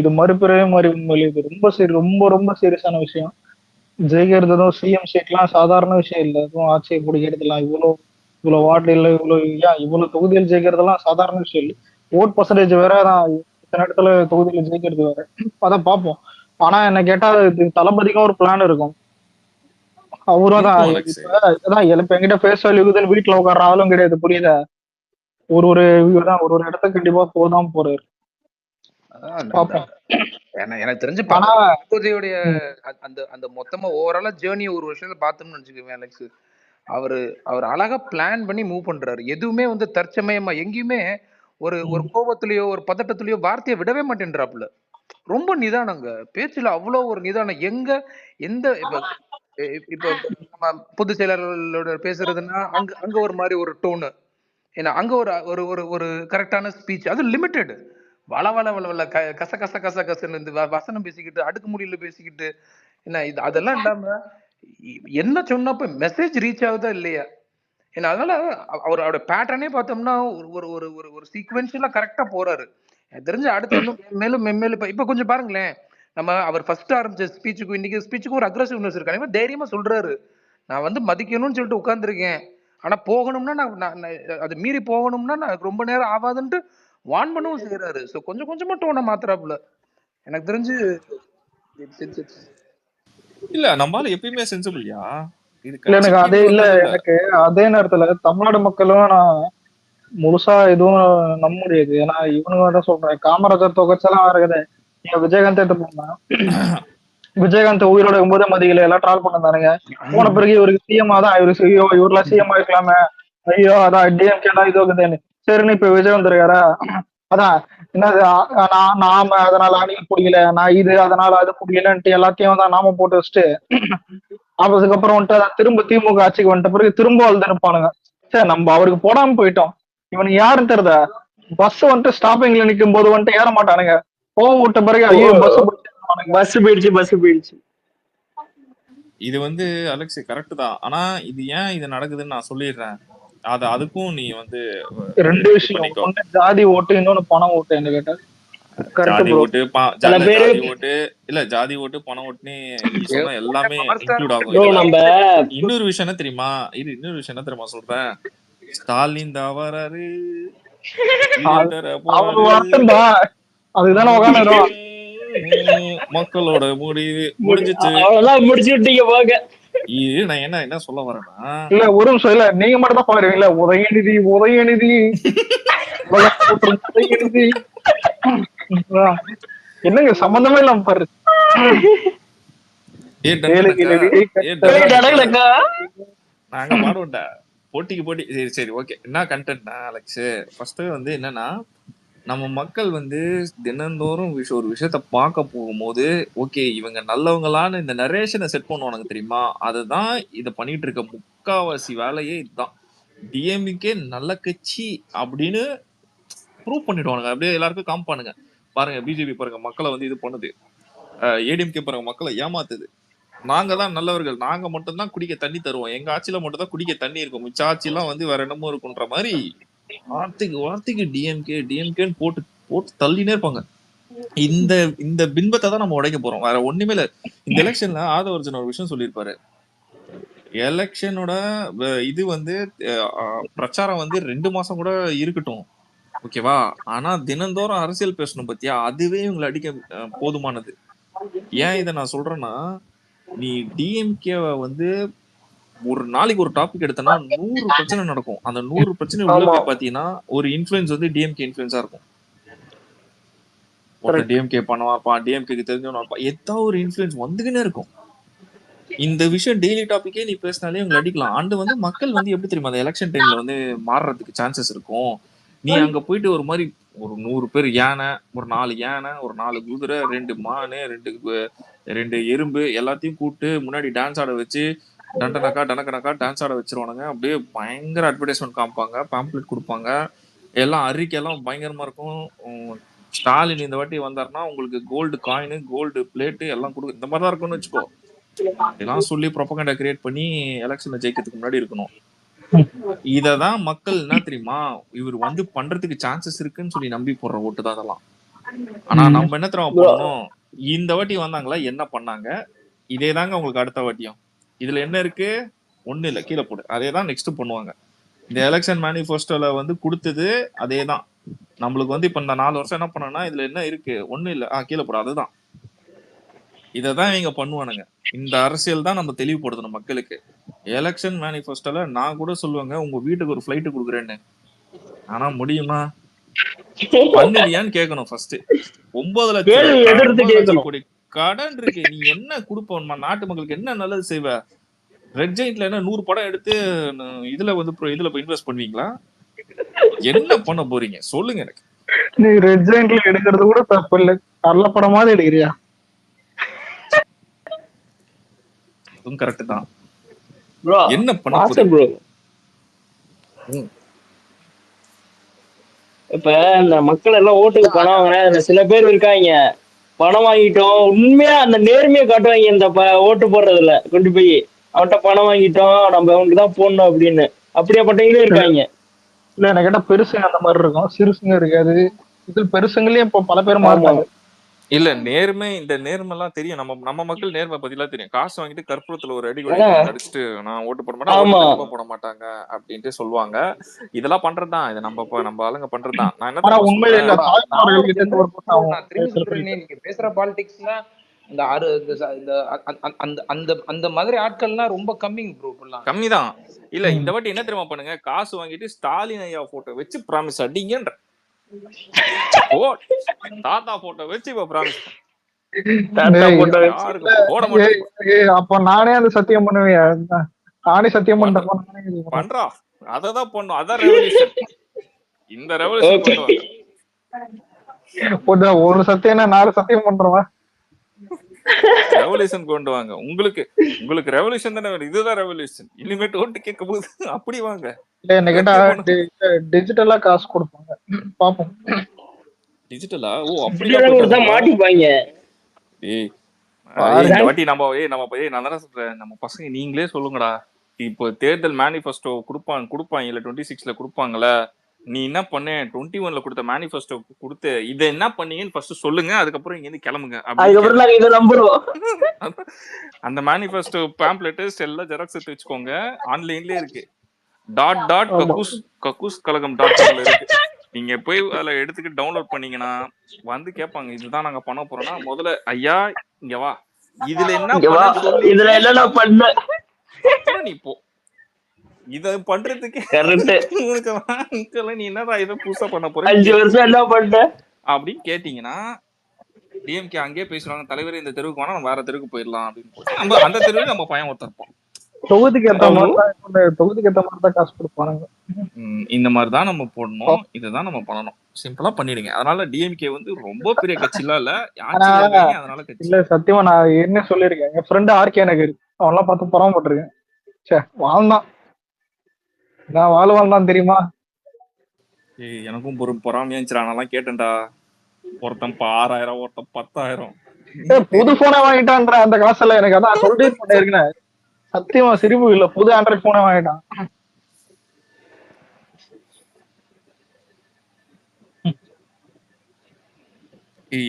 இது மறுபிறவே உண்மையிலே இது ரொம்ப ரொம்ப ரொம்ப சீரியஸான விஷயம். ஜெயிக்கிறதும் சிஎம் சீட்லாம் சாதாரண விஷயம் இல்லை. அதுவும் ஆட்சியை பிடிக்கிறதுலாம் இவ்வளவு வார்டு இல்லை, இவ்வளவு தொகுதியில் ஜெயிக்கிறதெல்லாம் சாதாரண விஷயம் இல்லை. ஓட் பர்சன்டேஜ் வேற தான், இத்தனை இடத்துல தொகுதியில ஜெயிக்கிறது வேற. அதான் பார்ப்போம். ஆனா என்ன கேட்டா இது தளபதிக்கும் ஒரு பிளான் இருக்கும். அவரும் தான் இப்ப என்கிட்ட பேச வேல்யூதான் வீட்டுல உட்கார்ற ஆளும் கிடையாது, புரியுத? ஒரு ஒரு இடத்துக்கு கண்டிப்பா போதான் போறாரு. பார்ப்போம். எனக்கு தெரிஞ்சு ஆனா தளபதியுடைய அந்த அந்த மொத்தமா ஓவராலா ஜேர்னி ஒரு வருஷத்துல பார்த்தோம்னு நினைச்சுக்கோங்க அலெக்ஸ். அவர் அழகா பிளான் பண்ணி மூவ் பண்றாரு. எதுவுமே வந்து தற்சமயமா எங்கேயுமே ஒரு கோபத்திலயோ ஒரு பதட்டத்திலயோ வார்த்தையை விடவே மாட்டேன்றாப்புல. ரொம்ப நிதானங்க பேச்சுல, அவ்வளவு ஒரு நிதானம். எங்க எந்த இப்ப நம்ம பொதுச் செயலாளர்களோட பேசுறதுன்னா அங்க ஒரு மாதிரி ஒரு டோனு, ஏன்னா அங்க ஒரு ஒரு ஒரு ஒரு கரெக்டான ஸ்பீச், அது லிமிட்டெட். வள வள வள வள கச கச கச கசன்னு இந்த வசனம் பேசிக்கிட்டு அடுக்குமொழியில பேசிக்கிட்டு என்ன இது அதெல்லாம் இல்லாம என்ன சொன்னப்ப மெசேஜ் ரீச் ஆகுதா இல்லையா. ஏன்னா அதனால அவரோட பேட்டர்னே பார்த்தோம்னா ஒரு ஒரு ஒரு ஒரு ஒரு சீக்வென்ஷியலா கரெக்டா போறாரு. எனக்கு தெரிஞ்சு அடுத்து இன்னும் மேலும் மென்மேலும் இப்ப கொஞ்சம் பாருங்களேன். நம்ம அவர் ஃபர்ஸ்ட் ஆரம்பிச்ச ஸ்பீச்சுக்கும் இன்னைக்கு ஸ்பீச்சுக்கும் ஒரு அக்ரெசிவ்னஸ் இருக்கு. அதே மாதிரி தைரியமா சொல்றாரு, நான் வந்து மதிக்கணும்னு சொல்லிட்டு உட்கார்ந்துருக்கேன், ஆனா போகணும்னா நான் அது மீறி போகணும்னா நான் ரொம்ப நேரம் ஆகாதுன்ட்டு வான் பண்ணவும் செய்யறாரு. சோ கொஞ்சம் கொஞ்சமா டோனை மாத்துறாப்புல. எனக்கு தெரிஞ்சு இல்ல நம்மளால எப்பயுமே சென்சிபிள்யா. இது இல்ல எனக்கு அதே கட்சிக்கு இல்ல எனக்கு அதே நேரத்துல தமிழ்நாடு மக்களும் நான் முழுசா எதுவும் நம்ப முடியாது. ஏன்னா இவனுங்க தான் சொல்றேன், காமராஜர் தொகைச்செல்லாம் இருக்குது. நீங்க விஜயகாந்த் எடுத்து போனா விஜயகாந்த் உயிரோட இருக்கும்போது மதியில எல்லாம் ட்ரால் பண்ணானுங்க. போன பிறகு இவருக்கு சிஎம் தான், இவருலாம் சிஎம் ஆயிருக்கலாமே, ஐயோ அதான் டிஎம்கே இது இருக்குதுன்னு. சரின்னு இப்ப விஜய் வந்திருக்காரா, அதான் என்னது நாம அதனால அணில் பிடிக்கல, நான் இது அதனால அது பிடிக்கலன்ட்டு எல்லாத்தையும் தான் நாம போட்டு வச்சுட்டு அதுக்கப்புறம் வந்துட்டு திரும்ப திமுக ஆட்சிக்கு வந்துட்ட பிறகு திரும்ப வந்து நிற்பானுங்க. சரி நம்ம அவருக்கு போடாம போயிட்டோம், இவனுக்கு யாருன்னு தெரியுதா, பஸ் வந்துட்டு ஸ்டாப்பிங்ல நிக்கும் போது வந்துட்டு ஏற மாட்டானுங்க, கோவம் விட்ட பிறகு ஐயோ பஸ் போயிடுச்சு. இது வந்து அலெக்ஸ் கரெக்ட் தான். ஆனா இது ஏன் இது நடக்குதுன்னு நான் சொல்லிடுறேன். அதுக்கும் நீ வந்து ரெண்டு விஷயம், ஒண்ணு ஜாதி ஓட்டு, இன்னொன்னு பணம் ஓட்டு. என்ன கேட்டா ஜாதி ஓட்டு ஜாதி ஓட்டு இல்ல, ஜாதி ஓட்டு பணம் ஓட்டுன்னு நீ சொன்ன எல்லாமே இன்க்ளூட் ஆகும். இன்னொரு விஷயம் என்ன தெரியுமா, சொல்றேன், ஸ்டாலின் தான் வராரு, அதுதானே உட்காந்துரும் மக்களோட முடிவு முடிஞ்சிச்சு. முடிச்சு விட்டீங்க போக. நான் என்ன சொல்ல வரேன்னா, இல்ல ஒரு நிமிஷம், இல்ல நீங்க மட்டும் தான் பாக்குறீங்களா, உதயநிதி என்னங்க சம்பந்தமே இல்லாம பாரு. நாங்க பாடுவோம்டா போட்டிக்கு. சரி ஓகே, என்ன கண்டென்ட்னா அலெக்ஸ், ஃபர்ஸ்ட் வந்து என்னன்னா, நம்ம மக்கள் வந்து தினந்தோறும் ஒரு விஷயத்த பார்க்க போகும்போது, ஓகே இவங்க நல்லவங்களான்னு இந்த நரேஷனை செட் பண்ணுவானுங்க தெரியுமா, அதுதான் இதை பண்ணிட்டு இருக்க முக்காவாசி வேலையே. இதுதான் டிஎம்கே நல்ல கட்சி அப்படின்னு ப்ரூவ் பண்ணிடுவானுங்க, அப்படியே எல்லாருக்கும் காமிப்பானுங்க. பாருங்க பிஜேபி பாருங்க மக்களை வந்து இது பண்ணுது, ஏடிஎம்கே பாருங்க மக்களை ஏமாத்துது, நாங்க தான் நல்லவர்கள், நாங்க மட்டும் தான் குடிக்க தண்ணி தருவோம், எங்க ஆட்சியில மட்டும் தான் குடிக்க தண்ணி இருக்கும், மிச்ச ஆட்சி எல்லாம் வந்து வேற என்னமோ இருக்குன்ற மாதிரி வார்த்தைக்கு டிஎம்கேன்னு போட்டு தள்ளினே இருப்பாங்க. இந்த பின்பத்தை தான் நம்ம உடைக்க போறோம், வேற ஒண்ணுமே இல்ல. இந்த எலெக்ஷன்ல ஆதவர்ஜன் ஒரு விஷயம் சொல்லியிருப்பாரு, எலெக்ஷனோட இது வந்து பிரச்சாரம் வந்து 2 மாசம் கூட இருக்கட்டும், ஓகேவா? ஆனா தினந்தோறும் அரசியல் பேசணும் பத்தியா, அதுவே இவங்களை அடிக்க போதுமானது. ஏன் இதை நான் சொல்றேன்னா, நீ டிஎம்கே வந்து ஒரு நாளைக்கு ஒரு டாபிக் எடுத்தனா 100 பிரச்சனை நடக்கும். அந்த 100 பிரச்சனை உள்ள போய் பாத்தீங்கன்னா ஒரு இன்ஃபுளுன்ஸ் வந்து டிஎம்கே இன்ஃபுளுன்ஸா இருக்கும். ஒருத்தன் டிஎம்கே பண்ணுவாப்பா, டிஎம்கேக்கு தெரிஞ்சவனா, ஏதாவது ஒரு இன்ஃபுளுன்ஸ் வந்துகினே இருக்கும். இந்த விஷயம் டெய்லி டாபிக்கே நீ பேசினாலே இவங்களை அடிக்கலாம். அண்டு வந்து மக்கள் வந்து எப்படி தெரியுமா, அந்த எலெக்ஷன் டைம்ல வந்து மாறுறதுக்கு சான்சஸ் இருக்கும். நீ அங்க போயிட்டு ஒரு மாதிரி ஒரு 100 பேர் யானை, ஒரு 4 யானை, ஒரு 4 குதிரை, 2 மானு, 2 எறும்பு எல்லாத்தையும் கூப்பிட்டு முன்னாடி டான்ஸ் ஆட வச்சு டனக்கனக்கா டான்ஸ் ஆட வச்சிருவானுங்க. அப்படியே பயங்கர அட்வர்டைஸ்மெண்ட் காமிப்பாங்க, பாம்ப்ளெட் கொடுப்பாங்க, எல்லாம் அறிக்கையெல்லாம் பயங்கரமா இருக்கும். ஸ்டாலின் இந்த வாட்டி வந்தாருன்னா உங்களுக்கு கோல்டு காயின், கோல்டு பிளேட்டு எல்லாம் கொடுக்கும், இந்த மாதிரி தான் இருக்கும்னு வச்சுக்கோ. இதெல்லாம் சொல்லி ப்ரொபகண்டா கிரியேட் பண்ணி எலெக்ஷனை ஜெயிக்கிறதுக்கு முன்னாடி இருக்கணும். இததான் மக்கள் என்ன தெரியுமா, இவர் வந்து பண்றதுக்கு சான்சஸ் இருக்குன்னு சொல்லி நம்பி போடுற ஓட்டு தான் அதெல்லாம். ஆனா நம்ம என்ன தெரியுமா பண்ணணும், இந்த வாட்டி வந்தாங்களா என்ன பண்ணாங்க, இதே தாங்க உங்களுக்கு அடுத்த வாட்டியும். இதுல என்ன இருக்கு, ஒண்ணு இல்ல, கீழே போடு, அதே தான் நெக்ஸ்ட் பண்ணுவாங்க. இந்த எலெக்ஷன் மேனிஃபெஸ்டோல வந்து கொடுத்தது அதே தான். நம்மளுக்கு வந்து இப்ப இந்த 4 வருஷம் என்ன பண்ணனா, இதுல என்ன இருக்கு, ஒண்ணு இல்ல, கீழே போடு, அதுதான். இததான் இவங்க பண்ணுவானுங்க. இந்த அரசியல் தான் நம்ம தெளிவுபடுத்தணும் மக்களுக்கு. எலெக்ஷன் மேனிஃபெஸ்டோல நான் கூட சொல்லுவாங்க உங்க வீட்டுக்கு ஒரு ஃபிளைட் கொடுக்குறேன்னு. ஆனா முடியுமா, பண்ணுவியான்னு கேட்கணும் ஃபர்ஸ்ட். 9 லட்சம் கோடி கடன் இருக்கு, நீ என்ன கொடுப்ப, நாட்டு மக்களுக்கு என்ன நல்லது செய்வ? ரெட் ஜெயின்ட்ல என்ன 100 படம் எடுத்து இதுல வந்து இதுல இன்வெஸ்ட் பண்ணுவீங்களா? என்ன பண்ண போறீங்க சொல்லுங்க எனக்கு. நீ ரெட் ஜெயின்ட்ல எடுக்கிறது கூட தப்பு இல்ல, நல்ல படமாவது எடுக்கிறியா? அதுவும் கரெக்ட் தான். என்ன பண்ண ப்ரோ, இப்ப இந்த மக்கள் எல்லாம் ஓட்டுக்கு பணம் வாங்கின சில பேர் இருக்காங்க, பணம் வாங்கிட்டோம் உண்மையா அந்த நேர்மையை காட்டுவாங்க. இந்த ஓட்டு போடுறதுல கொண்டு போய் அவன்கிட்ட பணம் வாங்கிட்டோம் நம்ம அவனுக்கு தான் போடணும் அப்படின்னு, அப்படியாப்பட்டவங்களே இருக்காங்க. இல்ல என்ன கேட்டா பெருசுங்க அந்த மாதிரி இருக்கும், சிறுசுங்க இருக்காது. இது பெருசுங்களே இப்போ பல பேர் மாட்டாங்க. இல்ல நேர்மை, இந்த நேர்மை எல்லாம் தெரியும், நம்ம மக்கள் நேர்மை பத்திலாம் தெரியும். காசு வாங்கிட்டு கற்பூரத்துல ஒரு அடி அடிச்சுட்டு நான் ஓட்டு போட மாட்டேன், போட மாட்டாங்க அப்படின்ட்டு சொல்லுவாங்க. இதெல்லாம் பண்றதுதான், இது நம்ம ஆளுங்க பண்றதுதான். நான் என்ன நீங்க பேசுற பாலிடிக்ஸ்ல அந்த மாதிரி ஆட்கள்லாம் ரொம்ப கம்மிங் ப்ரோ, கம்மிதான். இல்ல இந்த வாட்டி என்ன தெரியுமா பண்ணுங்க, காசு வாங்கிட்டு ஸ்டாலின் ஐயா போட்டோ வச்சு பிராமிஸ் அடிங்கன்ற, தாத்தா போட்டோ வச்சு இப்ப பிராமிஸ் அப்ப நானே அந்த சத்தியம் பண்ணுவேன், நானே சத்தியம் பண்றா, அததான் பண்ணும், அதான் ரெவல்யூஷன். இந்த ரெவல்யூஷன் ஒரு சத்தியம்னா 4 சத்தியம் பண்றவா, ரெவல்யூஷன் கொண்டு வாங்க. உங்களுக்கு ரெவல்யூஷன் தானே, இதுதான் ரெவல்யூஷன். இனிமேட்டு ஓட்டு கேட்க போது அப்படி வாங்க. என்ன கேட்டா டிஜிட்டலா காசு கொடுப்பாங்க, பாப்போம். டிஜிட்டலா? ஓ அப்படியே மாட்டிப்பாங்க. இந்த வாட்டி நம்ம நான் தானே சொல்றேன், நம்ம பசங்க நீங்களே சொல்லுங்கடா. இப்போ தேர்தல் மேனிஃபெஸ்டோ கொடுப்பாங்க இல்ல 26ல கொடுப்பாங்கல்ல, நீ என்ன பண்ண 21ல கொடுத்த மேனிஃபெஸ்டோ கொடுத்து இதை என்ன பண்ணீங்கன்னு ஃபர்ஸ்ட் சொல்லுங்க, அதுக்கப்புறம் இங்க இருந்து கிளம்புங்க. அந்த மேனிஃபெஸ்டோ பேம்ப்ளெட் எல்லாம் ஜெராக்ஸ் எடுத்து வச்சுக்கோங்க, ஆன்லைன்லயே இருக்கு. .கக்கூஸ்.கழகம்.com இருக்கு. நீங்க போய் அதுல எடுத்துக்கிட்டு டவுன்லோட் பண்ணீங்கன்னா வந்து கேட்பாங்க, இதுதான் நாங்க பண்ண போறோம்னா முதல்ல ஐயா இங்க வா, இதுல என்ன பண்ண நீ போ, இத பண்றதுக்கு நீ என்னடா இதை புதுசா பண்ண போற 5 வருஷம் என்ன பண்ண அப்படின்னு கேட்டீங்கன்னா டிஎம்கே அங்கேயே பேசுறாங்க, தலைவர் இந்த தெருவுக்கு வேணா நம்ம வேற தெருவுக்கு போயிடலாம் அப்படின்னு. நம்ம அந்த தெருவில் நம்ம பையன் ஒருத்தருப்போம், தொகுதிக்கு ஏத்த மாதிரி தான் காசு கொடுப்பாங்க. இந்த மாதிரிதான் நம்ம போடணும், இதுதான் நம்ம பண்ணணும், சிம்பிளா பண்ணிடுங்க. அதனால டிஎம்கே வந்து ரொம்ப பெரிய கட்சி இல்ல, அதனால கட்சி இல்ல. சத்தியமா நான் என்ன சொல்லிருக்கேன், என் ஃப்ரெண்டு ஆர்கே நகர் அவன்லாம் பார்த்து பொறாமப்பட்டிருக்கேன். சே வாழ்ந்தான், நான் வாழ்வான் தெரியுமா. எனக்கும் பொறாமையா இருந்துச்சு, நான் கேட்டேன்டா. ஒருத்தன் 6000, ஒருத்தன் 10,000. புது போனை வாங்கிட்டான்ற அந்த காசுல எனக்கு அதான் சொல்லிட்டு பண்ணிருக்கேன். சத்தியமா சிரிப்பு இல்ல, புது ஆண்ட்ராய்ட் போனை வாங்கிட்டான்.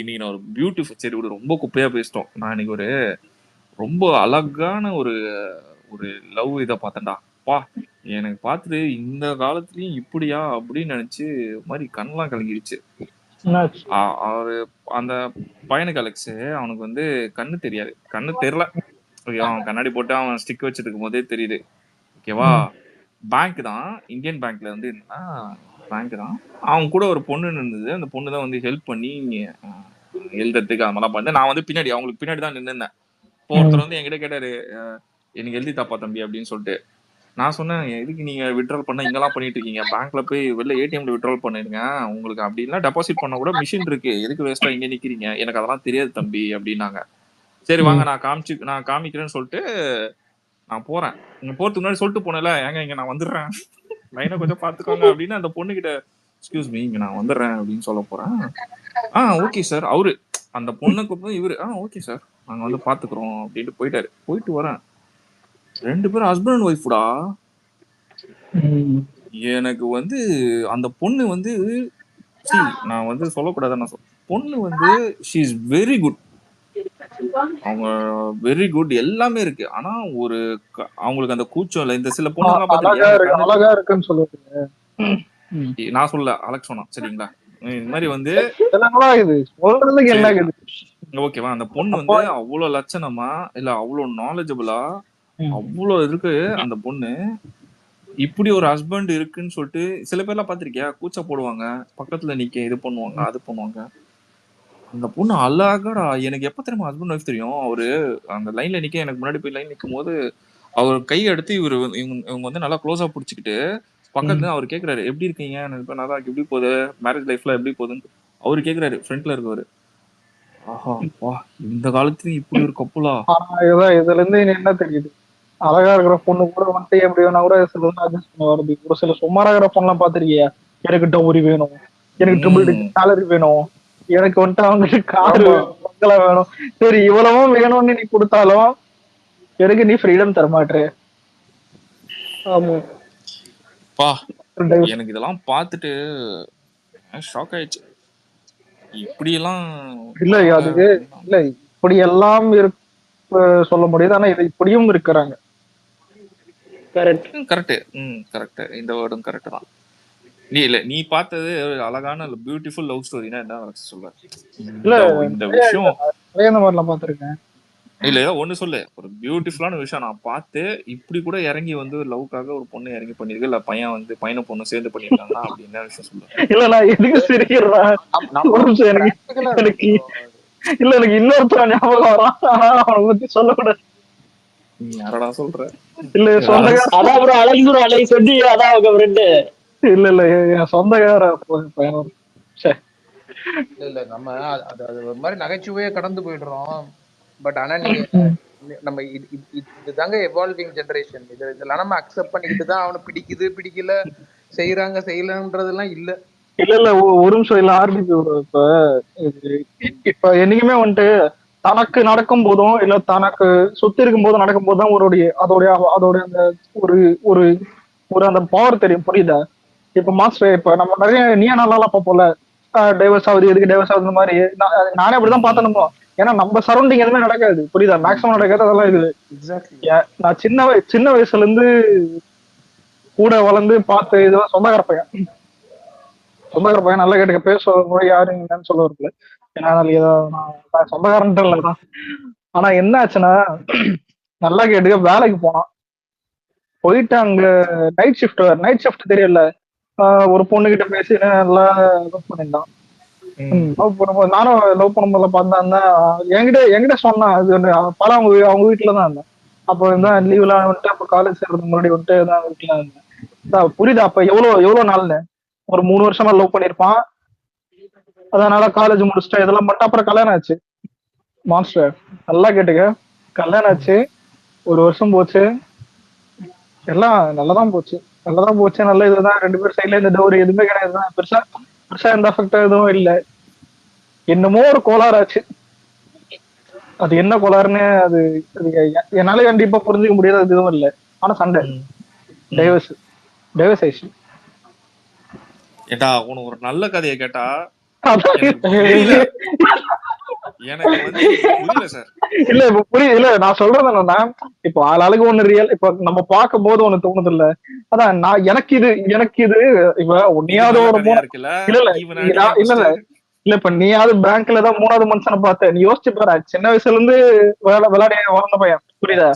நீ ஒரு பியூட்டிஃபுல், சரி ரொம்ப குப்பையா பேசிட்டோம். நான் இன்னைக்கு ஒரு ரொம்ப அழகான ஒரு ஒரு லவ் இதை பார்த்தேன்டா. பா எனக்கு பார்த்துட்டு இந்த காலத்துலயும் இப்படியா அப்படின்னு நினைச்சு மாதிரி கண்ணெல்லாம் கலங்கிடுச்சு. என்னாச்சு? அவரு அந்த பையனுக்கு அலெக்ஸ் அவனுக்கு வந்து கண்ணு தெரியாது, கண்ணு தெரியல. அவன் கண்ணாடி போட்டு அவன் ஸ்டிக் வச்சுட்டு இருக்கும் போதே தெரியுது. ஓகேவா? பேங்க் தான், இந்தியன் பேங்க்ல வந்து என்னன்னா பேங்க் தான். அவன் கூட ஒரு பொண்ணு இருந்தது. அந்த பொண்ணு தான் வந்து ஹெல்ப் பண்ணி எழுதுறதுக்கு அது மாதிரிலாம் பண்ணேன். நான் வந்து பின்னாடி அவங்களுக்கு பின்னாடி தான் நின்றுந்தேன். இப்போ ஒருத்தர் வந்து என்கிட்ட கேட்டாரு, எனக்கு எழுதி தாப்பா தம்பி அப்படின்னு சொல்லிட்டு. நான் சொன்னேன், எதுக்கு நீங்க விட்ரால் பண்ண இங்கெல்லாம் பண்ணிட்டு இருக்கீங்க, பேங்க்ல போய் வெளில ஏடிஎம்ல விட்ரால் பண்ணிருங்க, உங்களுக்கு அப்படின்னா டெபாசிட் பண்ண கூட மிஷின் இருக்கு, எதுக்கு வேஸ்டா இங்க நிக்கிறீங்க, எனக்கு அதெல்லாம் தெரியாது தம்பி அப்படின்னாங்க. சரி வாங்க நான் காமிக்கிறேன்னு சொல்லிட்டு நான் போறேன். இங்க போறதுக்கு முன்னாடி சொல்லிட்டு போனேன்ல, ஏங்க இங்க நான் வந்துடுறேன், லைனை கொஞ்சம் பாத்துக்கோங்க அப்படின்னு அந்த பொண்ணு கிட்ட எக்ஸ்கியூஸ் மீ இங்க நான் வந்துடுறேன் அப்படின்னு சொல்ல போறேன். Okay sir. அவரு அந்த பொண்ணுக்கு இவரு ஓகே சார் நாங்க வந்து பாத்துக்கிறோம் அப்படின்ட்டு போயிட்டாரு. போயிட்டு வரேன், 2 பேரும் ஹஸ்பண்ட் அண்ட் ஒய்ஃப்டா. எனக்கு வந்து அந்த பொண்ணு வந்து நான் வந்து சொல்லக்கூடாது, நான் பொண்ணு வந்து ஷீ இஸ் வெரி குட், அவங்க வெரி குட் எல்லாமே இருக்கு. ஆனா ஒரு அவங்களுக்கு அந்த கூச்சம் இல்ல. இந்த சில பொண்ணுங்க அழகா இருக்குன்னு சொல்லுவாங்க. நான் சொல்ல அலெக்ஸ் சொன்னா சரிங்களா, இந்த மாதிரி வந்து ஓகேவா, அந்த பொண்ணு வந்து அவ்வளவு லட்சணமா இல்ல அவ்வளவு நாலேஜபிளா அவ்வளவு இருக்கு அந்த பொண்ணு. இப்படி ஒரு ஹஸ்பண்ட் இருக்குன்னு சொல்லிட்டு சில பேர்லாம் பாத்திருக்கியா, கூச்ச போடுவாங்க, பக்கத்துல நிக்க இது பண்ணுவாங்க அது பண்ணுவாங்க. அந்த பொண்ணு அழகாடா. எனக்கு எப்ப தெரியுமா ஹஸ்பண்ட் ஒய்ஃப் தெரியும், அவரு அந்த லைன்ல நிக்க, எனக்கு முன்னாடி போய் லைன் நிக்கும் போது அவர் கை எடுத்து இவங்க வந்து நல்லா க்ளோஸா பிடிச்சிக்கிட்டு பக்கத்துல அவர் கேக்குறாரு, எப்படி இருக்கீங்க, நல்லா எப்படி போகுது மேரேஜ் லைஃப்ல எப்படி போகுதுன்னு அவரு கேக்குறாரு, ஃப்ரண்ட்ல இருக்கவரு. ஆஹா வா, இந்த காலத்துலயும் இப்படி ஒரு கப்புலா. இதுல இருந்து என்ன தெரியுது, அழகா இருக்கிற பொண்ணு கூட வந்துட்டு எப்படி வேணா கூட சில அட்ஜஸ்ட் பண்ண வருது. ஒரு சில சுமாரா இருக்கிற பொண்ணெல்லாம் பாத்திருக்கியா, எனக்கு டவுரி வேணும், எனக்கு ட்ரிபிள் டிஜிட் சேலரி வேணும், எனக்கு வந்துட்டு அவங்களுக்கு காரு பங்களா வேணும். சரி இவ்வளவும் வேணும்னு நீ கொடுத்தாலும் எனக்கு நீ ஃப்ரீடம் தரமாட்டே. ஆமா பா, எனக்கு இதெல்லாம் பார்த்துட்டு ஷாக் ஆயிடுச்சு. இப்படி எல்லாம் இல்ல அது இல்ல, இப்படி எல்லாம் சொல்ல முடியாது, ஆனா இது இப்படியும் இருக்கிறாங்க. கரெக்ட். இந்த வேர்டும் கரெக்ட் தான். நீ பார்த்தது அழகான பியூட்டிஃபுல் லவ் ஸ்டோரினா என்ன சொல்ல? இல்ல இந்த விஷயம் இந்த மாதிரிலாம் பார்த்திருக்கேன். இல்ல ஒண்ணு சொல்லு, ஒரு பியூட்டிஃபுல்லான விஷயம் நான் பார்த்து இப்படி கூட இறங்கி வந்து லவ்க்காக ஒரு பொண்ணு இறங்கி பண்ணிருக்கு, இல்ல பையன் வந்து பையனும் பொண்ணு சேர்ந்து பண்ணிருக்காங்க அப்படி என்ன விஷயம் சொல்லு. இல்ல நான் எதுக்கு சிரிக்கிறேன், எனக்கு இன்னொருத்தர் ஞாபகம் வரான், ஆனா அவனை பத்தி சொல்லக்கூடாது. நீ யாரடா சொல்ற? இல்ல இல்ல என் சொந்தக்கார பையன். இல்ல நம்ம அது ஒரு மாதிரி நகைச்சுவையே கடந்து போயிடுறோம். பட் ஆனா நீங்க நம்ம இதுதாங்க எவால்விங் ஜெனரேஷன். இதெல்லாம் நம்ம அக்செப்ட் பண்ணிக்கிட்டு தான் அவனை பிடிக்கல செய்யறாங்க செய்யலன்றதெல்லாம் இல்ல. இல்ல ஒரு நிமிஷம் இல்ல ஆர்பிபி. இப்ப என்னைக்குமே வந்துட்டு தனக்கு நடக்கும் போதும் இல்ல தனக்கு சொத்து இருக்கும் போதும் நடக்கும் போதுதான் அதோடைய அந்த ஒரு ஒரு ஒரு அந்த பவர் தெரியும், புரியுதா? இப்ப மாஸ்டர் இப்ப நம்ம நிறைய நீயா நல்லா பார்ப்போம்ல, டைவர்ஸ் ஆகுது எதுக்கு டைவர்ஸ் ஆகுது மாதிரி நானே அப்படிதான் பார்த்தனுமோ. ஏன்னா நம்ம சரௌண்டிங் எதுவுமே நடக்காது, புரியுதா? மேக்ஸிமம் நடக்காது அதெல்லாம் இருக்குது. நான் சின்ன வயசுல இருந்து கூட வளர்ந்து பார்த்து இதெல்லாம் சொந்தக்கார பையன் நல்லா கேட்டுக்க, பேச மொழி யாரு என்னன்னு சொல்ல வரல, ஏன்னா நான் சொந்தக்காரன்ட்டு இல்லதான். ஆனா என்ன ஆச்சுன்னா, நல்லா கேட்டுக்க, வேலைக்கு போனான், போயிட்டு அங்க நைட் ஷிஃப்ட் தெரியல, ஒரு பொண்ணு கிட்ட பேசி நல்லா லவ் பண்ணிருந்தான். லவ் பண்ணும்போது நானும் லவ் பண்ணும்போது பார்த்தா என்கிட்ட சொன்னான். அது பல அவங்க வீட்டுலதான் இருந்தேன். அப்போ இருந்தான் லீவ்ல வந்துட்டு, அப்ப காலேஜ் சேர்றதுக்கு முன்னாடி வந்துட்டு தான் வீட்டுல இருந்தேன். புரியுதா? அப்ப எவ்வளவு நாள்னு ஒரு 3 வருஷமா லவ் பண்ணிருப்பான். அதனால காலேஜ் முடிச்சுட்டு இதெல்லாம் மட்டும் அப்புறம் கல்யாணம் ஆச்சு. மாஸ்டர் நல்லா கேட்டுக்க, கல்யாணம் ஆச்சு, 1 வருஷம் போச்சு, எல்லாம் நல்லதான் போச்சு. நல்ல இதுதான். 2 பேரும் சைட்ல இந்த டவுரி எதுவுமே கிடையாதுதான். பெருசா எந்த அஃபெக்டா எதுவும் இல்ல. என்னமோ ஒரு கோளாறு ஆச்சு. அது என்ன கோளாறுன்னு அது என்னால கண்டிப்பா புரிஞ்சுக்க முடியாது, அது எதுவும் இல்லை. ஆனா சண்டை, டைவர்ஸ் ஆயிடுச்சு. கேட்டா உனக்கு ஒரு நல்ல கதையை கேட்டா எனக்கு வந்து புரியல சார். இல்ல இப்ப புரியுது. இல்ல நான் சொல்றது என்னன்னா, இப்போ ஆளாளுக்கு ஒண்ணு ரியல். இப்ப நம்ம பார்க்கும் போது ஒண்ணு தோணுது இல்ல. அதான் நான் எனக்கு இது இப்ப இது உன்னையாவது நல்ல ஒரு கதையா இருக்குல்ல. இல்ல இல்ல இவன் இல்ல அடிங்க இல்ல ஃபர்ஸ்ட். இல்ல இப்ப நீயாவது பேங்க்ல தான் 3வது மனுஷனை பார்த்த. நீ யோசிச்சு பாரு, சின்ன வயசுல இருந்து விளையாடி வளர்ந்த பையன். புரியுதா?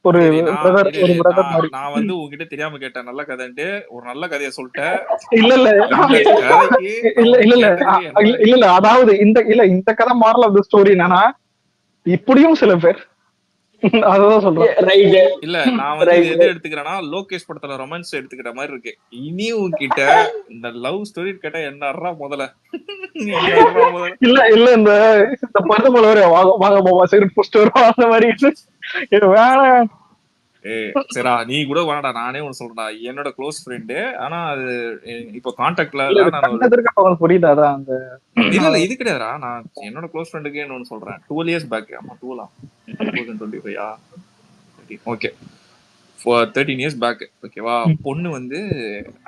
ஒரு சரி நான் பிரதர் இரு பிரதர் நான் மாதிரி. நான் வந்து உங்ககிட்ட தெரியாம கேட்டேன் நல்ல கதைன்ட்டு. ஒரு நல்ல கதையை சொல்லிட்டேன். இல்ல இல்ல இந்த கதைக்கு நான் இல்ல உன்னை இல்ல இல்ல கேட்டதுக்கு என்ன இல்ல இல்ல அதாவது இந்த கதை மாரல் ஆஃப் த ஸ்டோரி என்னன்னா, இப்படியும் சில பேர் அததான் சொல்றேன். ரைட் இல்ல நான் வந்து இது ரைட். எது எடுத்துக்கிறேன்னா லோகேஷ் படத்துல ரொமான்ஸ் எடுத்துக்கிற மாதிரி இருக்கு. இனி உன்கிட்ட இந்த லவ் ஸ்டோரி கேட்டா என்னறா முதல்ல என்னறா முதல்ல. இல்ல இல்ல இந்த இந்த பருத்தமலை வரை வாங்க வாங்க பாபா சிகரெட் போஸ்ட் வரும் அந்த மாதிரி இது வேணாம். சரிடா நீ கூட வேணாடா. நானே ஒண்ணு சொல்றேன்டா. என்னோட க்ளோஸ் ஃப்ரெண்டு. ஆனா அது இப்போ கான்டாக்ட்ல இல்ல இல்ல. இது நான் ஒரு கண்டதற்கு அவங்களுக்கு புரியுதா அதான் அந்த இல்ல இல்ல இது கிடையாதுடா. நான் என்னோட க்ளோஸ் ஃப்ரெண்டுக்கே ஒன்னு சொல்றேன். 12 இயர்ஸ் பேக். ஆமா 2025 ஓகே 13 இயர்ஸ் பேக். ஓகேவா? பொண்ணு வந்து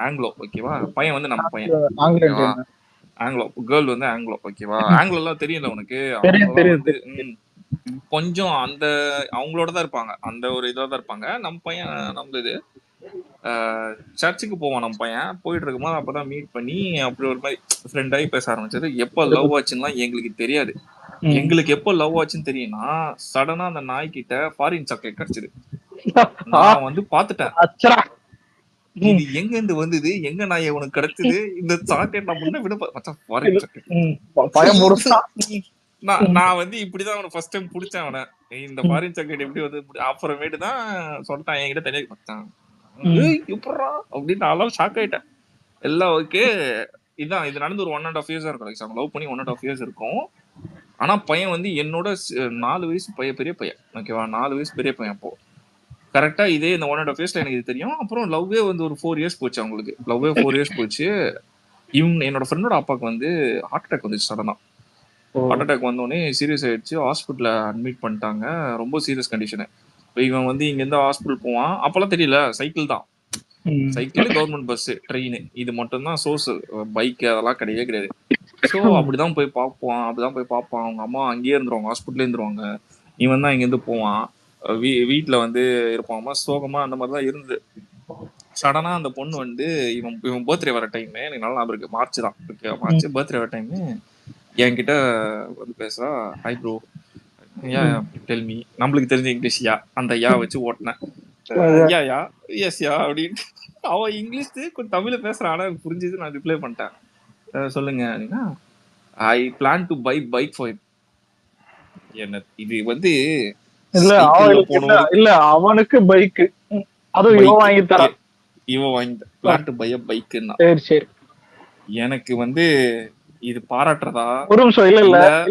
ஆங்கிலோ. ஓகேவா? பையன் வந்து நம்ம பையன். ஓகேவா? ஆங்கிலம் ஆங்கிலோ கேர்ள் வந்து ஆங்கிலோ. ஓகேவா? ஆங்கிலோ எல்லாம் தெரியல உனக்கு. தெரியும் அவங்கலாம் தெரியும் வந்து தெரியும். கொஞ்சம் அந்த அவங்களோட தான் இருப்பாங்க. அந்த ஒரு இதாக தான் இருப்பாங்க. நம்ம பையன் நம்ம இது சர்ச்சுக்கு போவான். நம்ம பையன் போயிட்டு இருக்கும்போது அப்பதான் மீட் பண்ணி அப்படி ஒரு மாதிரி ஃப்ரெண்ட் ஆகி பேச ஆரம்பிச்சது. எப்போ லவ் ஆச்சுன்னா எங்களுக்கு தெரியாது. எங்களுக்கு எப்போ லவ் ஆச்சுன்னு தெரியும்னா சடனா அந்த நாய்கிட்ட ஃபாரின் சாக்லேட் கிடைச்சது. நான் வந்து பாத்துட்டேன். அச்சரா. இது எங்க இருந்து வந்தது, எங்க நாயை உனக்கு கிடைச்சது, இந்த சாக்லேட் நான் முன்ன விட மச்சான் ஃபாரின் சாக்லேட். பயம் முடிச்சா. நான் வந்து இப்படிதான் அவனை ஃபர்ஸ்ட் டைம் பிடிச்சேன். அவனை இந்த ஃபாரின் சாக்லேட் எப்படி வந்து அப்புறமேட்டு தான் சொல்லிட்டான் என்கிட்ட தனியாக மச்சான் எப்படா அப்படின்னு நான் ஷாக் ஆயிட்டேன். எல்லாம் ஓகே. இதான் இது நடந்து ஒரு 1.5 இயர்ஸா இருக்கும். லவ் பண்ணி 1.5 இயர்ஸ் இருக்கும். ஆனா பையன் வந்து என்னோட 4 வயசு பெரிய பையன். ஓகேவா? 4 வயசு பெரிய பையன். அப்போ கரெக்டா இதே இந்த 1.5 இயர்ஸ்ல எனக்கு இது தெரியும். அப்புறம் லவ்வே வந்து ஒரு 4 இயர்ஸ் போச்சு. அவங்களுக்கு லவ்வே 4 இயர்ஸ் போச்சு. என்னோட ஃப்ரெண்டோட அப்பாவுக்கு வந்து ஹார்ட் அட்டாக் வந்துச்சு சடனா. ஹார்ட் அட்டாக் வந்தோடனே சீரியஸ் ஆயிடுச்சு. ஹாஸ்பிட்டல்ல அட்மிட் பண்ணிட்டாங்க. ரொம்ப சீரியஸ் கண்டிஷனு. இவன் வந்து இங்க இருந்து ஹாஸ்பிட்டல் போவான். அப்பெல்லாம் தெரியல, சைக்கிள் தான். சைக்கிள், கவர்மெண்ட் பஸ், ட்ரெயின் இது மட்டும் தான் சோர்ஸ். பைக் அதெல்லாம் கிடையவே கிடையாது. ஸோ அப்படிதான் போய் பார்ப்பான். அவங்க அம்மா அங்கேயே இருந்துருவாங்க, ஹாஸ்பிட்டலே இருந்துருவாங்க. இவன் தான் இங்கேருந்து போவான். வீட்டில் வந்து இருப்பான் சோகமா அந்த மாதிரி தான் இருந்தது. சடனா அந்த பொண்ணு வந்து இவன் பர்த்டே வர டைம் எனக்கு நல்லா ஞாபகம் இருக்கு. மார்ச் தான். ஓகே மார்ச் பர்த்டே வர டைம் என்கிட்ட வந்து பேசுறா. Hi bro yeah tell me. நம்மளுக்கு தெரிஞ்ச இங்கிலீஷ் யா அந்த யா வச்சு ஓட்டினேன். யா எஸ் யா அப்படின்னு. அவன் இங்கிலீஷ் கொஞ்சம் தமிழ்ல பேசுறான். ஆனா எனக்கு புரிஞ்சது. நான் ரிப்ளை பண்ணிட்டேன். சொல்லுங்க அப்படின்னா I plan to buy bike for என்ன. இது வந்து இல்ல அவனுக்கு பைக் அதுவும் இவன் வாங்கி தரான். இவன் வாங்கி பிளான் டு பை பைக்குன்னா சரி சரி. எனக்கு வந்து இது பாராட்டுறதா? ஒரு நிமிஷம்.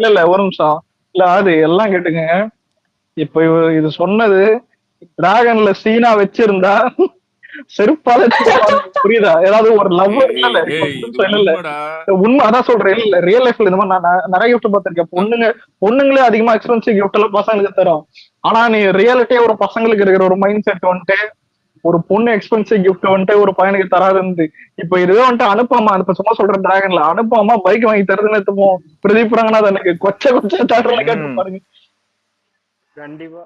இல்ல ஒரு நிமிஷம். இல்ல அது எல்லாம் கேட்டுங்க. இப்ப இது சொன்னது டிராகன்ல சீனா வச்சிருந்தா செருப்பால புரியுதா? ஏதாவது ஒரு லவ் உண்மை அதான் சொல்றேன். இல்ல ரியல் லைஃப்ல இந்த மாதிரி நான் நிறைய கிஃப்ட் பார்த்திருக்கேன். பொண்ணுங்களே அதிகமா எக்ஸ்பென்சிவ் கிஃப்ட் எல்லாம் பசங்களுக்கு தரும். ஆனா நீ ரியாலிட்டியா ஒரு பசங்களுக்கு இருக்கிற ஒரு மைண்ட் செட் வந்துட்டு ஒரு பொண்ணு எக்ஸ்பென்சிவ் கிஃப்ட் வந்துட்டு ஒரு பையனுக்கு தராதுன்னு. இப்ப இதுவே வந்துட்டு அனுப்பாமா இப்ப சும்மா சொல்றேன் டிராகன்ல அனுப்பாமா பைக் வாங்கி தருதுன்னு எடுத்துப்போம். பிரதீப் ரங்கநாத் எனக்கு கொச்ச தாடுறதுல கேட்டு பாருங்க. கண்டிப்பா